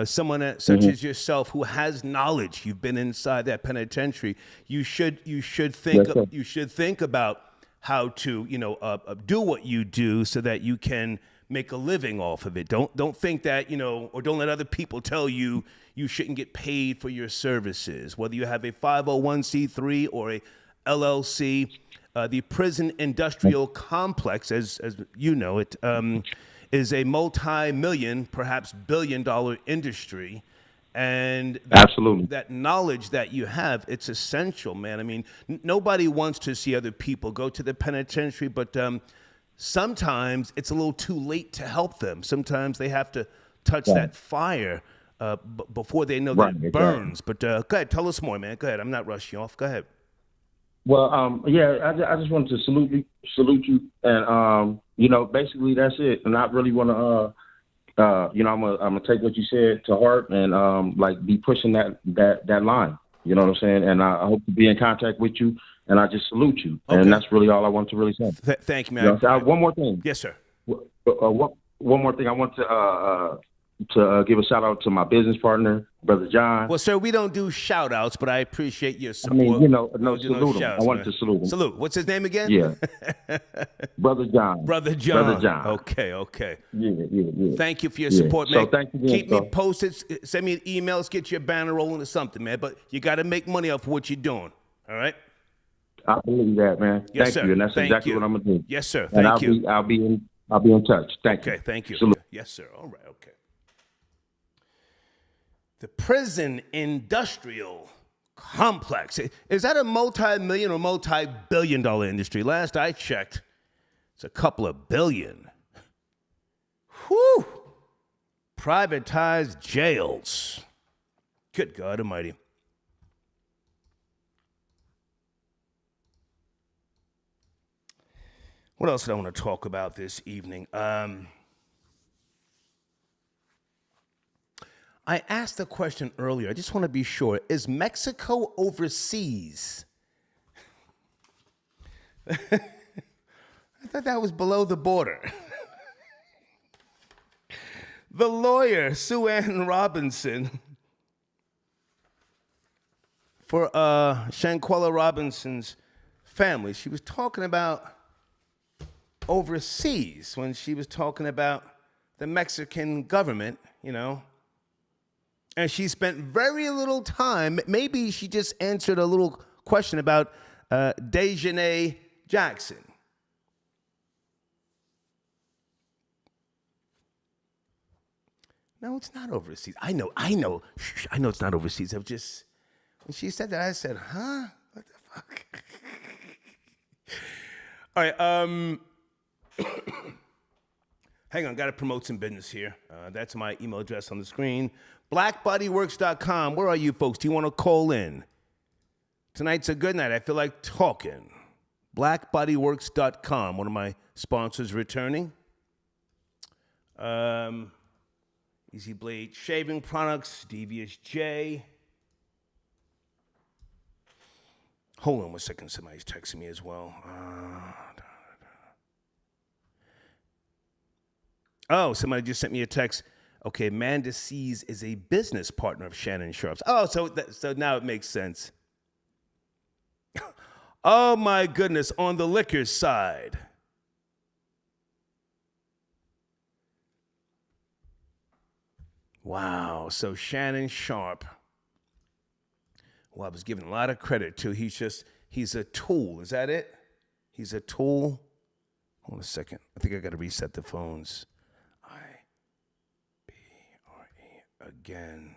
someone such as yourself who has knowledge, you've been inside that penitentiary, you should think about how to do what you do so that you can make a living off of it. Don't think that, or don't let other people tell you you shouldn't get paid for your services. Whether you have a 501c3 or a LLC, the prison industrial complex, as you know it, is a multi-million, perhaps billion-dollar industry. And absolutely, that knowledge that you have, it's essential, man. I mean, nobody wants to see other people go to the penitentiary, but sometimes it's a little too late to help them. Sometimes they have to touch that fire before they know that it burns. But go ahead, tell us more, man. Go ahead. I'm not rushing you off. Go ahead. Well, I just wanted to salute you, and basically that's it. And I really want to, I'm gonna take what you said to heart and be pushing that line. You know what I'm saying? And I hope to be in contact with you. And I just salute you. Okay. And that's really all I want to really say. Thank you, man. One more thing. Yes, sir. One more thing. I want to give a shout out to my business partner, Brother John. Well, sir, we don't do shout outs, but I appreciate your support. I mean, salute him. I wanted to salute him. Salute. What's his name again? Yeah. Brother John. Brother John. Okay. Yeah. Thank you for your support, man. So thank you. Keep me posted. Send me emails. Get your banner rolling or something, man. But you got to make money off what you're doing. All right? I believe that, man. Yes, Thank you, and that's exactly what I'm gonna do. Yes, sir. And Thank you. I'll be in touch. Thank you. Okay, thank you. Salute. Yes, sir. All right. Okay. The prison industrial complex, is that a multi-million or multi-billion-dollar industry? Last I checked, it's a couple of billion. Whew. Privatized jails. Good God Almighty. What else did I want to talk about this evening? I asked a question earlier. I just want to be sure. Is Mexico overseas? I thought that was below the border. The lawyer, Sue Ann Robinson, for Shanquella Robinson's family, she was talking about overseas when she was talking about the Mexican government, you know. And she spent very little time. Maybe she just answered a little question about Dejanay Jackson. No, it's not overseas. I know. Shh, I know it's not overseas. I was just, when she said that, I said, huh? What the fuck? All right, hang on, got to promote some business here. That's my email address on the screen. BlackBodyWorks.com. Where are you folks? Do you want to call in? Tonight's a good night. I feel like talking. BlackBodyWorks.com. One of my sponsors returning. Easy Blade Shaving Products. Devious J. Hold on 1 second. Somebody's texting me as well. Oh, somebody just sent me a text. Okay, Amanda Sees is a business partner of Shannon Sharp's. Oh, so now it makes sense. Oh, my goodness, on the liquor side. Wow, so Shannon Sharp, well, I was giving a lot of credit to. He's a tool. Is that it? He's a tool. Hold on a second. I think I got to reset the phones. I-B-R-E again.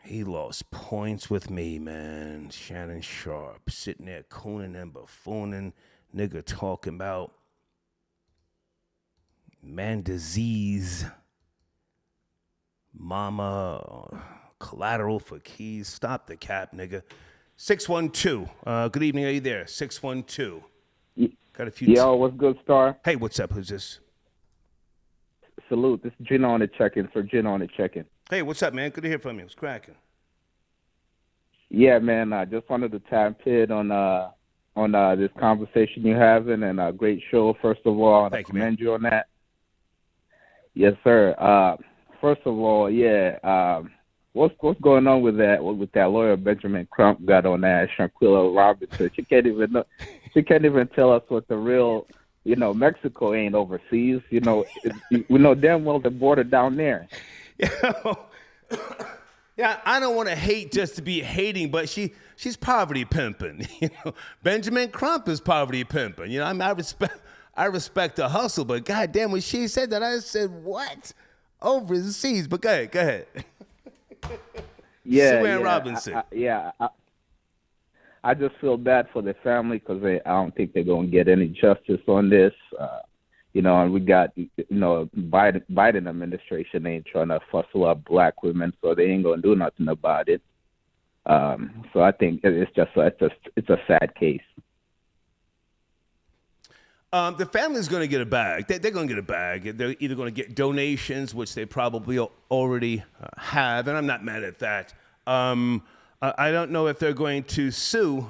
He lost points with me, man. Shannon Sharp sitting there cooning and buffooning. Nigga talking about man disease, mama, collateral for keys. Stop the cap, nigga. 612. Good evening. Are you there? 612. Got a few. Yo, what's good, Star? Hey, what's up? Who's this? Salute. This is Gino on the check-in for Gino on the check-in. Hey, what's up, man? Good to hear from you. What's cracking? Yeah, man. I just wanted to tap in on this conversation you're having, and a great show. First of all, I commend you on that. Yes, sir. First of all, yeah. What's going on with that lawyer Benjamin Crump got on that Shanquella Robinson? She can't even tell us what the real. Mexico ain't overseas. We know damn well the border down there. Yeah, I don't want to hate just to be hating, but she's poverty pimping. Benjamin Crump is poverty pimping. I respect the hustle, but goddamn, when she said that, I said, what? Overseas? But go ahead. Yeah, Sue Ann Robinson. I just feel bad for the family because I don't think they're gonna get any justice on this. And we got Biden administration ain't trying to fussle up black women, so they ain't gonna do nothing about it. So I think it's a sad case. The family's going to get a bag. They're going to get a bag. They're either going to get donations, which they probably already have, and I'm not mad at that. I don't know if they're going to sue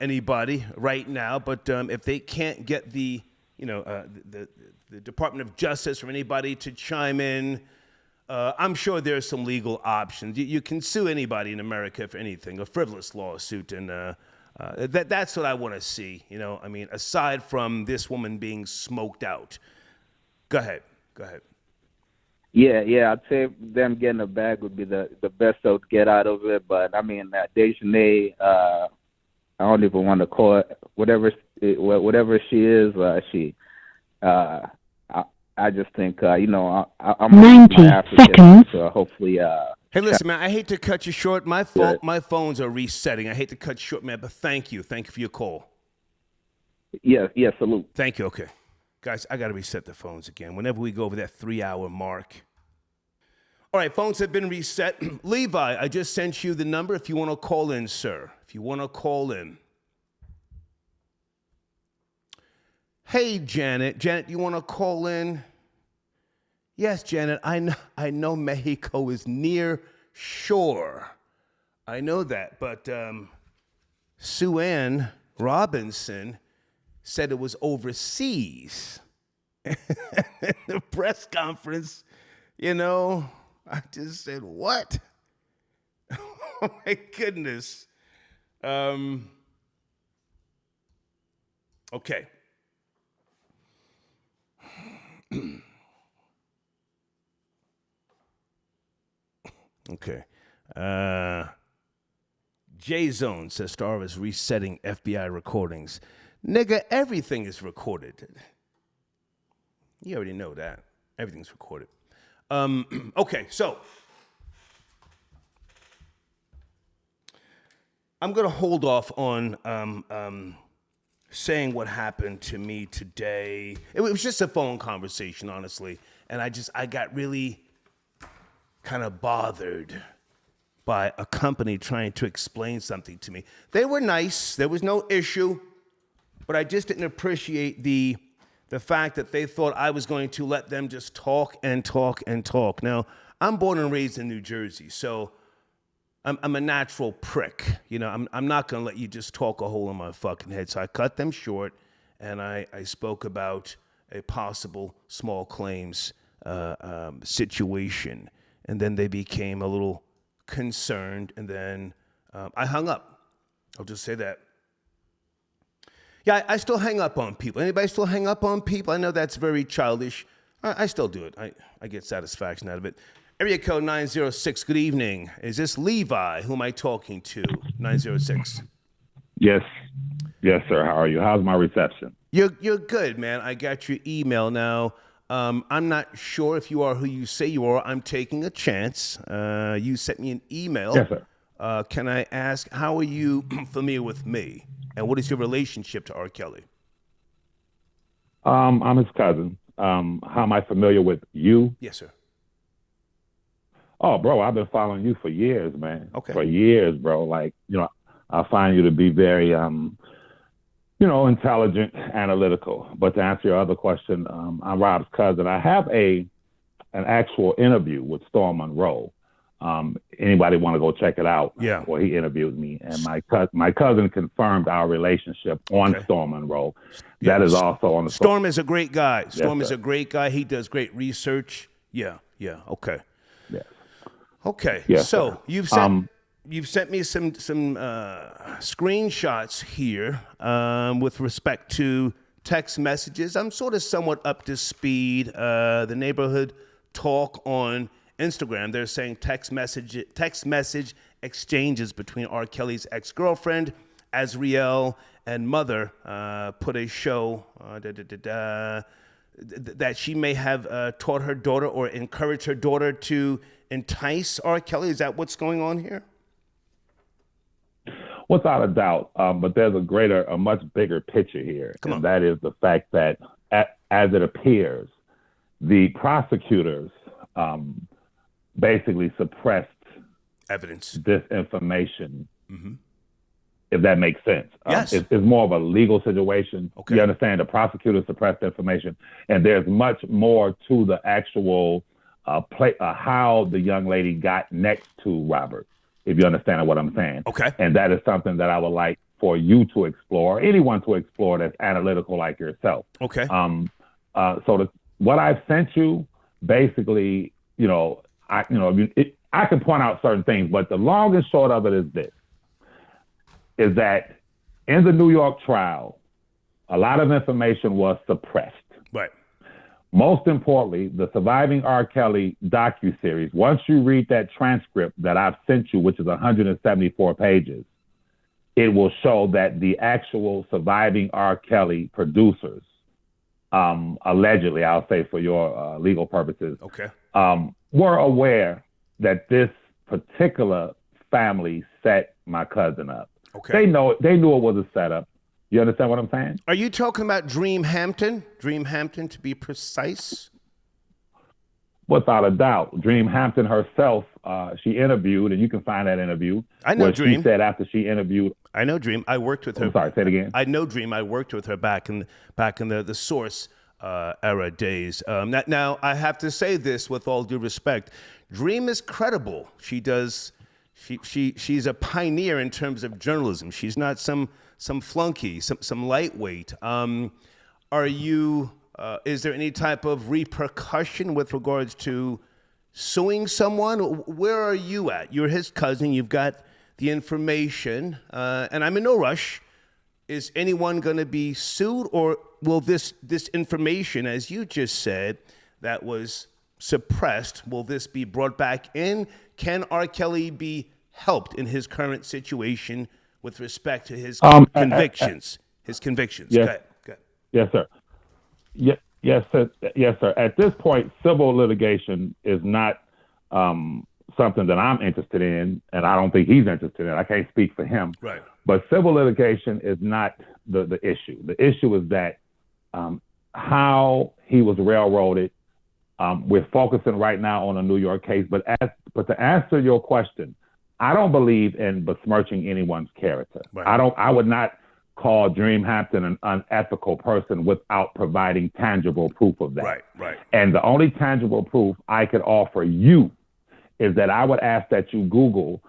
anybody right now, but if they can't get the Department of Justice from anybody to chime in, I'm sure there's some legal options. You can sue anybody in America for anything, a frivolous lawsuit, and that's what I want to see. Aside from this woman being smoked out. Go ahead. Yeah, I'd say them getting a bag would be the best they would get out of it. But Dejanay, I don't even want to call it whatever she is. I just think I'm 90 seconds. So hopefully. Hey, listen, man. I hate to cut you short. My phones are resetting. I hate to cut you short, man. But thank you for your call. Yeah, salute. Thank you. Okay. Guys, I got to reset the phones again. Whenever we go over that 3-hour mark. All right, phones have been reset. Levi, I just sent you the number if you want to call in, sir. If you want to call in. Hey, Janet. Janet, you want to call in? Yes, Janet, I know Mexico is near shore. I know that, but Sue Ann Robinson said it was overseas. The press conference, I just said, what? Oh my goodness. Okay. Okay. J-Zone says Star is resetting FBI recordings. Nigga, everything is recorded. You already know that. Everything's recorded. Okay, so I'm going to hold off on saying what happened to me today. It was just a phone conversation, honestly. And I got really kind of bothered by a company trying to explain something to me. They were nice. There was no issue. But I just didn't appreciate the fact that they thought I was going to let them just talk and talk and talk. Now, I'm born and raised in New Jersey, so I'm a natural prick. I'm not going to let you just talk a hole in my fucking head. So I cut them short, and I spoke about a possible small claims situation. And then they became a little concerned, and then I hung up. I'll just say that. Yeah, I still hang up on people. Anybody still hang up on people? I know that's very childish. I still do it. I get satisfaction out of it. Area code 906, good evening. Is this Levi? Who am I talking to? 906. Yes. Yes, sir. How are you? How's my reception? You're good, man. I got your email now. I'm not sure if you are who you say you are. I'm taking a chance. You sent me an email. Yes, sir. Can I ask, how are you familiar with me? And what is your relationship to R. Kelly? I'm his cousin. How am I familiar with you? Yes, sir. Oh, bro, I've been following you for years, man. Okay. For years, bro. Like, I find you to be very, intelligent, analytical. But to answer your other question, I'm Rob's cousin. I have an actual interview with Storm Monroe. Anybody want to go check it out? Yeah. Well, he interviewed me, and my cousin confirmed our relationship on Storm Monroe. Yeah. That is also on the Storm is a great guy. Storm Yes, is a great guy. He does great research. Yeah. Okay. Yes. Okay. Yes, So sir. you've sent me some screenshots here with respect to text messages. I'm sort of somewhat up to speed. The neighborhood talk on Instagram, they're saying text message exchanges between R. Kelly's ex-girlfriend, Azriel, and mother put a show that she may have taught her daughter or encouraged her daughter to entice R. Kelly. Is that what's going on here? Without a doubt, but there's a much bigger picture here, and that is the fact that, as it appears, the prosecutors basically suppressed evidence, this information, if that makes sense. Yes. It's more of a legal situation. Okay. You understand? The prosecutors suppressed information, and there's much more to the actual how the young lady got next to Robert, if you understand what I'm saying. Okay. And that is something that I would like for you to explore, anyone to explore that's analytical like yourself. Okay. What I've sent you, basically, I can point out certain things, but the long and short of it is this, is that in the New York trial, a lot of information was suppressed. Right. Most importantly, the Surviving R. Kelly docuseries, once you read that transcript that I've sent you, which is 174 pages, it will show that the actual Surviving R. Kelly producers, allegedly, I'll say for your legal purposes, okay, were aware that this particular family set my cousin up. Okay. They knew it was a setup. You understand what I'm saying? Are you talking about Dream Hampton? Dream Hampton, to be precise? Without a doubt. Dream Hampton herself, she interviewed, and you can find that interview. I know where Dream. She said after she interviewed. I know Dream. I worked with her. I'm sorry, say it again. I know Dream. I worked with her back in the Source era days. Now, I have to say this with all due respect. Dream is credible. She does She's a pioneer in terms of journalism. She's not some flunky, some lightweight. Are you? Is there any type of repercussion with regards to suing someone? Where are you at? You're his cousin. You've got the information, and I'm in no rush. Is anyone going to be sued, or will this information, as you just said, that was suppressed, will this be brought back in? Can R. Kelly be helped in his current situation with respect to his convictions? His convictions. Yes. Go ahead. Yes, sir. Yes, sir. Yes, sir. At this point, civil litigation is not something that I'm interested in, and I don't think he's interested in. I can't speak for him. Right. But civil litigation is not the issue. The issue is that how he was railroaded. We're focusing right now on a New York case, but to answer your question, I don't believe in besmirching anyone's character. Right. I would not call Dream Hampton an unethical person without providing tangible proof of that. Right. And the only tangible proof I could offer you is that I would ask that you Google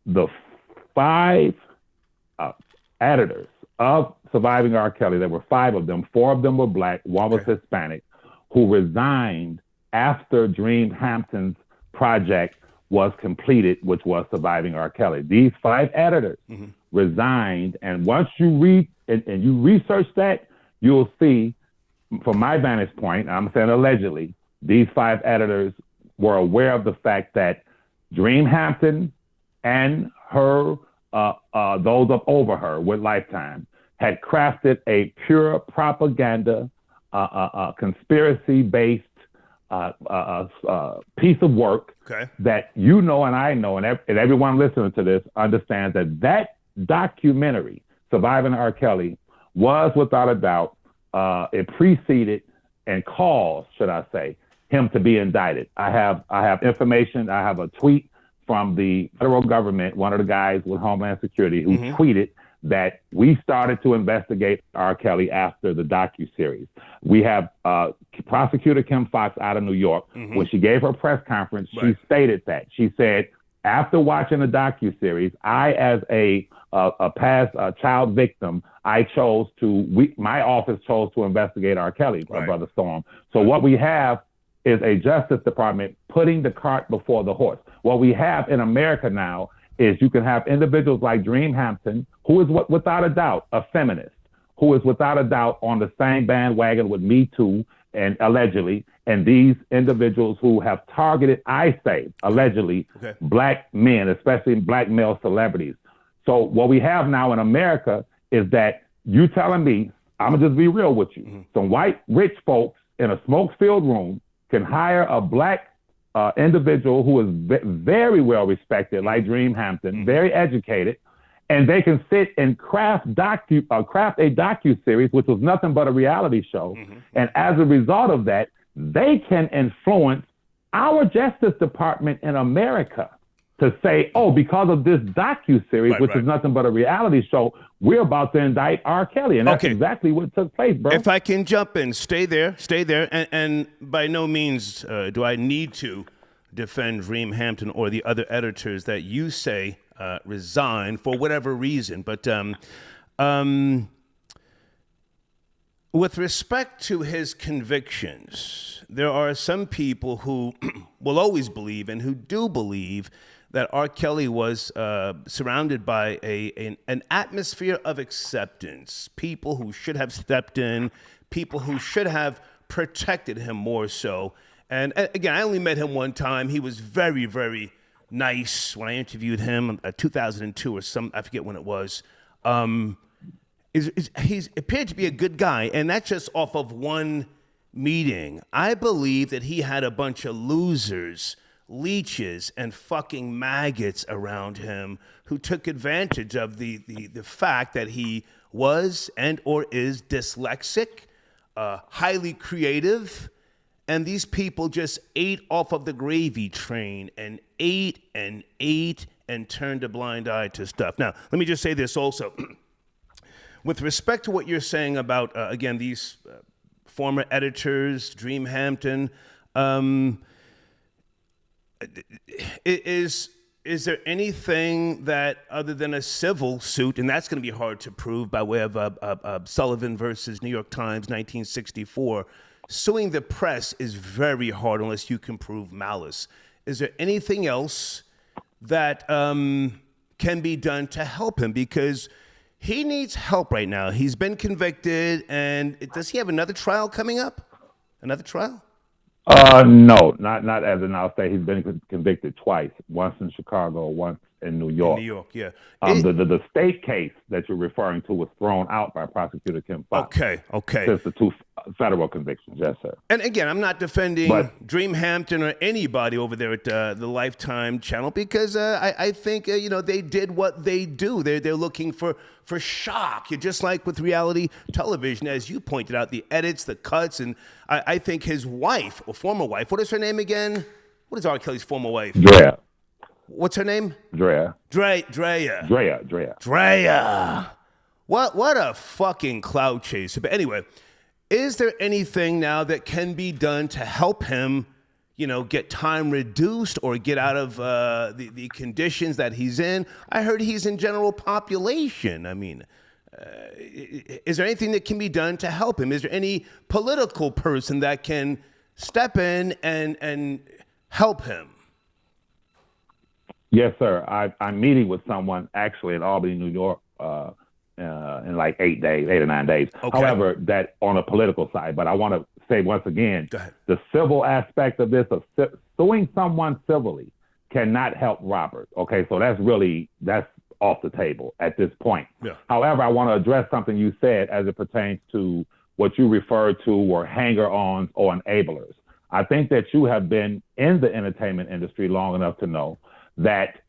the 5 editors of Surviving R. Kelly. There were 5 of them. 4 of them were black. 1 was Hispanic, who resigned after Dream Hampton's project was completed, which was Surviving R. Kelly. These 5 editors resigned, and once you read and you research that, you'll see, from my vantage point, I'm saying allegedly, these 5 editors were aware of the fact that Dream Hampton and her, those up over her with Lifetime, had crafted a pure propaganda, conspiracy-based piece of work that you know and I know, and everyone listening to this understands that documentary, Surviving R. Kelly, was without a doubt, it preceded and caused, should I say, him to be indicted. I have information. I have a tweet from the federal government, one of the guys with Homeland Security, who tweeted that we started to investigate R. Kelly after the docuseries. We have prosecutor Kim Fox out of New York. When she gave her press conference, she stated that. She said, after watching the docuseries, I, as a past child victim, my office chose to investigate R. Kelly, Brother Storm. So what we have is a Justice Department putting the cart before the horse. What we have in America now is you can have individuals like Dream Hampton, who is without a doubt a feminist, who is without a doubt on the same bandwagon with Me Too and allegedly, and these individuals who have targeted, I say, allegedly, black men, especially black male celebrities. So what we have now in America is that you telling me, I'm gonna just be real with you, some white rich folks in a smoke-filled room can hire a black individual who is very well respected, like Dream Hampton, very educated, and they can sit and craft a docuseries, which was nothing but a reality show. And as a result of that, they can influence our Justice Department in America to say, oh, because of this docuseries, which is nothing but a reality show, we're about to indict R. Kelly. And that's exactly what took place, bro. If I can jump in, stay there. And by no means do I need to defend Dream Hampton or the other editors that you say resigned for whatever reason. But with respect to his convictions, there are some people who will always believe and who do believe that R. Kelly was surrounded by an atmosphere of acceptance, people who should have stepped in, people who should have protected him more so. And again, I only met him one time. He was very, very nice when I interviewed him in 2002 or I forget when it was. He's appeared to be a good guy, and that's just off of one meeting. I believe that he had a bunch of losers, leeches, and fucking maggots around him who took advantage of the fact that he was and or is dyslexic, highly creative, and these people just ate off of the gravy train and ate and turned a blind eye to stuff. Now, let me just say this also. With respect to what you're saying about, again, these former editors, Dream Hampton, is there anything that, other than a civil suit, and that's going to be hard to prove by way of Sullivan versus New York Times, 1964, suing the press is very hard unless you can prove malice. Is there anything else that can be done to help him? Because he needs help right now. He's been convicted, and does he have another trial coming up? Another trial? No, not as an I'll say. He's been convicted twice, once in Chicago, once in New York. In New York, yeah. The state case that you're referring to was thrown out by prosecutor Kim Foxx. Okay. Since the two federal convictions, yes, sir. And again, I'm not defending Dreamhampton or anybody over there at the Lifetime channel, because I think they did what they do. They're looking for shock. You're just like with reality television, as you pointed out, the edits, the cuts, and I think his wife, or former wife, what is her name again? What is R. Kelly's former wife? Drea. What's her name? Drea. Drea. What a fucking cloud chaser. But anyway, is there anything now that can be done to help him, get time reduced or get out of the conditions that he's in? I heard he's in general population. I mean, is there anything that can be done to help him? Is there any political person that can step in and help him? Yes, sir. I'm meeting with someone actually in Albany, New York, in like 8 or 9 days. Okay. However, that on a political side. But I want to say once again, the civil aspect of this, of suing someone civilly, cannot help Robert. Okay, so that's off the table at this point. Yeah. However, I want to address something you said as it pertains to what you referred to were hanger-ons or enablers. I think that you have been in the entertainment industry long enough to know that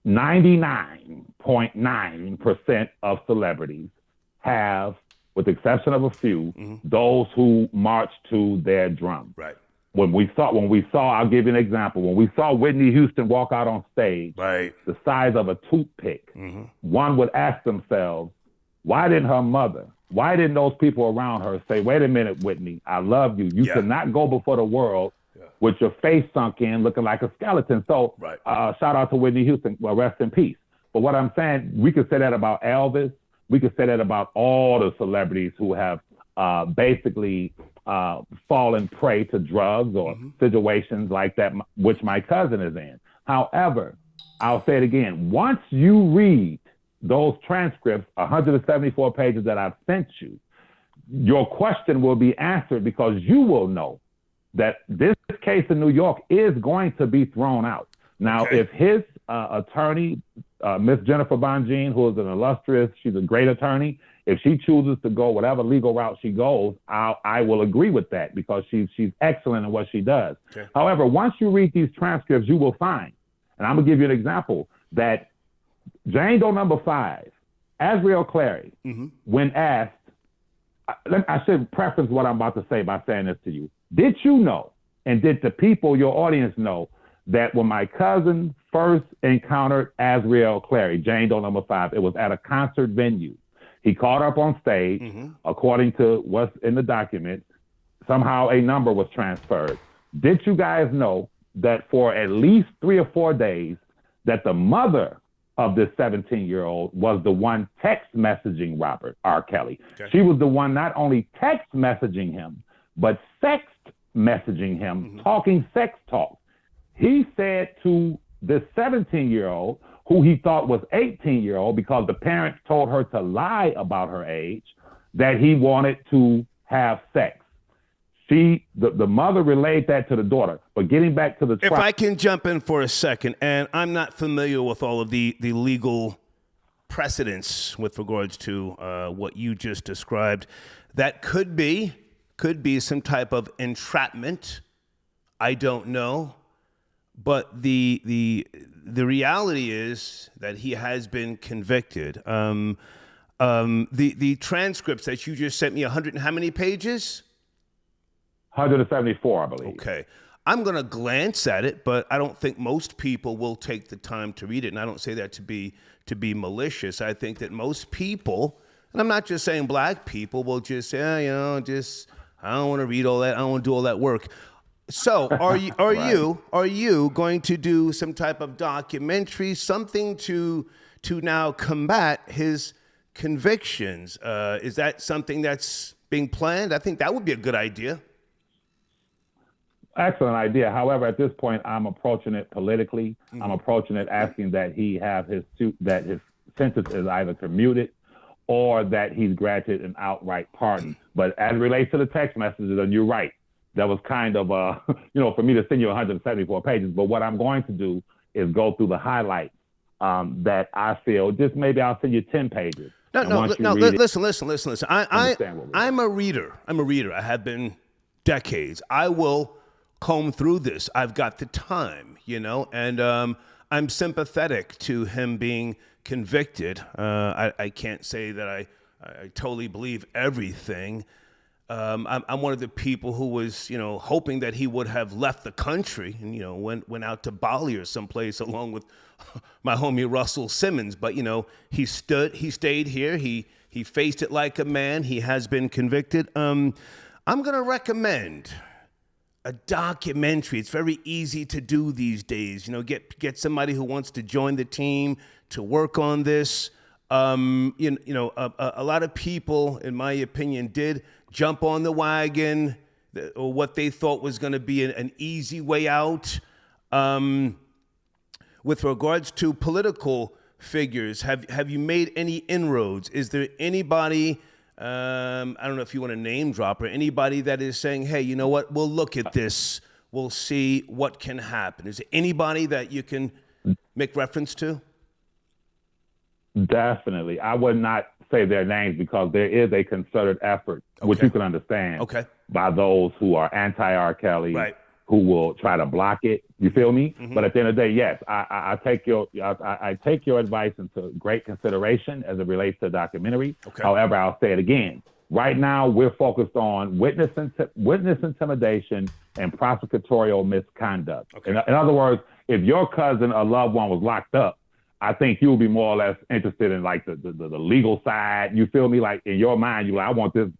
99.9% of celebrities have, with the exception of a few, those who march to their drum. Right. When we saw, I'll give you an example. When we saw Whitney Houston walk out on stage, the size of a toothpick, one would ask themselves, why didn't those people around her say, wait a minute, Whitney, I love you. You cannot go before the world with your face sunk in, looking like a skeleton. So shout out to Whitney Houston. Well, rest in peace. But what I'm saying, we could say that about Elvis. We could say that about all the celebrities who have basically fallen prey to drugs or situations like that, which my cousin is in. However, I'll say it again. Once you read those transcripts, 174 pages that I've sent you, your question will be answered, because you will know that this case in New York is going to be thrown out. Now, if his attorney, Miss Jennifer Bonjean, who is an illustrious, she's a great attorney, if she chooses to go whatever legal route she goes, I will agree with that, because she's excellent in what she does. However, once you read these transcripts, you will find, and I'm going to give you an example, that Jane Doe number 5, Azriel Clary, when asked, I should preface what I'm about to say by saying this to you. Did you know, and did the people, your audience, know that when my cousin first encountered Azriel Clary, Jane Doe number 5, it was at a concert venue. He called her up on stage. According to what's in the document, somehow a number was transferred. Did you guys know that for at least 3 or 4 days that the mother of this 17-year-old was the one text messaging Robert R. Kelly? She was the one not only text messaging him, but sext messaging him, talking sex talk. He said to this 17-year-old, who he thought was 18-year-old, because the parents told her to lie about her age, that he wanted to have sex. The mother relayed that to the daughter. But getting back to the If I can jump in for a second, and I'm not familiar with all of the legal precedents with regards to what you just described, that could be some type of entrapment. I don't know. But the reality is that he has been convicted. The transcripts that you just sent me, 100 and how many pages? 174, I believe. Okay. I'm going to glance at it, but I don't think most people will take the time to read it. And I don't say that to be malicious. I think that most people, and I'm not just saying black people, will just say, I don't want to read all that. I don't want to do all that work. So, are Right. you going to do some type of documentary, something to now combat his convictions? Is that something that's being planned? I think that would be a good idea. Excellent idea. However, at this point, I'm approaching it politically. Mm-hmm. I'm approaching it asking that he have that his sentence is either commuted or that he's granted an outright pardon. But as it relates to the text messages, and you're right, that was kind of for me to send you 174 pages. But what I'm going to do is go through the highlights that I feel. Just maybe I'll send you 10 pages. No. Listen. I'm a reader. I have been decades. I will comb through this. I've got the time, and I'm sympathetic to him being convicted. I can't say that I totally believe everything. I'm one of the people who was, hoping that he would have left the country and, went out to Bali or someplace along with my homie Russell Simmons. But, he stayed here. He faced it like a man. He has been convicted. I'm going to recommend a documentary. It's very easy to do these days. Get somebody who wants to join the team to work on this. A lot of people, in my opinion, did jump on the wagon, or what they thought was going to be an easy way out. With regards to political figures, have you made any inroads? Is there anybody? I don't know if you want to name drop, or anybody that is saying, hey, you know what, we'll look at this, we'll see what can happen. Is there anybody that you can make reference to? Definitely. I would not say their names because there is a concerted effort, which you can understand, by those who are anti-R. Kelly, right, who will try to block it. You feel me? Mm-hmm. But at the end of the day, yes, I take your advice into great consideration as it relates to the documentary. Okay. However, I'll say it again. Right now, we're focused on witness intimidation and prosecutorial misconduct. Okay. In other words, if your cousin or loved one was locked up, I think you'll be more or less interested in like the legal side. You feel me? Like in your mind, you're like,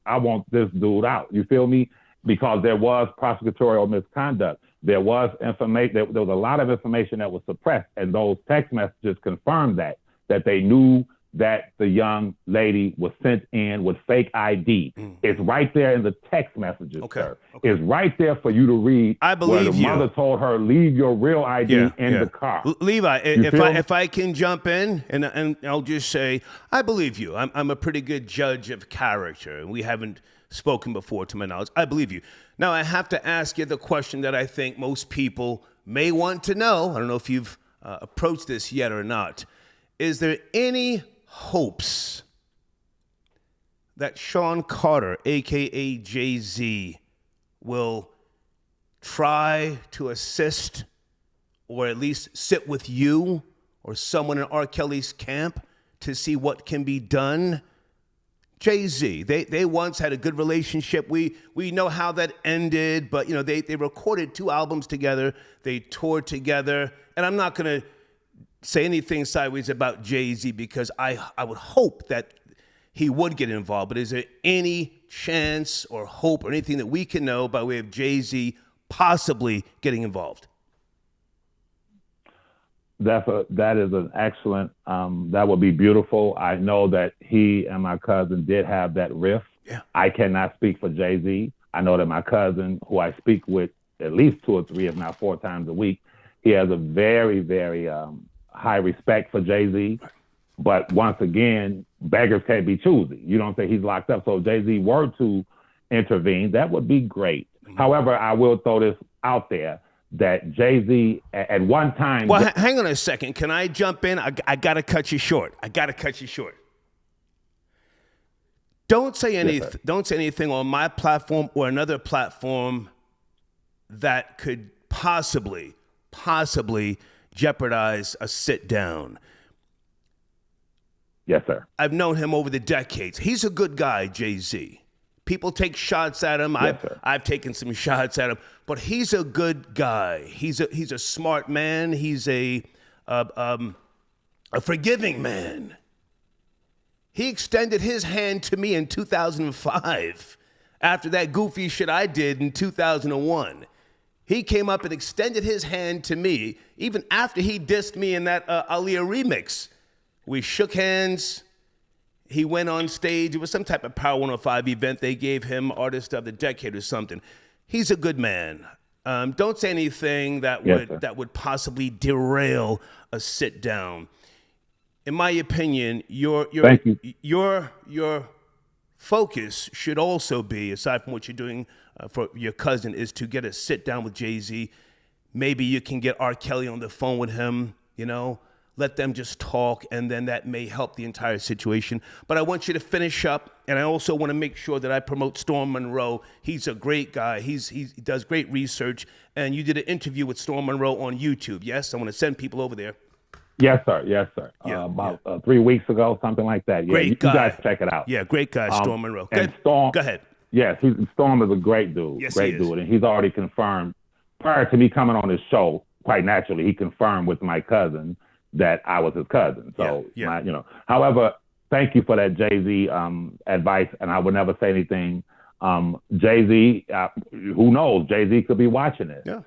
I want this dude out. You feel me? Because there was prosecutorial misconduct. There was information. There was a lot of information that was suppressed, and those text messages confirmed that they knew that the young lady was sent in with fake ID. It's right there in the text messages, sir. It's right there for you to read. I believe where the mother told her, leave your real ID in the car. Levi, if I can jump in, and I'll just say, I believe you. I'm a pretty good judge of character, and we haven't spoken before to my knowledge. I believe you. Now, I have to ask you the question that I think most people may want to know. I don't know if you've approached this yet or not. Is there any hopes that Sean Carter, a.k.a. Jay-Z, will try to assist or at least sit with you or someone in R. Kelly's camp to see what can be done? Jay-Z, they once had a good relationship. We know how that ended, but they recorded 2 albums together. They toured together, and I'm not going to say anything sideways about Jay-Z because I would hope that he would get involved. But is there any chance or hope or anything that we can know by way of Jay-Z possibly getting involved? That is an excellent, that would be beautiful. I know that he and my cousin did have that rift. Yeah. I cannot speak for Jay-Z. I know that my cousin, who I speak with at least 2 or 3, if not 4 times a week, he has a very, very high respect for Jay-Z. But once again, beggars can't be choosy. You don't say he's locked up. So if Jay-Z were to intervene, that would be great. Mm-hmm. However, I will throw this out there that Jay-Z at one time... Well, hang on a second. Can I jump in? I got to cut you short. Don't say anything on my platform or another platform that could possibly jeopardize a sit down. Yes, sir. I've known him over the decades. He's a good guy, Jay-Z. People take shots at him. Yes, I've taken some shots at him, but he's a good guy. He's a smart man. He's a forgiving man. He extended his hand to me in 2005 after that goofy shit I did in 2001. He came up and extended his hand to me, even after he dissed me in that Aaliyah remix. We shook hands. He went on stage. It was some type of Power 105 event. They gave him Artist of the Decade or something. He's a good man. Don't say anything that would possibly derail a sit down. In my opinion, your focus should also be, aside from what you're doing for your cousin, is to get a sit down with Jay-Z. Maybe you can get R. Kelly on the phone with him, let them just talk, and then that may help the entire situation. But I want you to finish up, and I also want to make sure that I promote Storm Monroe. He's a great guy. He does great research, and you did an interview with Storm Monroe on YouTube. Yes, I want to send people over there. Yes, sir. Yes, sir. About 3 weeks ago, something like that. Yeah, great guy. You guys check it out. Yeah, great guy, Storm Monroe. And Storm, go ahead. Yes, Storm is a great dude. Yes, great dude, and he's already confirmed. Prior to me coming on his show, quite naturally, he confirmed with my cousin that I was his cousin. So, however, thank you for that Jay-Z advice, and I would never say anything. Jay-Z, who knows? Jay-Z could be watching it. Yeah.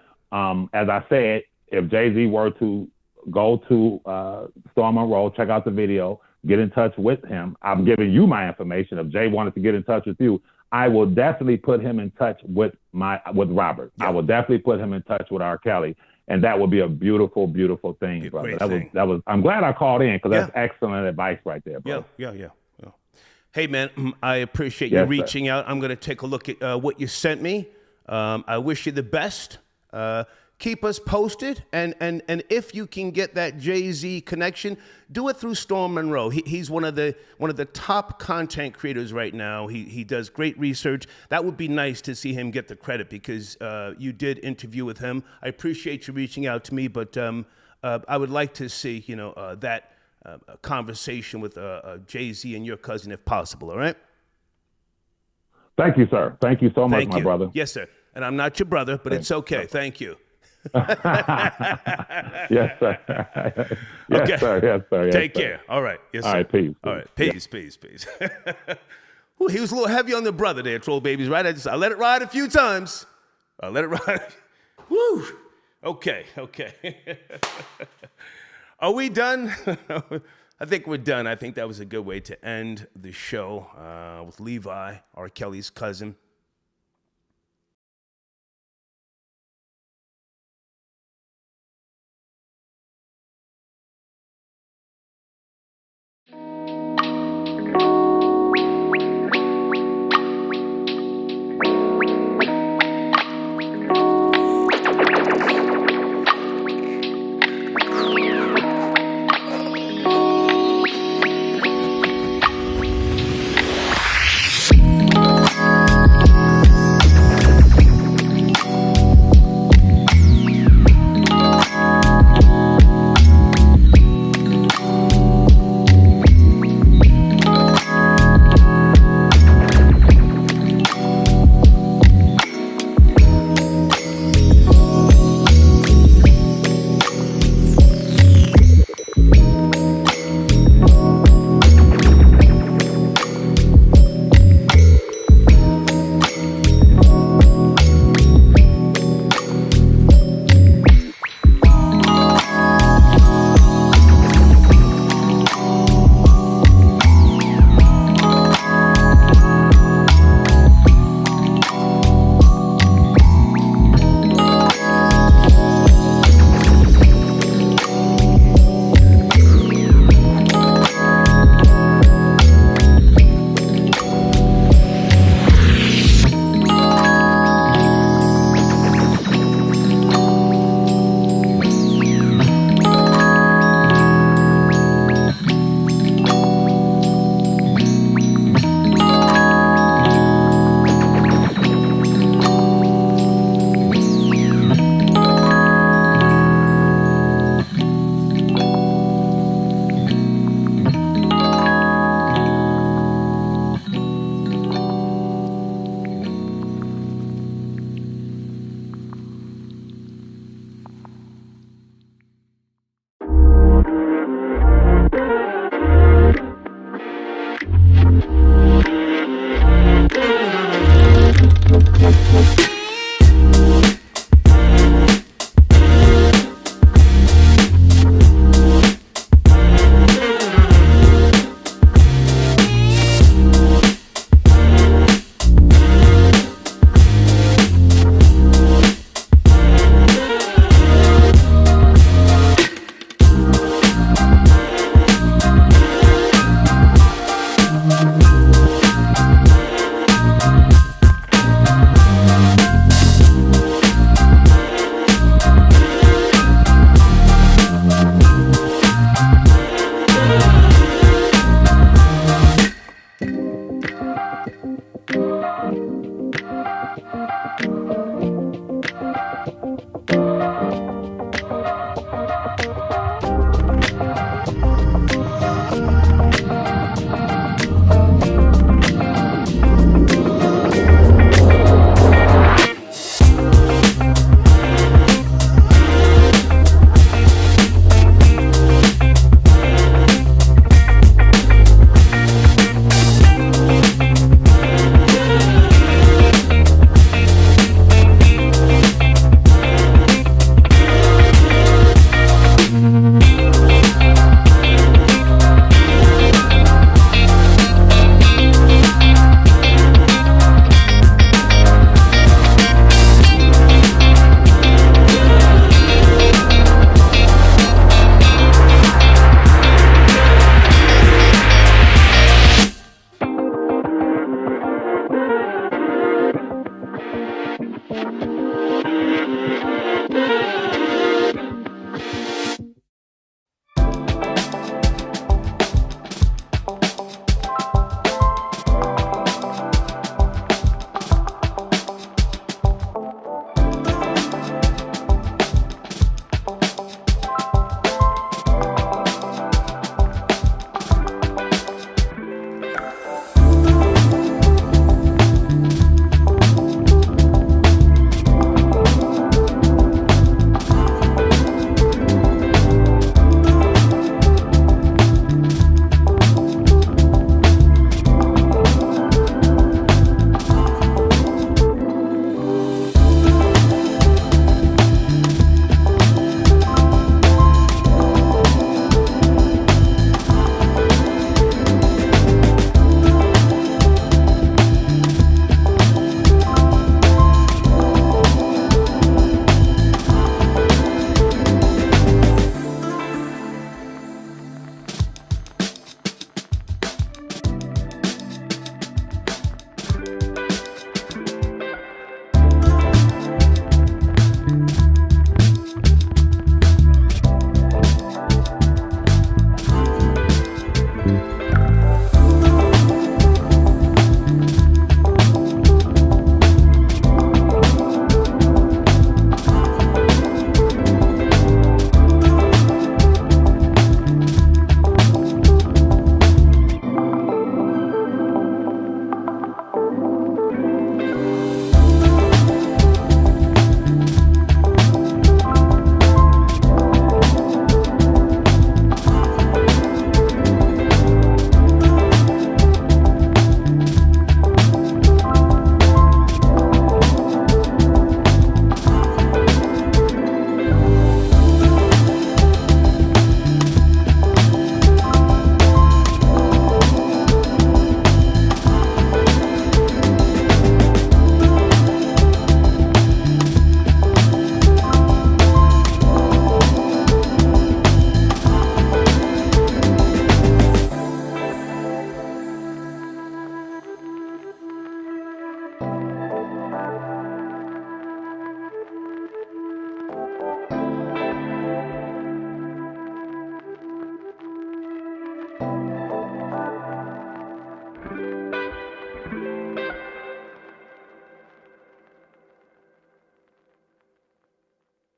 As I said, if Jay-Z were to go to Storm Monroe, check out the video, get in touch with him. I'm giving you my information. If Jay wanted to get in touch with you, I will definitely put him in touch with Robert. Yeah. I will definitely put him in touch with R. Kelly, and that would be a beautiful, beautiful thing, brother. That was. I'm glad I called in because that's excellent advice right there, bro. Yeah. Hey, man, I appreciate you reaching out. I'm going to take a look at what you sent me. I wish you the best. Keep us posted, and if you can get that Jay-Z connection, do it through Storm Monroe. He's one of the top content creators right now. He does great research. That would be nice to see him get the credit because you did interview with him. I appreciate you reaching out to me, but I would like to see that conversation with Jay-Z and your cousin if possible. All right. Thank you, sir. Thank you so much, my brother. Yes, sir. And I'm not your brother, but it's okay. Thank you. Yes, sir. Yes, okay. Sir. Yes, sir. Yes, Take sir. care. All right. Yes, all sir. right. Peace. All right. Peace. Ooh, he was a little heavy on the brother there, Troll Babies, right? I let it ride a few times. I let it ride. Woo. Okay. Are we done? I think we're done. I think that was a good way to end the show with Levi, R. Kelly's cousin.